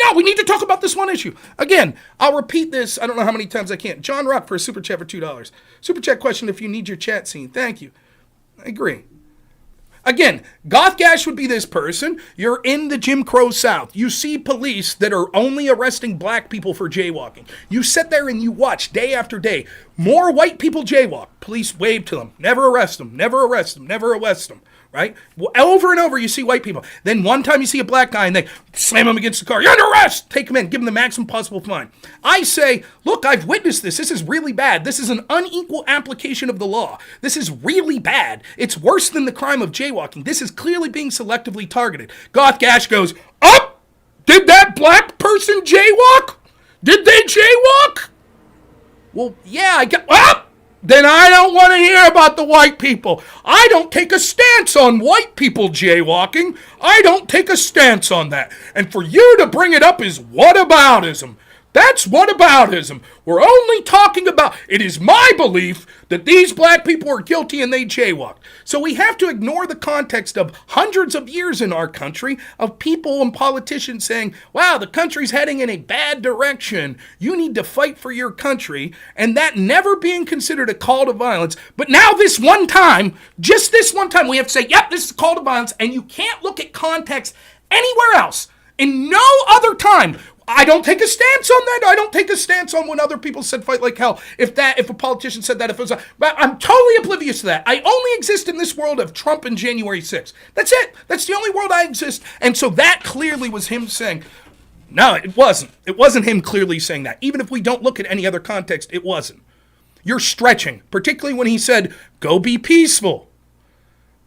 now, we need to talk about this one issue. Again, I'll repeat this. I don't know how many times I can. John Rock for a super chat for $2. Super chat question if you need your chat seen. Thank you. I agree. Again, Goth Gash would be this person. You're in the Jim Crow South. You see police that are only arresting black people for jaywalking. You sit there and you watch day after day. More white people jaywalk. Police wave to them. Never arrest them. Never arrest them. Never arrest them. Right? Well, over and over you see white people. Then one time you see a black guy and they slam him against the car. You're under arrest! Take him in. Give him the maximum possible fine. I say, look, I've witnessed this. This is really bad. This is an unequal application of the law. This is really bad. It's worse than the crime of jaywalking. This is clearly being selectively targeted. Goth Gash goes, up! Did that black person jaywalk? Did they jaywalk? Well, yeah, I got... Up! Then I don't want to hear about the white people. I don't take a stance on white people jaywalking. I don't take a stance on that. And for you to bring it up is whataboutism. That's whataboutism. We're only talking about, it is my belief that these black people are guilty and they jaywalked. So we have to ignore the context of hundreds of years in our country of people and politicians saying, wow, the country's heading in a bad direction. You need to fight for your country. And that never being considered a call to violence. But now this one time, just this one time, we have to say, yep, this is a call to violence. And you can't look at context anywhere else. In no other time. I don't take a stance on that. I don't take a stance on when other people said fight like hell. If a politician said that, but I'm totally oblivious to that. I only exist in this world of Trump and January 6th. That's it. That's the only world I exist. And so that clearly was him saying, no, it wasn't. It wasn't him clearly saying that. Even if we don't look at any other context, it wasn't. You're stretching, particularly when he said, go be peaceful.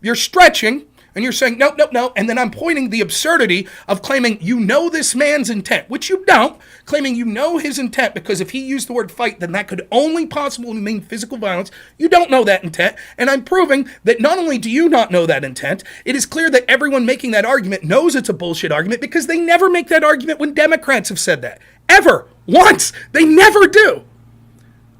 You're stretching. And you're saying, no. And then I'm pointing the absurdity of claiming you know this man's intent, which you don't, claiming you know his intent because if he used the word fight, then that could only possibly mean physical violence. You don't know that intent. And I'm proving that not only do you not know that intent, it is clear that everyone making that argument knows it's a bullshit argument because they never make that argument when Democrats have said that. Ever. Once. They never do.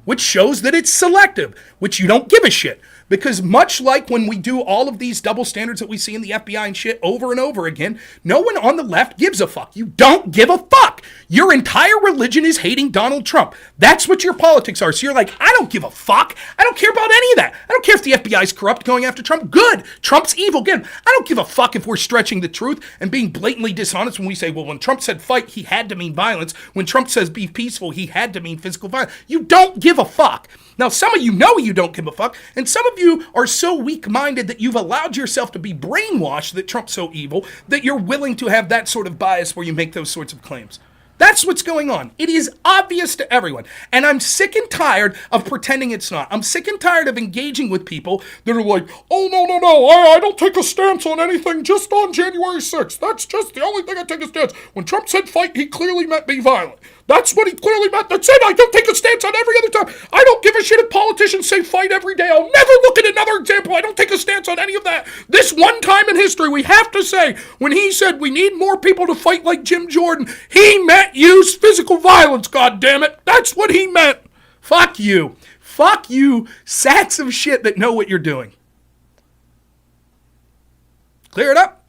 Which shows that it's selective, which you don't give a shit. Because much like when we do all of these double standards that we see in the FBI and shit over and over again, no one on the left gives a fuck. You don't give a fuck. Your entire religion is hating Donald Trump. That's what your politics are. So you're like, I don't give a fuck. I don't care about any of that. I don't care if the FBI is corrupt going after Trump. Good. Trump's evil. Good. I don't give a fuck if we're stretching the truth and being blatantly dishonest when we say, well, when Trump said fight, he had to mean violence. When Trump says be peaceful, he had to mean physical violence. You don't give a fuck. Now, some of you know you don't give a fuck, and some of you are so weak-minded that you've allowed yourself to be brainwashed that Trump's so evil that you're willing to have that sort of bias where you make those sorts of claims. That's what's going on. It is obvious to everyone. And I'm sick and tired of pretending it's not. I'm sick and tired of engaging with people that are like, oh, no, I don't take a stance on anything just on January 6th. That's just the only thing I take a stance. When Trump said fight, he clearly meant be violent. That's what he clearly meant. That's it. I don't take a stance on every other time. I don't give a shit if politicians say fight every day. I'll never look at another example. I don't take a stance on any of that. This one time in history, we have to say, when he said we need more people to fight like Jim Jordan, he meant use physical violence, goddammit. That's what he meant. Fuck you. Fuck you, sacks of shit that know what you're doing. Clear it up.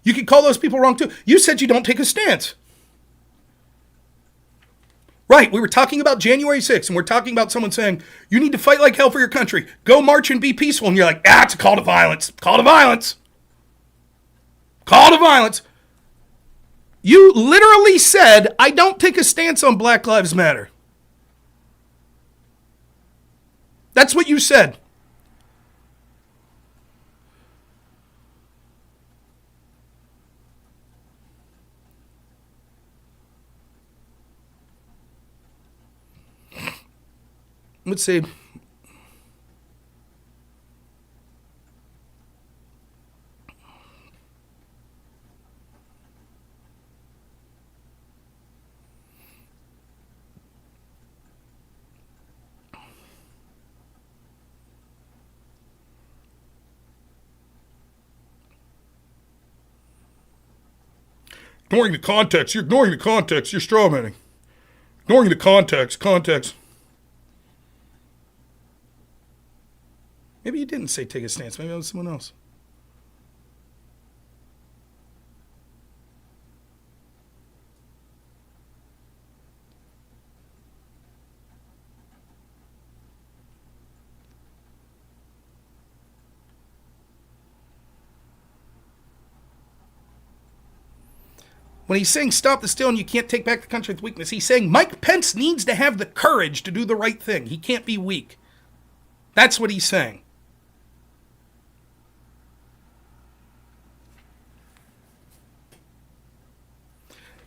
You can call those people wrong too. You said you don't take a stance. Right, we were talking about January 6th, and we're talking about someone saying, you need to fight like hell for your country. Go march and be peaceful. And you're like, it's a call to violence. Call to violence. Call to violence. You literally said, I don't take a stance on Black Lives Matter. That's what you said. Let's see. Ignoring the context. You're ignoring the context. You're strawmanning. Ignoring the context. Maybe you didn't say take a stance. Maybe it was someone else. When he's saying stop the steal and you can't take back the country with weakness, he's saying Mike Pence needs to have the courage to do the right thing. He can't be weak. That's what he's saying.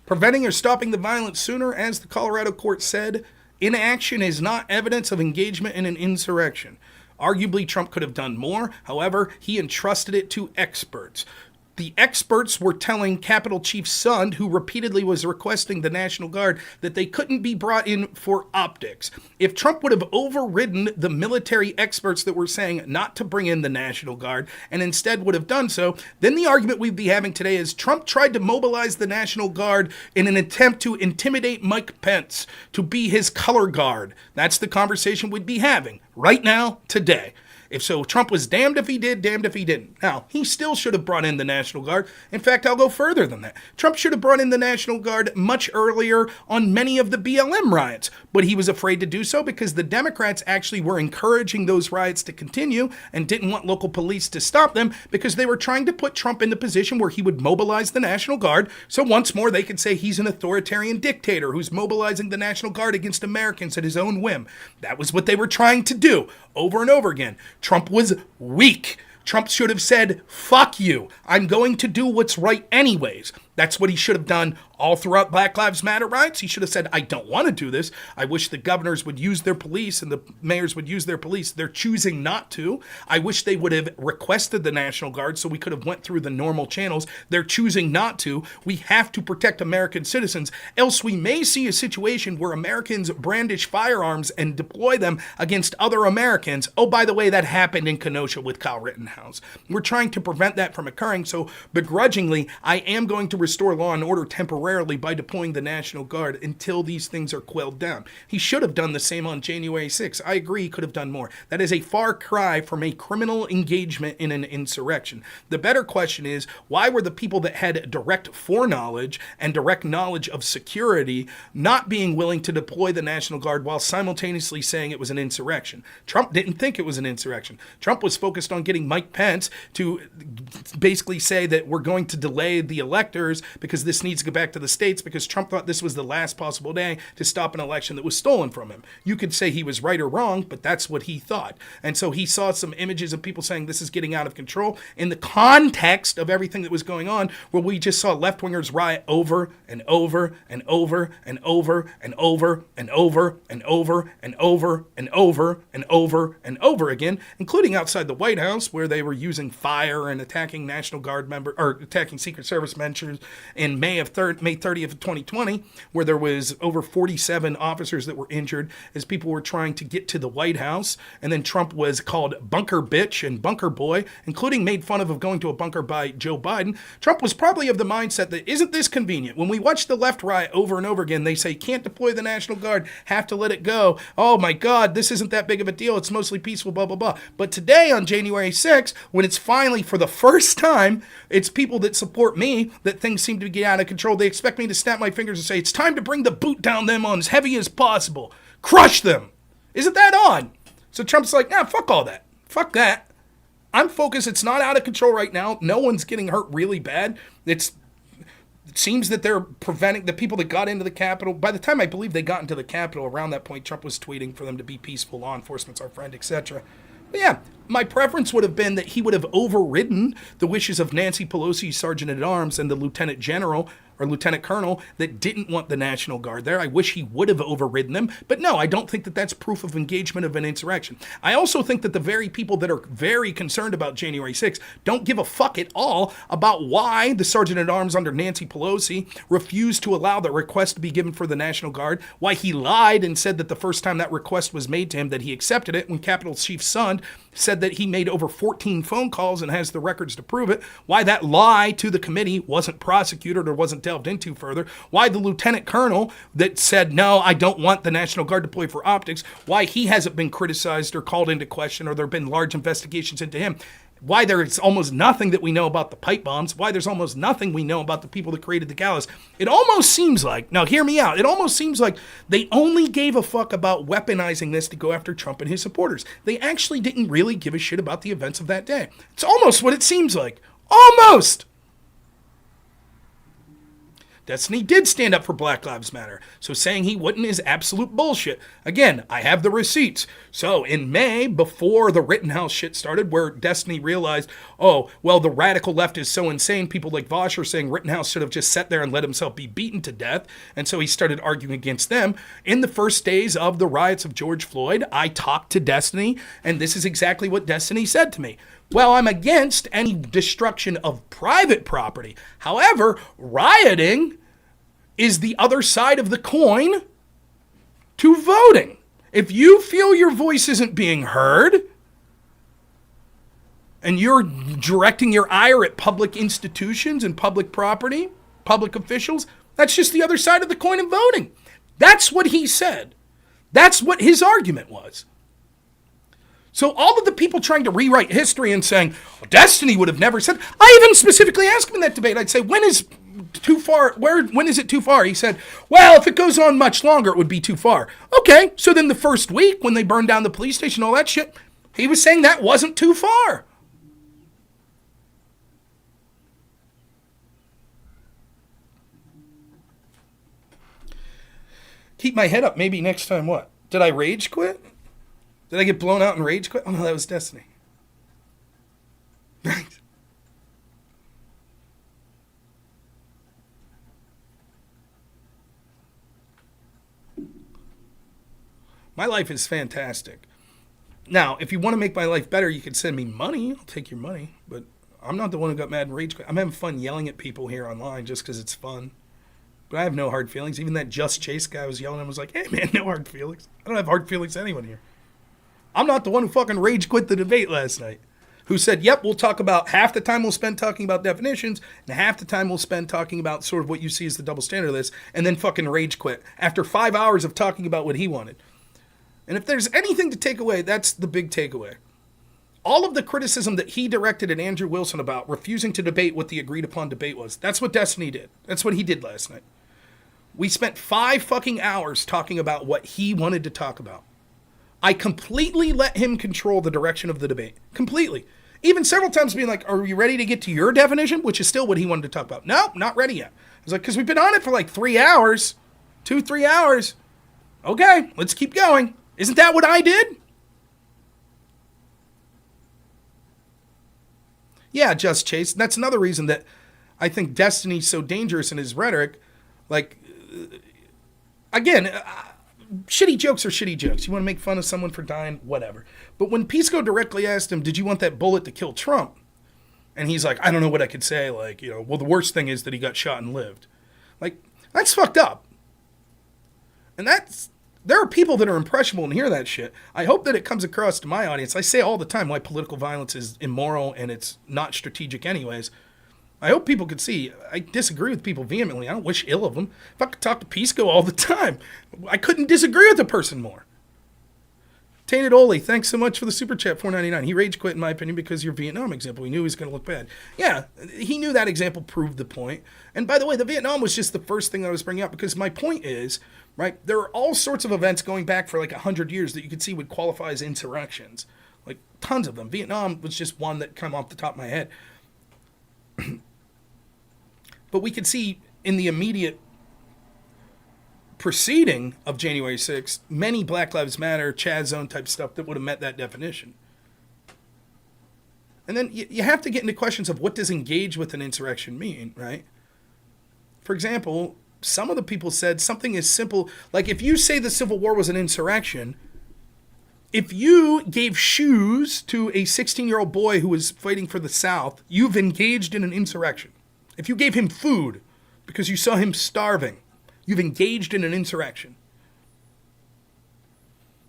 Preventing or stopping the violence sooner, as the Colorado court said, inaction is not evidence of engagement in an insurrection. Arguably, Trump could have done more. However, he entrusted it to experts. The experts were telling Capitol Chief Sund, who repeatedly was requesting the National Guard, that they couldn't be brought in for optics. If Trump would have overridden the military experts that were saying not to bring in the National Guard and instead would have done so, then the argument we'd be having today is Trump tried to mobilize the National Guard in an attempt to intimidate Mike Pence to be his color guard. That's the conversation we'd be having right now, today. If so, Trump was damned if he did, damned if he didn't. Now, he still should have brought in the National Guard. In fact, I'll go further than that. Trump should have brought in the National Guard much earlier on many of the BLM riots, but he was afraid to do so because the Democrats actually were encouraging those riots to continue and didn't want local police to stop them because they were trying to put Trump in the position where he would mobilize the National Guard, so once more they could say he's an authoritarian dictator who's mobilizing the National Guard against Americans at his own whim. That was what they were trying to do over and over again. Trump was weak. Trump should have said, fuck you. I'm going to do what's right anyways. That's what he should have done all throughout Black Lives Matter riots. He should have said, I don't want to do this. I wish the governors would use their police and the mayors would use their police. They're choosing not to. I wish they would have requested the National Guard so we could have went through the normal channels. They're choosing not to. We have to protect American citizens, else we may see a situation where Americans brandish firearms and deploy them against other Americans. Oh, by the way, that happened in Kenosha with Kyle Rittenhouse. We're trying to prevent that from occurring, so begrudgingly, I am going to restore law and order temporarily by deploying the National Guard until these things are quelled down. He should have done the same on January 6th. I agree he could have done more. That is a far cry from a criminal engagement in an insurrection. The better question is, why were the people that had direct foreknowledge and direct knowledge of security not being willing to deploy the National Guard while simultaneously saying it was an insurrection? Trump didn't think it was an insurrection. Trump was focused on getting Mike Pence to basically say that we're going to delay the electors because this needs to go back to the states because Trump thought this was the last possible day to stop an election that was stolen from him. You could say he was right or wrong, but that's what he thought. And so he saw some images of people saying this is getting out of control in the context of everything that was going on, where we just saw left-wingers riot over and over and over and over and over and over and over and over and over and over and over again, including outside the White House where they were using fire and attacking National Guard members or attacking Secret Service members in May 30th of 2020, where there was over 47 officers that were injured as people were trying to get to the White House. And then Trump was called bunker bitch and bunker boy, including made fun of going to a bunker by Joe Biden. Trump was probably of the mindset that isn't this convenient? When we watch the left riot over and over again, they say can't deploy the National Guard, have to let it go. Oh my God, this isn't that big of a deal. It's mostly peaceful, blah, blah, blah. But today on January 6th, when it's finally for the first time, it's people that support me that things seem to get out of control. They expect me to snap my fingers and say, it's time to bring the boot down them on as heavy as possible. Crush them. Isn't that odd? So Trump's like, nah, fuck all that. Fuck that. I'm focused. It's not out of control right now. No one's getting hurt really bad. It seems that they're preventing the people that got into the Capitol. By the time I believe they got into the Capitol, around that point, Trump was tweeting for them to be peaceful, law enforcement's our friend, etc. But yeah, my preference would have been that he would have overridden the wishes of Nancy Pelosi, Sergeant-at-Arms, and the Lieutenant General or Lieutenant Colonel that didn't want the National Guard there. I wish he would have overridden them. But no, I don't think that that's proof of engagement of an insurrection. I also think that the very people that are very concerned about January 6th don't give a fuck at all about why the Sergeant-at-Arms under Nancy Pelosi refused to allow the request to be given for the National Guard, why he lied and said that the first time that request was made to him that he accepted it when Capitol Chief Sund said that he made over 14 phone calls and has the records to prove it, why that lie to the committee wasn't prosecuted or wasn't delved into further, why the lieutenant colonel that said, no, I don't want the National Guard deployed for optics, why he hasn't been criticized or called into question or there have been large investigations into him, why there's almost nothing that we know about the pipe bombs, why there's almost nothing we know about the people that created the Gallows. It almost seems like, now hear me out, it almost seems like they only gave a fuck about weaponizing this to go after Trump and his supporters. They actually didn't really give a shit about the events of that day. It's almost what it seems like. Almost! Destiny did stand up for Black Lives Matter, so saying he wouldn't is absolute bullshit. Again, I have the receipts. So in May, before the Rittenhouse shit started, where Destiny realized, oh, well, the radical left is so insane, people like Vosh are saying Rittenhouse should have just sat there and let himself be beaten to death, and so he started arguing against them. In the first days of the riots of George Floyd, I talked to Destiny, and this is exactly what Destiny said to me. Well, I'm against any destruction of private property. However, rioting is the other side of the coin to voting. If you feel your voice isn't being heard and you're directing your ire at public institutions and public property, public officials, that's just the other side of the coin of voting. That's what he said. That's what his argument was. So all of the people trying to rewrite history and saying, well, Destiny would have never said, I even specifically asked him in that debate, I'd say, when is too far? When is it too far? He said, well, if it goes on much longer, it would be too far. Okay, so then the first week when they burned down the police station, all that shit, he was saying that wasn't too far. Keep my head up, maybe next time what? Did I rage quit? Did I get blown out and rage quit? Oh no, that was Destiny. Right. My life is fantastic. Now, if you want to make my life better, you can send me money. I'll take your money. But I'm not the one who got mad and rage quit. I'm having fun yelling at people here online just because it's fun. But I have no hard feelings. Even that Just Chase guy was yelling and was like, hey man, no hard feelings. I don't have hard feelings to anyone here. I'm not the one who fucking rage quit the debate last night. Who said, yep, we'll talk about, half the time we'll spend talking about definitions, and half the time we'll spend talking about sort of what you see as the double standard list, and then fucking rage quit after 5 hours of talking about what he wanted. And if there's anything to take away, that's the big takeaway. All of the criticism that he directed at Andrew Wilson about refusing to debate what the agreed upon debate was, that's what Destiny did. That's what he did last night. We spent 5 fucking hours talking about what he wanted to talk about. I completely let him control the direction of the debate. Completely. Even several times being like, are you ready to get to your definition? Which is still what he wanted to talk about. No, not ready yet. I was like, because we've been on it for like 3 hours. 2-3 hours. Okay, let's keep going. Isn't that what I did? Yeah, Just Chase. That's another reason that I think Destiny's so dangerous in his rhetoric. Like, again, shitty jokes are shitty jokes. You want to make fun of someone for dying, whatever. But when Pisco directly asked him, did you want that bullet to kill Trump? And he's like, I don't know what I could say. Like, you know, well, the worst thing is that he got shot and lived. Like, that's fucked up. And there are people that are impressionable and hear that shit. I hope that it comes across to my audience. I say all the time why political violence is immoral and it's not strategic anyways. I hope people could see. I disagree with people vehemently. I don't wish ill of them. If I could talk to Pisco all the time, I couldn't disagree with a person more. Tainted Oli, thanks so much for the super chat, $4.99. He rage quit, in my opinion, because your Vietnam example. He knew he was going to look bad. Yeah, he knew that example proved the point. And by the way, the Vietnam was just the first thing that I was bringing up, because my point is, right, there are all sorts of events going back for like 100 years that you could see would qualify as insurrections. Like, tons of them. Vietnam was just one that came off the top of my head. But we could see in the immediate preceding of January 6th, many Black Lives Matter, Chad Zone type stuff that would have met that definition. And then you have to get into questions of what does engage with an insurrection mean, right? For example, some of the people said something as simple, like if you say the Civil War was an insurrection, if you gave shoes to a 16-year-old boy who was fighting for the South, you've engaged in an insurrection. If you gave him food because you saw him starving, you've engaged in an insurrection.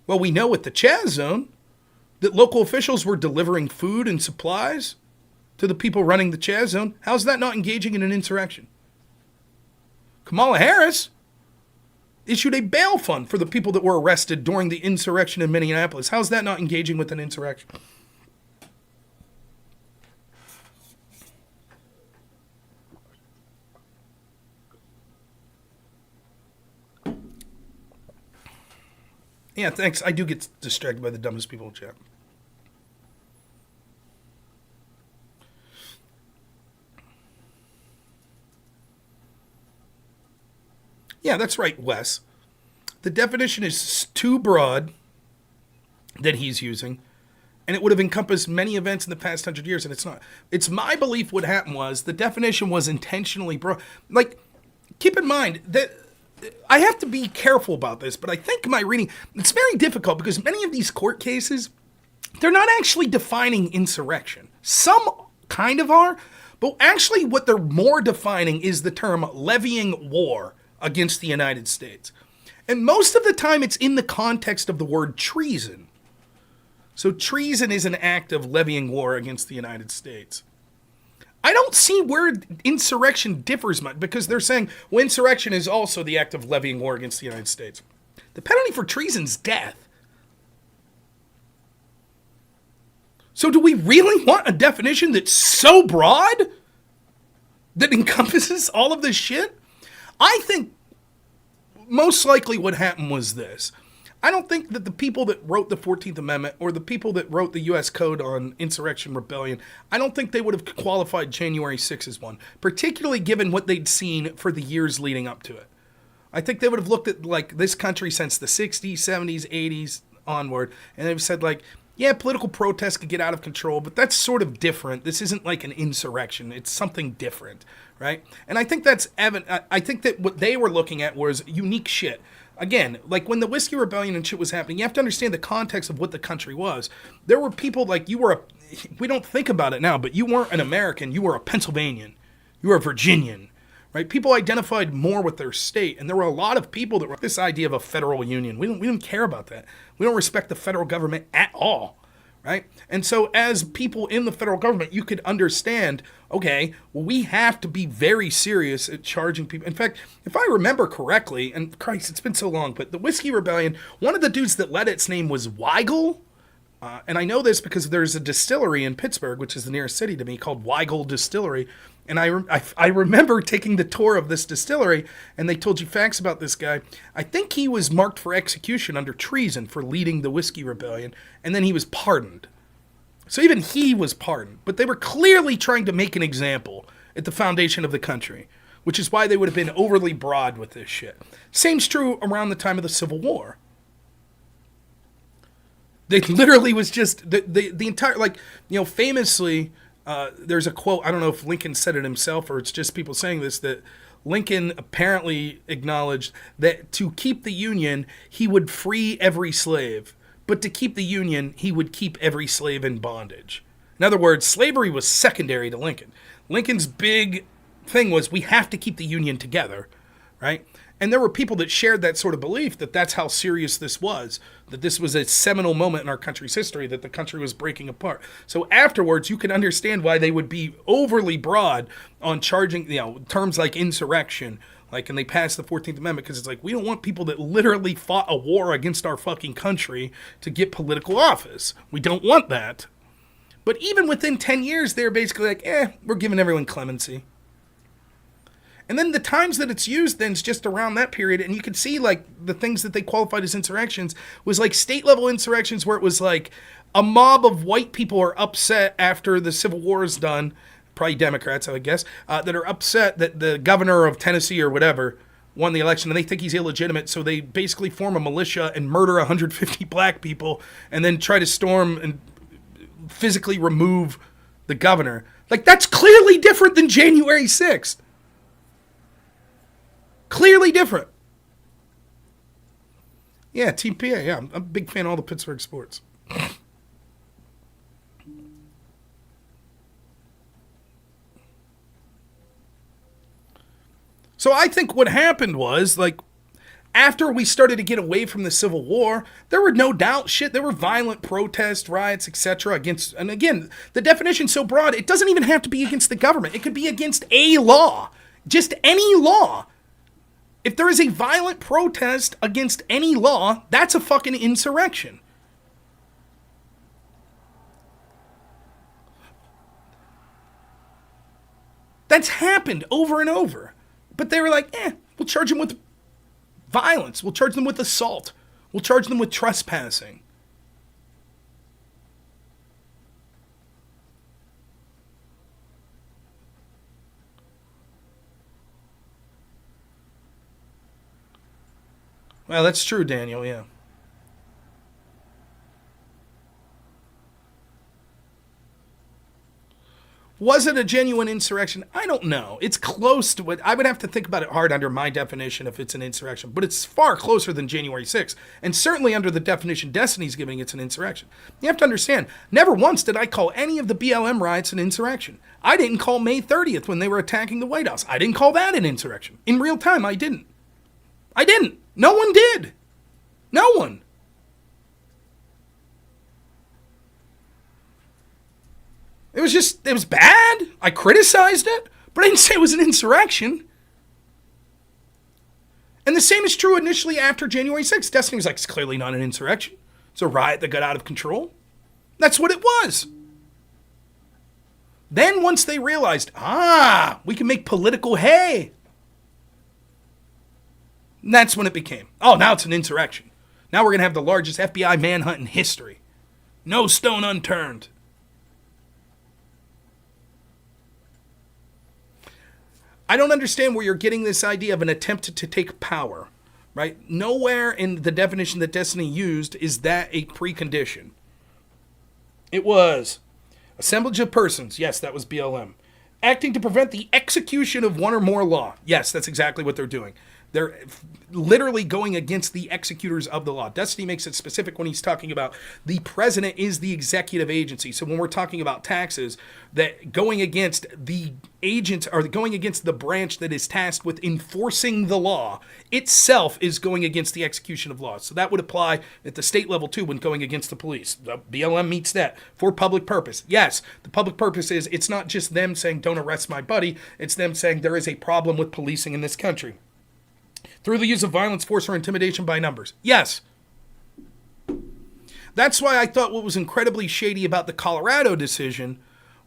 Well, we know with the Chaz Zone that local officials were delivering food and supplies to the people running the Chaz Zone. How's that not engaging in an insurrection? Kamala Harris issued a bail fund for the people that were arrested during the insurrection in Minneapolis. How's that not engaging with an insurrection? Yeah, thanks. I do get distracted by the dumbest people in chat. Yeah, that's right, Wes. The definition is too broad that he's using, and it would have encompassed many events in the past 100 years, and it's not. It's my belief what happened was the definition was intentionally broad. Like, keep in mind that I have to be careful about this, but I think my reading, it's very difficult because many of these court cases, they're not actually defining insurrection. Some kind of are, but actually what they're more defining is the term levying war against the United States. And most of the time it's in the context of the word treason. So treason is an act of levying war against the United States. I don't see where insurrection differs much, because they're saying, well, insurrection is also the act of levying war against the United States. The penalty for treason is death. So do we really want a definition that's so broad that encompasses all of this shit? I think most likely what happened was this. I don't think that the people that wrote the 14th Amendment or the people that wrote the U.S. Code on insurrection rebellion, I don't think they would have qualified January 6th as one, particularly given what they'd seen for the years leading up to it. I think they would have looked at like this country since the 60s, 70s, 80s onward, and they've said like, yeah, political protests could get out of control, but that's sort of different. This isn't like an insurrection. It's something different, right? And I think that's evident. I think that what they were looking at was unique shit. Again, like when the Whiskey Rebellion and shit was happening, you have to understand the context of what the country was. There were people like we don't think about it now, but you weren't an American. You were a Pennsylvanian. You were a Virginian, right? People identified more with their state. And there were a lot of people that were this idea of a federal union. We don't care about that. We don't respect the federal government at all, right? And so as people in the federal government, you could understand, okay, well, we have to be very serious at charging people. In fact, if I remember correctly, and Christ, it's been so long, but the Whiskey Rebellion, one of the dudes that led its name was Weigel. And I know this because there's a distillery in Pittsburgh, which is the nearest city to me, called Weigel Distillery. And I remember taking the tour of this distillery, and they told you facts about this guy. I think he was marked for execution under treason for leading the Whiskey Rebellion, and then he was pardoned. So even he was pardoned. But they were clearly trying to make an example at the foundation of the country, which is why they would have been overly broad with this shit. Same's true around the time of the Civil War. They literally was just, the entire, like, you know, famously, there's a quote, I don't know if Lincoln said it himself or it's just people saying this, that Lincoln apparently acknowledged that to keep the Union, he would free every slave. But to keep the Union, he would keep every slave in bondage. In other words, slavery was secondary to Lincoln. Lincoln's big thing was we have to keep the Union together, right? And there were people that shared that sort of belief that that's how serious this was, that this was a seminal moment in our country's history, that the country was breaking apart. So afterwards, you can understand why they would be overly broad on charging, you know, terms like insurrection, like, and they passed the 14th Amendment because it's like, we don't want people that literally fought a war against our fucking country to get political office. We don't want that. But even within 10 years, they're basically like, we're giving everyone clemency. And then the times that it's used then is just around that period. And you can see like the things that they qualified as insurrections was like state level insurrections where it was like a mob of white people are upset after the Civil War is done, probably Democrats, I would guess, that are upset that the governor of Tennessee or whatever won the election and they think he's illegitimate. So they basically form a militia and murder 150 black people and then try to storm and physically remove the governor. Like that's clearly different than January 6th. Clearly different. Yeah, Team PA, yeah. I'm a big fan of all the Pittsburgh sports. So I think what happened was, like, after we started to get away from the Civil War, there were no doubt shit. There were violent protests, riots, etc. against, and again, the definition's so broad, it doesn't even have to be against the government. It could be against a law. Just any law. If there is a violent protest against any law, that's a fucking insurrection. That's happened over and over. But they were like, we'll charge them with violence. We'll charge them with assault. We'll charge them with trespassing. Well, that's true, Daniel, yeah. Was it a genuine insurrection? I don't know. It's close to what I would have to think about it hard under my definition if it's an insurrection, but it's far closer than January 6th, and certainly under the definition Destiny's giving, it's an insurrection. You have to understand, never once did I call any of the BLM riots an insurrection. I didn't call May 30th when they were attacking the White House. I didn't call that an insurrection. In real time, I didn't. No one did. No one. It was bad. I criticized it, but I didn't say it was an insurrection. And the same is true initially after January 6th. Destiny was like, it's clearly not an insurrection. It's a riot that got out of control. That's what it was. Then once they realized, we can make political hay. That's when it became, now it's an insurrection. Now we're going to have the largest FBI manhunt in history. No stone unturned. I don't understand where you're getting this idea of an attempt to take power, right? Nowhere in the definition that Destiny used is that a precondition. It was assemblage of persons. Yes, that was BLM. Acting to prevent the execution of one or more law. Yes, that's exactly what they're doing. They're literally going against the executors of the law. Destiny makes it specific when he's talking about the president is the executive agency. So when we're talking about taxes, that going against the agents or going against the branch that is tasked with enforcing the law itself is going against the execution of laws. So that would apply at the state level too when going against the police. The BLM meets that for public purpose. Yes, the public purpose is it's not just them saying don't arrest my buddy. It's them saying there is a problem with policing in this country. Through the use of violence, force, or intimidation by numbers. Yes. That's why I thought what was incredibly shady about the Colorado decision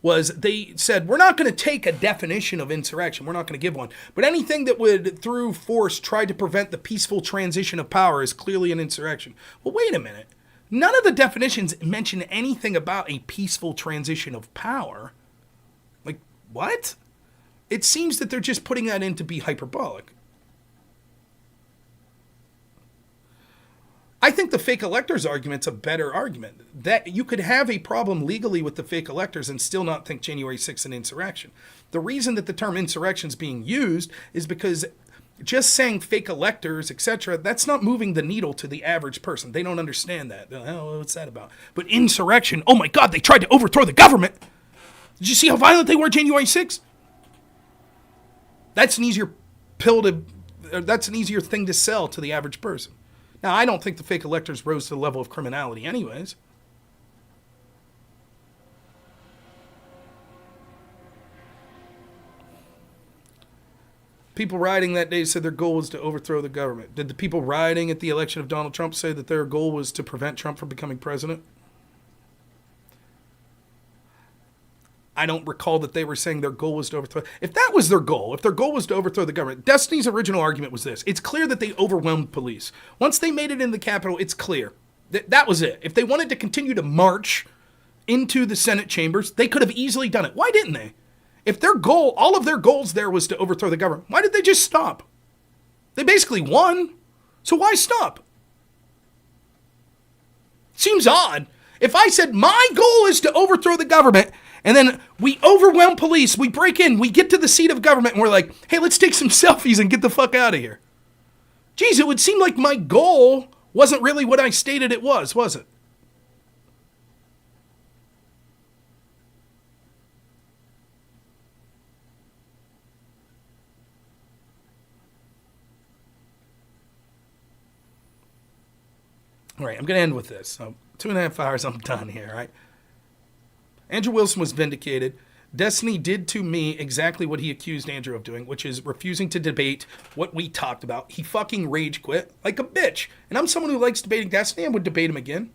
was they said, we're not going to take a definition of insurrection. We're not going to give one. But anything that would, through force, try to prevent the peaceful transition of power is clearly an insurrection. Well, wait a minute. None of the definitions mention anything about a peaceful transition of power. Like, what? It seems that they're just putting that in to be hyperbolic. I think the fake electors argument's a better argument. That you could have a problem legally with the fake electors and still not think January 6th an insurrection. The reason that the term insurrection is being used is because just saying fake electors, etc., that's not moving the needle to the average person. They don't understand that. Oh, what's that about? But insurrection, oh my God, they tried to overthrow the government. Did you see how violent they were January 6th? That's an easier that's an easier thing to sell to the average person. Now, I don't think the fake electors rose to the level of criminality anyways. People rioting that day said their goal was to overthrow the government. Did the people rioting at the election of Donald Trump say that their goal was to prevent Trump from becoming president? I don't recall that they were saying their goal was to overthrow. If that was their goal, if their goal was to overthrow the government, Destiny's original argument was this. It's clear that they overwhelmed police. Once they made it in the Capitol, it's clear. That was it. If they wanted to continue to march into the Senate chambers, they could have easily done it. Why didn't they? If their goal, all of their goals there was to overthrow the government, why did they just stop? They basically won. So why stop? Seems odd. If I said my goal is to overthrow the government, and then we overwhelm police, we break in, we get to the seat of government, and we're like, hey, let's take some selfies and get the fuck out of here. Geez, it would seem like my goal wasn't really what I stated it was it? All right, I'm going to end with this. So 2.5 hours, I'm done here, all right? Andrew Wilson was vindicated. Destiny did to me exactly what he accused Andrew of doing, which is refusing to debate what we talked about. He fucking rage quit like a bitch. And I'm someone who likes debating Destiny. I would debate him again.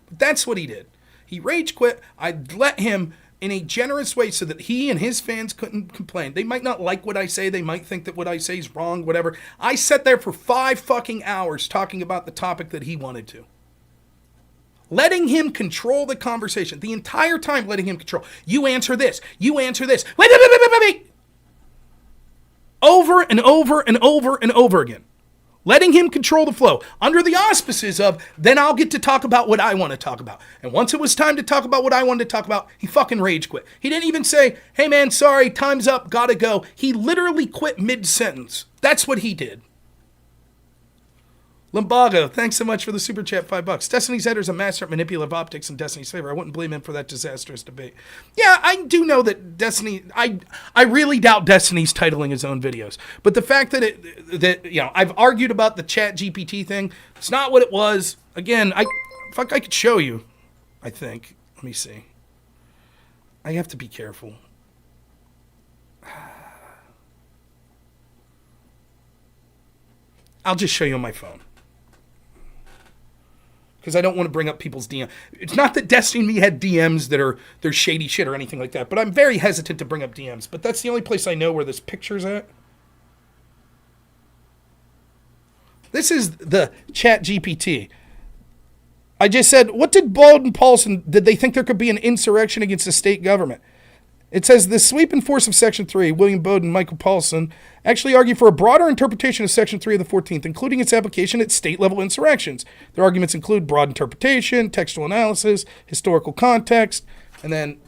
But that's what he did. He rage quit. I let him in a generous way so that he and his fans couldn't complain. They might not like what I say. They might think that what I say is wrong, whatever. I sat there for 5 fucking hours talking about the topic that he wanted to. Letting him control the conversation. The entire time letting him control. You answer this. You answer this. Wait. Over and over and over and over again. letting him control the flow under the auspices of, then I'll get to talk about what I want to talk about. And once it was time to talk about what I wanted to talk about, he fucking rage quit. He didn't even say, hey man, sorry, time's up, gotta go. He literally quit mid-sentence. That's what he did. Lumbago, thanks so much for the super chat, $5. Destiny's editor is a master at manipulative optics in Destiny's favor. I wouldn't blame him for that disastrous debate. Yeah, I do know that Destiny, I really doubt Destiny's titling his own videos. But the fact that I've argued about the chat GPT thing, it's not what it was. Again, I could show you, I think. Let me see. I have to be careful. I'll just show you on my phone. Because I don't want to bring up people's DMs. It's not that Destiny and me had DMs that are they're shady shit or anything like that, but I'm very hesitant to bring up DMs. But that's the only place I know where this picture's at. This is the chat GPT. I just said, what did Bowden-Paulson, did they think there could be an insurrection against the state government? It says, the sweep and force of Section 3, William Bowden and Michael Paulson, actually argue for a broader interpretation of Section 3 of the 14th, including its application at state-level insurrections. Their arguments include broad interpretation, textual analysis, historical context, and then...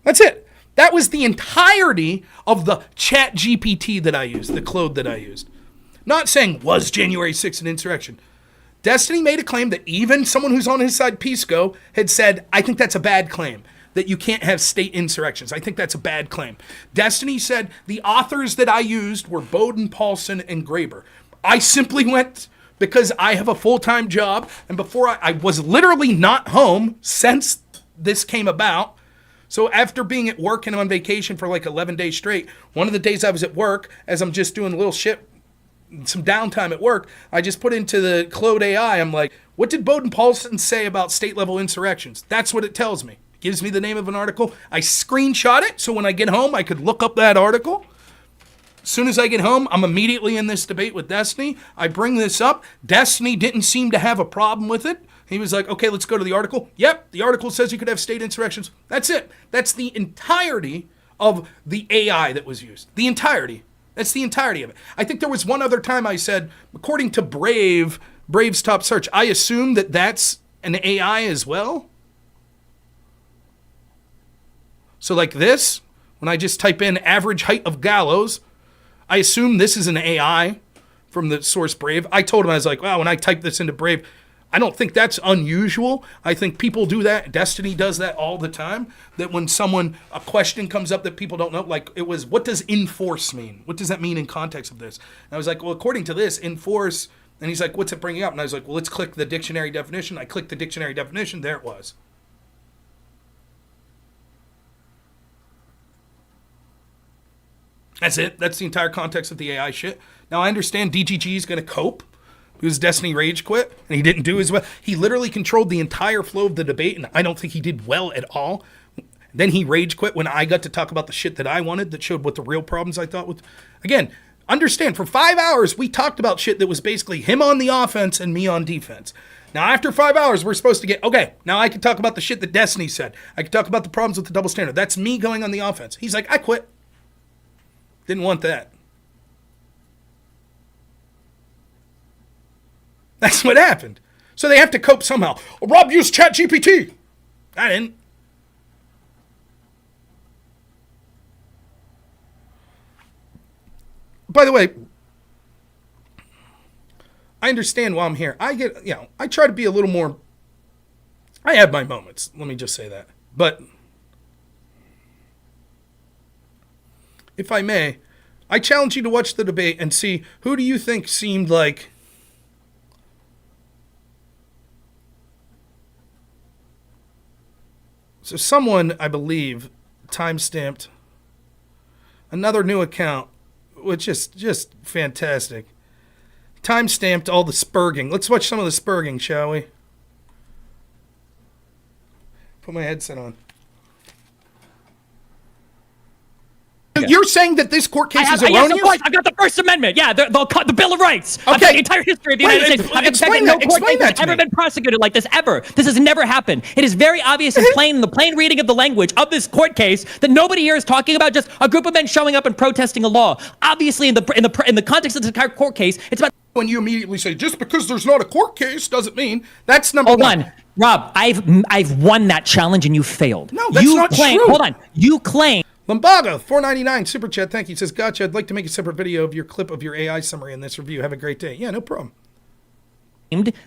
That's it. That was the entirety of the chat GPT that I used, the Claude that I used. Not saying, was January 6th an insurrection? Destiny made a claim that even someone who's on his side, Pisco, had said, I think that's a bad claim, that you can't have state insurrections. I think that's a bad claim. Destiny said the authors that I used were Bowden, Paulson, and Graeber. I simply went, because I have a full-time job, and before I was literally not home since this came about. So after being at work and on vacation for like 11 days straight, one of the days I was at work, as I'm just doing a little shit, some downtime at work, I just put into the Claude AI, I'm like, what did Bowden-Paulson say about state-level insurrections? That's what it tells me. It gives me the name of an article. I screenshot it, so when I get home, I could look up that article. As soon as I get home, I'm immediately in this debate with Destiny. I bring this up. Destiny didn't seem to have a problem with it. He was like, okay, let's go to the article. Yep, the article says you could have state insurrections. That's it. That's the entirety of the AI that was used. The entirety. That's the entirety of it. I think there was one other time I said, according to Brave's top search, I assume that that's an AI as well. So like this, when I just type in average height of Gallows, I assume this is an AI from the source Brave. I told him, I was like, wow, when I type this into Brave, I don't think that's unusual. I think people do that. Destiny does that all the time. That when a question comes up that people don't know, like it was, what does enforce mean? What does that mean in context of this? And I was like, well, according to this, enforce, and he's like, what's it bringing up? And I was like, well, let's click the dictionary definition. I clicked the dictionary definition. There it was. That's it. That's the entire context of the AI shit. Now I understand DGG is going to cope. Because Destiny rage quit, and he didn't do as well. He literally controlled the entire flow of the debate, and I don't think he did well at all. Then he rage quit when I got to talk about the shit that I wanted, that showed what the real problems I thought with. Again, understand, for 5 hours, we talked about shit that was basically him on the offense and me on defense. Now, after 5 hours, we're supposed to get, okay, now I can talk about the shit that Destiny said. I can talk about the problems with the double standard. That's me going on the offense. He's like, I quit. Didn't want that. That's what happened. So they have to cope somehow. Oh, Rob used ChatGPT. I didn't. By the way, I understand why I'm here. I try to be a little more, I have my moments. Let me just say that. But if I may, I challenge you to watch the debate and see who do you think seemed like so someone, I believe, time-stamped another new account, which is just fantastic. Time-stamped all the spurging. Let's watch some of the spurging, shall we? Put my headset on. you're saying that this court case is Yes, erroneous? of course. I've got the First Amendment. Yeah, they'll cut the Bill of Rights. Okay. I've got the entire history of the United States. I've got the fact that no court case has ever been prosecuted like this ever. This has never happened. It is very obvious and plain in the plain reading of the language of this court case that nobody here is talking about just a group of men showing up and protesting a law. Obviously, in the context of this entire court case, it's about. When you immediately say just because there's not a court case doesn't mean that's number one. Hold on, Rob. I've won that challenge and you failed. No, that's not true. Hold on. You claim. Lumbago, $4.99 super chat. Thank you. Says, gotcha. I'd like to make a separate video of your clip of your AI summary in this review. Have a great day. Yeah, no problem.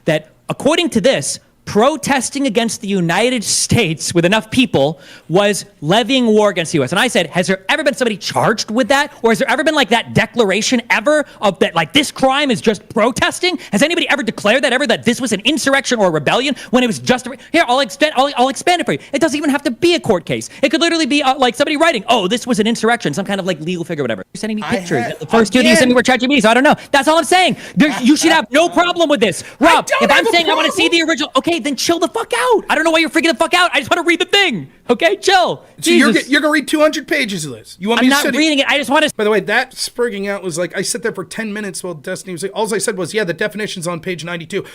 That according to this, protesting against the United States with enough people was levying war against the U.S. And I said, has there ever been somebody charged with that? Or has there ever been like that declaration ever of that, like this crime is just protesting? Has anybody ever declared that ever, that this was an insurrection or a rebellion when it was just, here, I'll expand it for you. It doesn't even have to be a court case. It could literally be like somebody writing, oh, this was an insurrection, some kind of like legal figure, whatever. You're sending me pictures. The first two that you sent me were ChatGPT, so I don't know. That's all I'm saying. You should have no problem with this. Rob, if I'm saying I want to see the original, okay, then chill the fuck out. I don't know why you're freaking the fuck out. I just want to read the thing. Okay, chill. So you're going to read 200 pages of this. You want me to I'm not reading it. I just want to. By the way, that sprigging out was like, I sat there for 10 minutes while Destiny was like, all I said was, yeah, the definition's on page 92.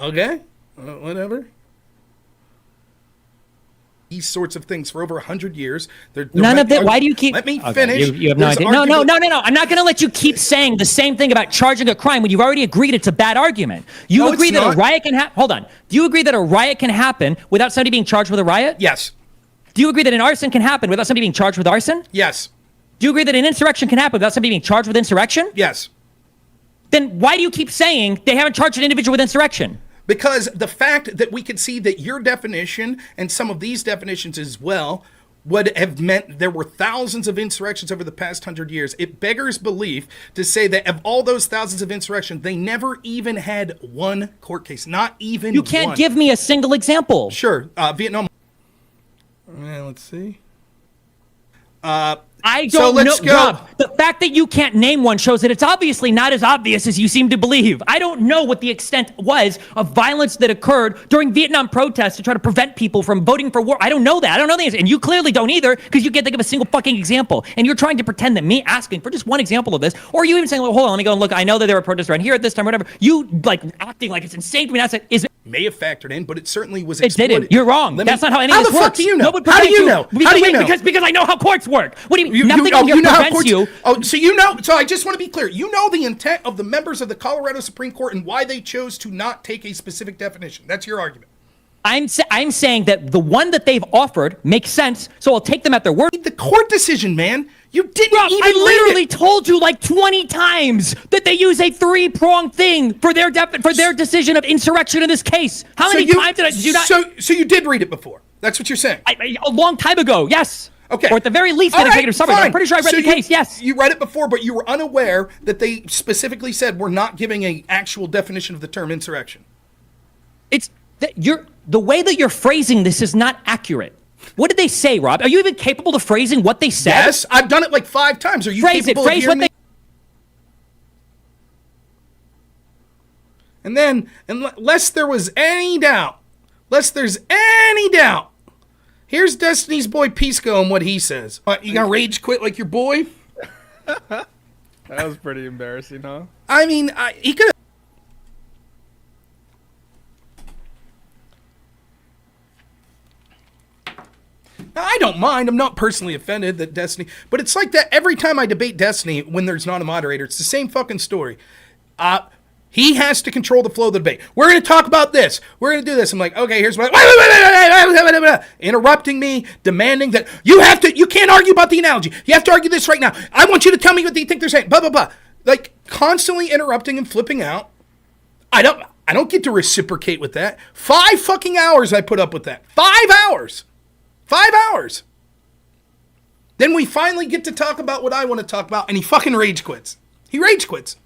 Okay, whatever. These sorts of things for over 100 years. None of that. Why do you keep? Let me finish. You have no idea. No. I'm not going to let you keep saying the same thing about charging a crime when you've already agreed it's a bad argument. You agree that a riot can happen. Hold on. Do you agree that a riot can happen without somebody being charged with a riot? Yes. Do you agree that an arson can happen without somebody being charged with arson? Yes. Do you agree that an insurrection can happen without somebody being charged with insurrection? Yes. Then why do you keep saying they haven't charged an individual with insurrection? Because the fact that we could see that your definition and some of these definitions as well would have meant there were thousands of insurrections over the past 100 years. It beggars belief to say that of all those thousands of insurrections, they never even had one court case. Not even one. You can't give me a single example. Sure. Vietnam. Let's see. I don't know, Rob. The fact that you can't name one shows that it's obviously not as obvious as you seem to believe. I don't know what the extent was of violence that occurred during Vietnam protests to try to prevent people from voting for war. I don't know that. I don't know the answer. And you clearly don't either, because you can't think of a single fucking example. And you're trying to pretend that me asking for just one example of this, or you even saying, well, hold on, let me go and look. I know that there were protests around here at this time, whatever. You like acting like it's insane to me. Is may have factored in, but it certainly was exploited. It didn't. You're wrong. That's not how any of this works. How the fuck do you know? How do you know? How do you know? Because I know how courts work. What do you mean? Nothing here prevents you. Oh, so you know. So I just want to be clear. You know the intent of the members of the Colorado Supreme Court and why they chose to not take a specific definition. That's your argument. I'm saying that the one that they've offered makes sense, so I'll take them at their word. The court decision, man. You didn't even I literally told you like 20 times that they use a three-pronged thing for their decision of insurrection in this case. How many times did you not? So you did read it before. That's what you're saying. A long time ago, yes. Okay. Or at the very least, an executive summary. I'm pretty sure I read the case, yes. You read it before, but you were unaware that they specifically said we're not giving an actual definition of the term insurrection. The way that you're phrasing this is not accurate. What did they say, Rob? Are you even capable of phrasing what they said? Yes, I've done it like 5 times. Are you capable of hearing me? And then, unless there was any doubt, here's Destiny's boy Pisco and what he says. You gonna rage quit like your boy? That was pretty embarrassing, huh? I mean, he could have. Now, I don't mind. I'm not personally offended that Destiny, but it's like that every time I debate Destiny when there's not a moderator. It's the same fucking story. He has to control the flow of the debate. We're going to talk about this. We're going to do this. I'm like, okay, here's what. Interrupting me, demanding that you can't argue about the analogy. You have to argue this right now. I want you to tell me what you think they're saying. Blah blah blah. Like constantly interrupting and flipping out. I don't get to reciprocate with that. 5 fucking hours I put up with that. 5 hours. 5 hours. Then we finally get to talk about what I want to talk about, and he fucking rage quits. He rage quits.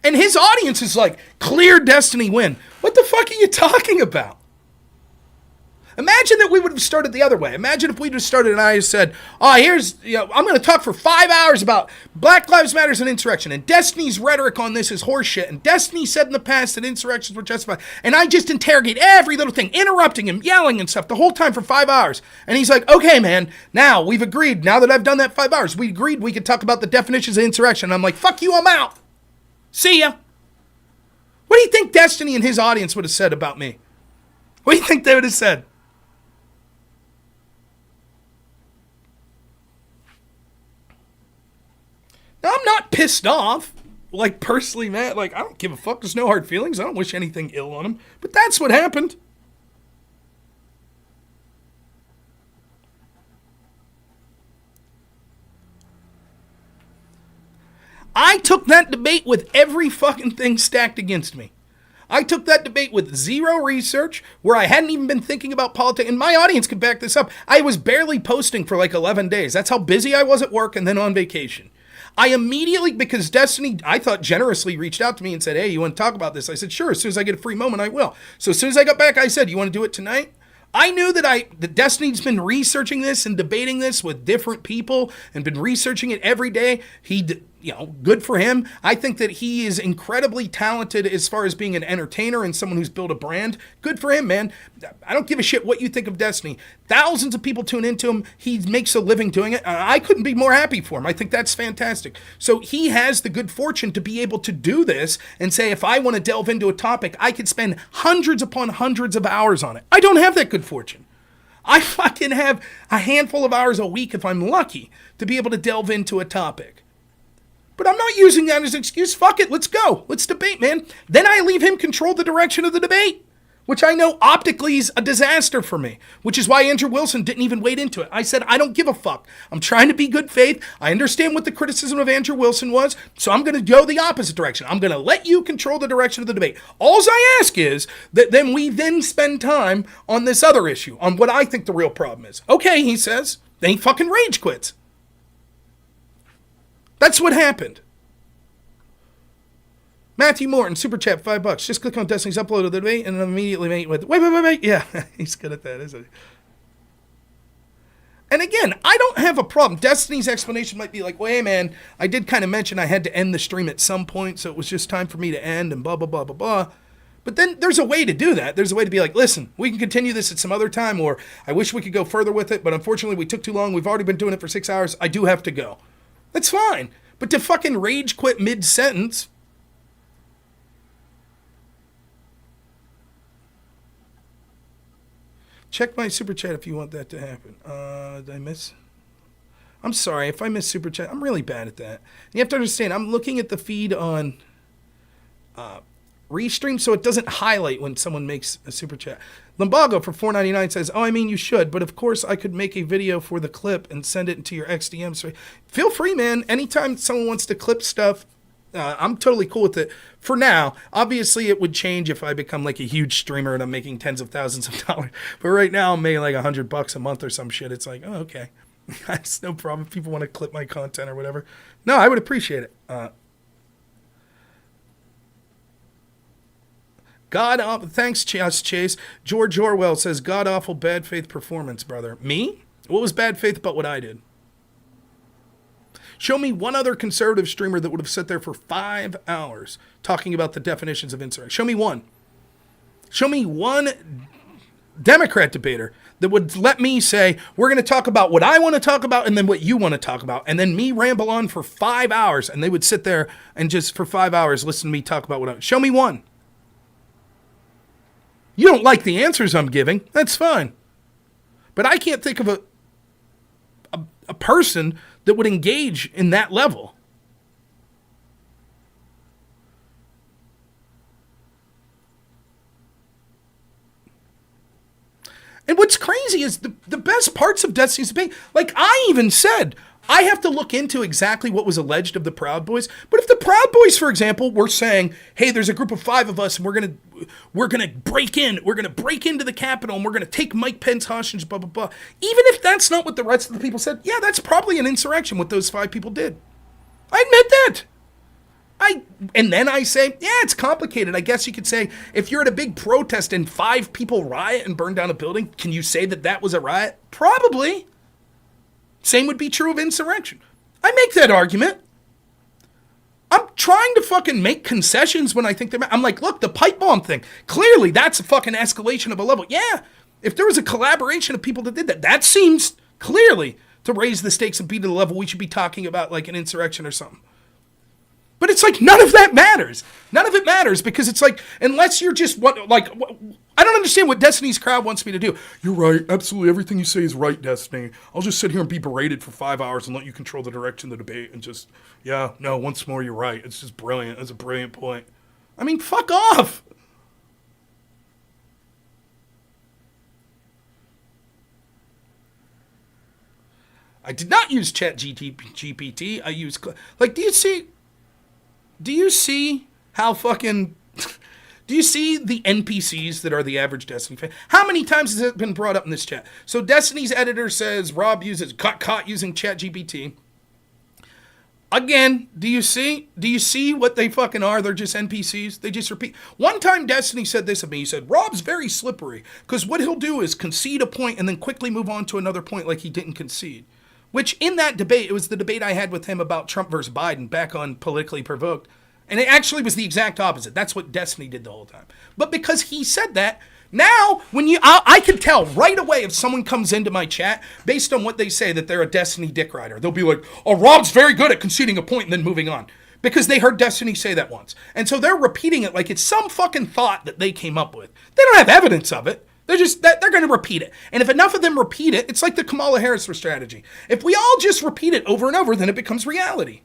And his audience is like, clear Destiny win. What the fuck are you talking about? Imagine that we would have started the other way. Imagine if we'd have started and I said, oh, I'm going to talk for 5 hours about Black Lives Matters and insurrection. And Destiny's rhetoric on this is horseshit. And Destiny said in the past that insurrections were justified. And I just interrogate every little thing, interrupting him, yelling and stuff the whole time for 5 hours. And he's like, okay, man, now we've agreed. Now that I've done that 5 hours, we agreed we could talk about the definitions of insurrection. And I'm like, fuck you, I'm out. See ya. What do you think Destiny and his audience would have said about me? What do you think they would have said? Now, I'm not pissed off, like personally mad. Like, I don't give a fuck. There's no hard feelings. I don't wish anything ill on him. But that's what happened. I took that debate with every fucking thing stacked against me. I took that debate with zero research, where I hadn't even been thinking about politics, and my audience could back this up. I was barely posting for like 11 days. That's how busy I was at work and then on vacation. I immediately, because Destiny, I thought, generously reached out to me and said, hey, you want to talk about this? I said, sure, as soon as I get a free moment, I will. So as soon as I got back, I said, you want to do it tonight? I knew that Destiny's been researching this and debating this with different people and been researching it every day. Good for him. I think that he is incredibly talented as far as being an entertainer and someone who's built a brand. Good for him, man. I don't give a shit what you think of Destiny. Thousands of people tune into him. He makes a living doing it. I couldn't be more happy for him. I think that's fantastic. So he has the good fortune to be able to do this and say, if I want to delve into a topic, I could spend hundreds upon hundreds of hours on it. I don't have that good fortune. I fucking have a handful of hours a week, if I'm lucky, to be able to delve into a topic. But I'm not using that as an excuse. Fuck it, let's go. Let's debate, man. Then I leave him control the direction of the debate, which I know optically is a disaster for me, which is why Andrew Wilson didn't even wade into it. I said, I don't give a fuck. I'm trying to be good faith. I understand what the criticism of Andrew Wilson was, so I'm going to go the opposite direction. I'm going to let you control the direction of the debate. All I ask is that then we then spend time on this other issue, on what I think the real problem is. Okay, he says. Then he fucking rage quits. That's what happened. Matthew Morton, super chat, $5. Just click on Destiny's upload of the debate and immediately mate with, wait. Yeah, he's good at that, isn't he? And again, I don't have a problem. Destiny's explanation might be like, well, hey, man, I did kind of mention I had to end the stream at some point, so it was just time for me to end and blah, blah, blah, blah, blah. But then there's a way to do that. There's a way to be like, listen, we can continue this at some other time, or I wish we could go further with it, but unfortunately we took too long. We've already been doing it for 6 hours. I do have to go. That's fine. But to fucking rage quit mid-sentence... Check my super chat if you want that to happen. Did I miss? I'm sorry if I miss super chat. I'm really bad at that. You have to understand, I'm looking at the feed on Restream, so it doesn't highlight when someone makes a super chat. Lumbago for $4.99 says, oh, I mean, you should, but of course I could make a video for the clip and send it into your XDM. So feel free, man. Anytime someone wants to clip stuff, I'm totally cool with it. For now, obviously it would change if I become like a huge streamer and I'm making tens of thousands of dollars. But right now I'm making like $100 a month or some shit. It's like, oh, okay. It's no problem if people want to clip my content or whatever. No, I would appreciate it. Thanks, Chase. George Orwell says, god-awful bad faith performance, brother. Me? What was bad faith about what I did? Show me one other conservative streamer that would have sat there for 5 hours talking about the definitions of insurrection. Show me one. Show me one Democrat debater that would let me say, we're going to talk about what I want to talk about and then what you want to talk about. And then me ramble on for 5 hours. And they would sit there and just for 5 hours listen to me talk about what I... Show me one. You don't like the answers I'm giving. That's fine. But I can't think of a person that would engage in that level. And what's crazy is the best parts of Destiny's debate, like I even said, I have to look into exactly what was alleged of the Proud Boys. But if the Proud Boys, for example, were saying, hey, there's a group of 5 of us and we're gonna break into the Capitol and we're gonna take Mike Pence hostage, blah, blah, blah. Even if that's not what the rest of the people said, yeah, that's probably an insurrection what those 5 people did. I admit that. And then I say, yeah, it's complicated. I guess you could say if you're at a big protest and 5 people riot and burn down a building, can you say that that was a riot? Probably. Same would be true of insurrection. I make that argument. I'm trying to fucking make concessions when I think I'm like, look, the pipe bomb thing, clearly that's a fucking escalation of a level. Yeah, if there was a collaboration of people that did that, that seems clearly to raise the stakes and be to the level we should be talking about like an insurrection or something. But it's like, none of that matters. None of it matters because it's like, unless you're just, I don't understand what Destiny's crowd wants me to do. You're right. Absolutely. Everything you say is right, Destiny. I'll just sit here and be berated for 5 hours and let you control the direction of the debate and just, yeah, no, once more, you're right. It's just brilliant. It's a brilliant point. I mean, fuck off. I did not use ChatGPT. I used, like, do you see how fucking... Do you see the NPCs that are the average Destiny fan? How many times has it been brought up in this chat? So Destiny's editor says Rob caught using ChatGPT. Again, do you see what they fucking are? They're just NPCs. They just repeat. One time Destiny said this of me. He said, Rob's very slippery because what he'll do is concede a point and then quickly move on to another point like he didn't concede. Which in that debate, it was the debate I had with him about Trump versus Biden back on Politically Provoked. And it actually was the exact opposite. That's what Destiny did the whole time. But because he said that, now when I can tell right away if someone comes into my chat based on what they say that they're a Destiny dick rider. They'll be like, oh, Rob's very good at conceding a point and then moving on. Because they heard Destiny say that once. And so they're repeating it like it's some fucking thought that they came up with. They don't have evidence of it. They're going to repeat it. And if enough of them repeat it, it's like the Kamala Harris strategy. If we all just repeat it over and over, then it becomes reality.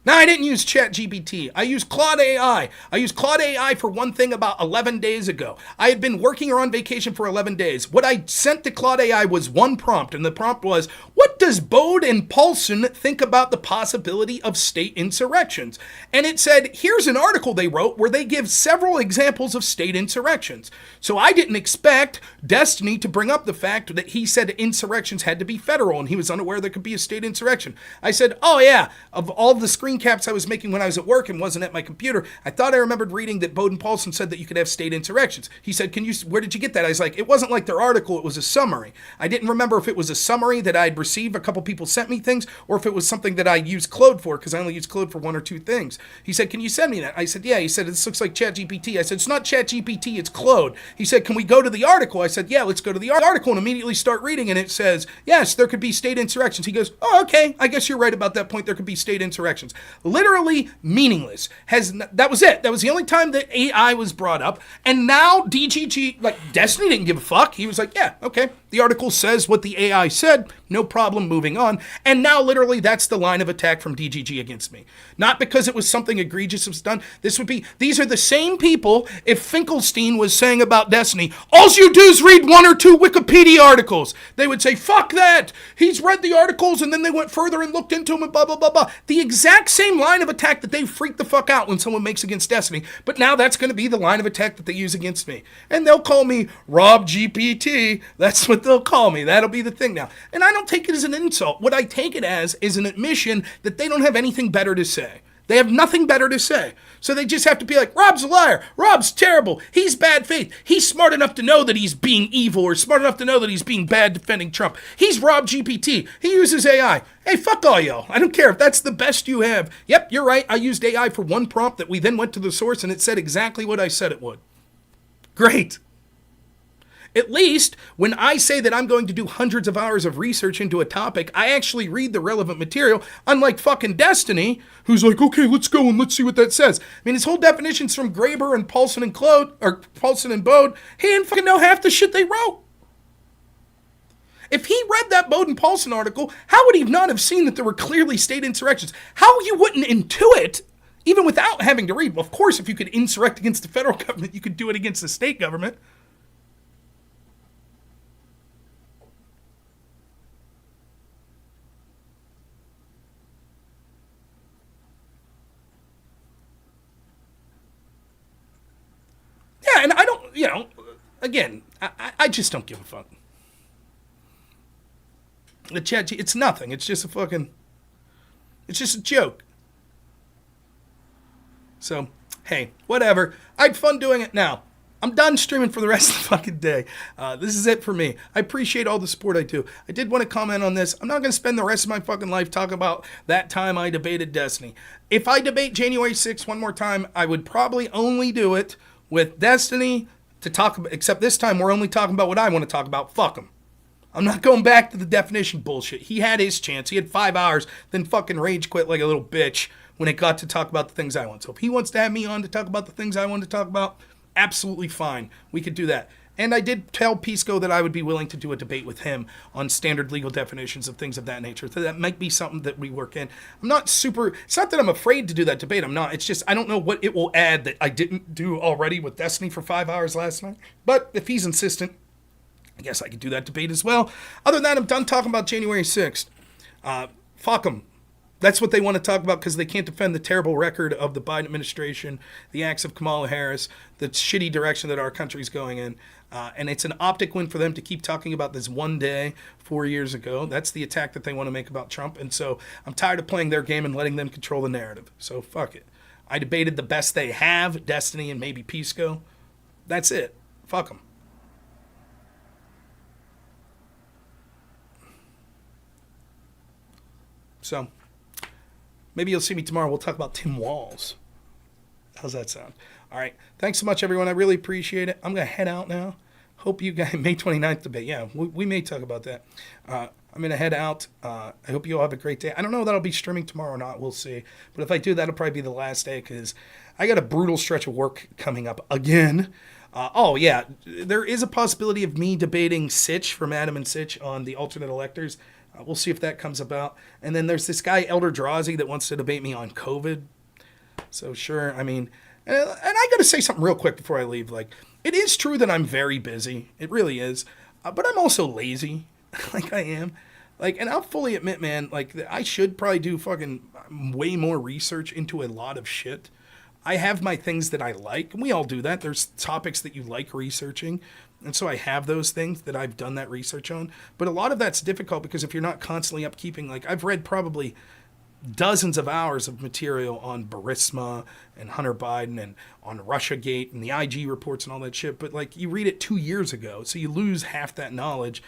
Now, I didn't use ChatGPT. I used Claude AI. I used Claude AI for one thing about 11 days ago. I had been working or on vacation for 11 days. What I sent to Claude AI was one prompt, and the prompt was, what does Bode and Paulson think about the possibility of state insurrections? And it said, here's an article they wrote where they give several examples of state insurrections. So I didn't expect Destiny to bring up the fact that he said insurrections had to be federal, and he was unaware there could be a state insurrection. I said, oh yeah, of all the screen caps I was making when I was at work and wasn't at my computer, I thought I remembered reading that Bode and Paulson said that you could have state insurrections. He said, where did you get that? I was like, it wasn't like their article, it was a summary. I didn't remember if it was a summary that I'd received, a couple people sent me things, or if it was something that I used Claude for, because I only use Claude for one or two things. He said, can you send me that? I said, yeah. He said, this looks like ChatGPT. I said, it's not ChatGPT, it's Claude. He said, can we go to the article? I said, yeah, let's go to the article, and immediately start reading, and it says, yes, there could be state insurrections. He goes, oh, okay, I guess you're right about that point, there could be state insurrections. Literally meaningless. That was it. That was the only time that AI was brought up. And now DGG, like Destiny didn't give a fuck. He was like, yeah, okay. The article says what the AI said. No problem, moving on. And now literally that's the line of attack from DGG against me. Not because it was something egregious was done. These are the same people if Finkelstein was saying about Destiny, all you do is read one or two Wikipedia articles. They would say, fuck that. He's read the articles and then they went further and looked into them and blah, blah, blah, blah. The exact same line of attack that they freak the fuck out when someone makes against Destiny. But now that's going to be the line of attack that they use against me. And they'll call me Rob GPT. That's what they'll call me. That'll be the thing now. And I don't take it as an insult. What I take it as is an admission that they don't have anything better to say. They have nothing better to say. So they just have to be like, Rob's a liar. Rob's terrible. He's bad faith. He's smart enough to know that he's being evil or smart enough to know that he's being bad defending Trump. He's Rob GPT. He uses AI. Hey, fuck all y'all. I don't care if that's the best you have. Yep, you're right. I used AI for one prompt that we then went to the source and it said exactly what I said it would. Great. At least, when I say that I'm going to do hundreds of hours of research into a topic, I actually read the relevant material, unlike fucking Destiny, who's like, okay, let's go and let's see what that says. I mean, his whole definition's from Graeber and Paulson and Paulson and Bode. He didn't fucking know half the shit they wrote. If he read that Bode and Paulson article, how would he not have seen that there were clearly state insurrections? How you wouldn't intuit, even without having to read? Well, of course, if you could insurrect against the federal government, you could do it against the state government. Yeah, and I don't, again, I just don't give a fuck. The chat, it's nothing. It's just it's just a joke. So, hey, whatever. I had fun doing it now. I'm done streaming for the rest of the fucking day. This is it for me. I appreciate all the support I do. I did want to comment on this. I'm not going to spend the rest of my fucking life talking about that time I debated Destiny. If I debate January 6th one more time, I would probably only do it with Destiny to talk about, except this time we're only talking about what I want to talk about. Fuck him. I'm not going back to the definition bullshit. He had his chance. He had 5 hours, then fucking rage quit like a little bitch when it got to talk about the things I want. So if he wants to have me on to talk about the things I want to talk about, absolutely fine. We could do that. And I did tell Pisco that I would be willing to do a debate with him on standard legal definitions of things of that nature. So that might be something that we work in. I'm not super, it's not that I'm afraid to do that debate. I'm not. It's just, I don't know what it will add that I didn't do already with Destiny for 5 hours last night. But if he's insistent, I guess I could do that debate as well. Other than that, I'm done talking about January 6th. Fuck them. That's what they want to talk about because they can't defend the terrible record of the Biden administration, the acts of Kamala Harris, the shitty direction that our country's going in. And it's an optic win for them to keep talking about this one day 4 years ago. That's the attack that they want to make about Trump. And so I'm tired of playing their game and letting them control the narrative. So fuck it. I debated the best they have, Destiny and maybe Pisco. That's it. Fuck them. So maybe you'll see me tomorrow. We'll talk about Tim Walz. How's that sound? All right. Thanks so much, everyone. I really appreciate it. I'm going to head out now. Hope you guys, May 29th debate. Yeah, we may talk about that. I'm going to head out. I hope you all have a great day. I don't know that I'll be streaming tomorrow or not. We'll see. But if I do, that'll probably be the last day because I got a brutal stretch of work coming up again. Oh, yeah. There is a possibility of me debating Sitch from Adam and Sitch on the alternate electors. We'll see if that comes about. And then there's this guy, Elder Drazi, that wants to debate me on COVID. So sure, I mean, and I got to say something real quick before I leave. Like, it is true that I'm very busy. It really is. But I'm also lazy, like I am. Like, and I'll fully admit, man, like, I should probably do fucking way more research into a lot of shit. I have my things that I like, and we all do that. There's topics that you like researching. And so I have those things that I've done that research on. But a lot of that's difficult because if you're not constantly upkeeping, like I've read probably dozens of hours of material on Burisma and Hunter Biden and on Russiagate and the IG reports and all that shit. But like you read it 2 years ago, so you lose half that knowledge.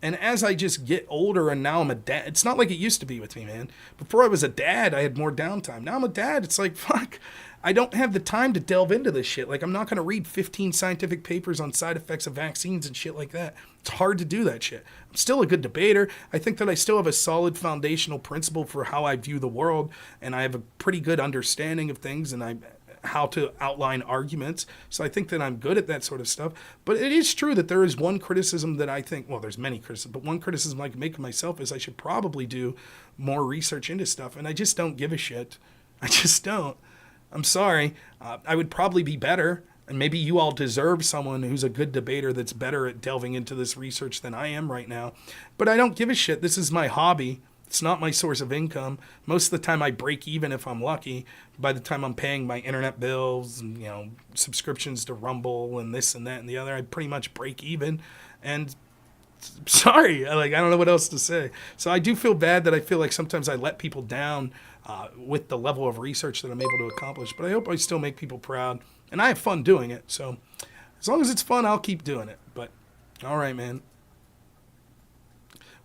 And as I just get older and now I'm a dad, it's not like it used to be with me, man. Before I was a dad, I had more downtime. Now I'm a dad. It's like, fuck. I don't have the time to delve into this shit. Like, I'm not going to read 15 scientific papers on side effects of vaccines and shit like that. It's hard to do that shit. I'm still a good debater. I think that I still have a solid foundational principle for how I view the world, and I have a pretty good understanding of things and how to outline arguments. So I think that I'm good at that sort of stuff. But it is true that there is one criticism that I think, well, there's many criticisms, but one criticism I can make of myself is I should probably do more research into stuff, and I just don't give a shit. I just don't. I'm sorry. I would probably be better, and maybe you all deserve someone who's a good debater that's better at delving into this research than I am right now. But I don't give a shit. This is my hobby. It's not my source of income. Most of the time I break even if I'm lucky. By the time I'm paying my internet bills and, subscriptions to Rumble and this and that and the other, I pretty much break even. And sorry, I don't know what else to say. So I do feel bad that I feel like sometimes I let people down with the level of research that I'm able to accomplish. But I hope I still make people proud. And I have fun doing it. So as long as it's fun, I'll keep doing it. But all right, man.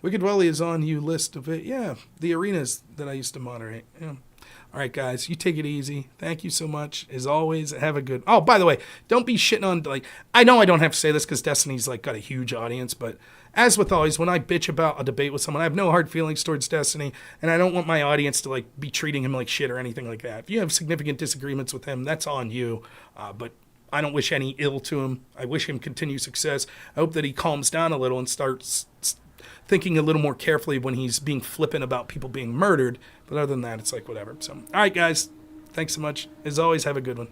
Wicked Welly is on you list of it. Yeah, the arenas that I used to moderate. Yeah. All right, guys, you take it easy. Thank you so much. As always, have a good... Oh, by the way, don't be shitting on... I know I don't have to say this because Destiny's, got a huge audience, but as with always, when I bitch about a debate with someone, I have no hard feelings towards Destiny, and I don't want my audience to, be treating him like shit or anything like that. If you have significant disagreements with him, that's on you, but I don't wish any ill to him. I wish him continued success. I hope that he calms down a little and starts thinking a little more carefully when he's being flippant about people being murdered. But other than that, it's whatever. So, all right, guys. Thanks so much. As always, have a good one.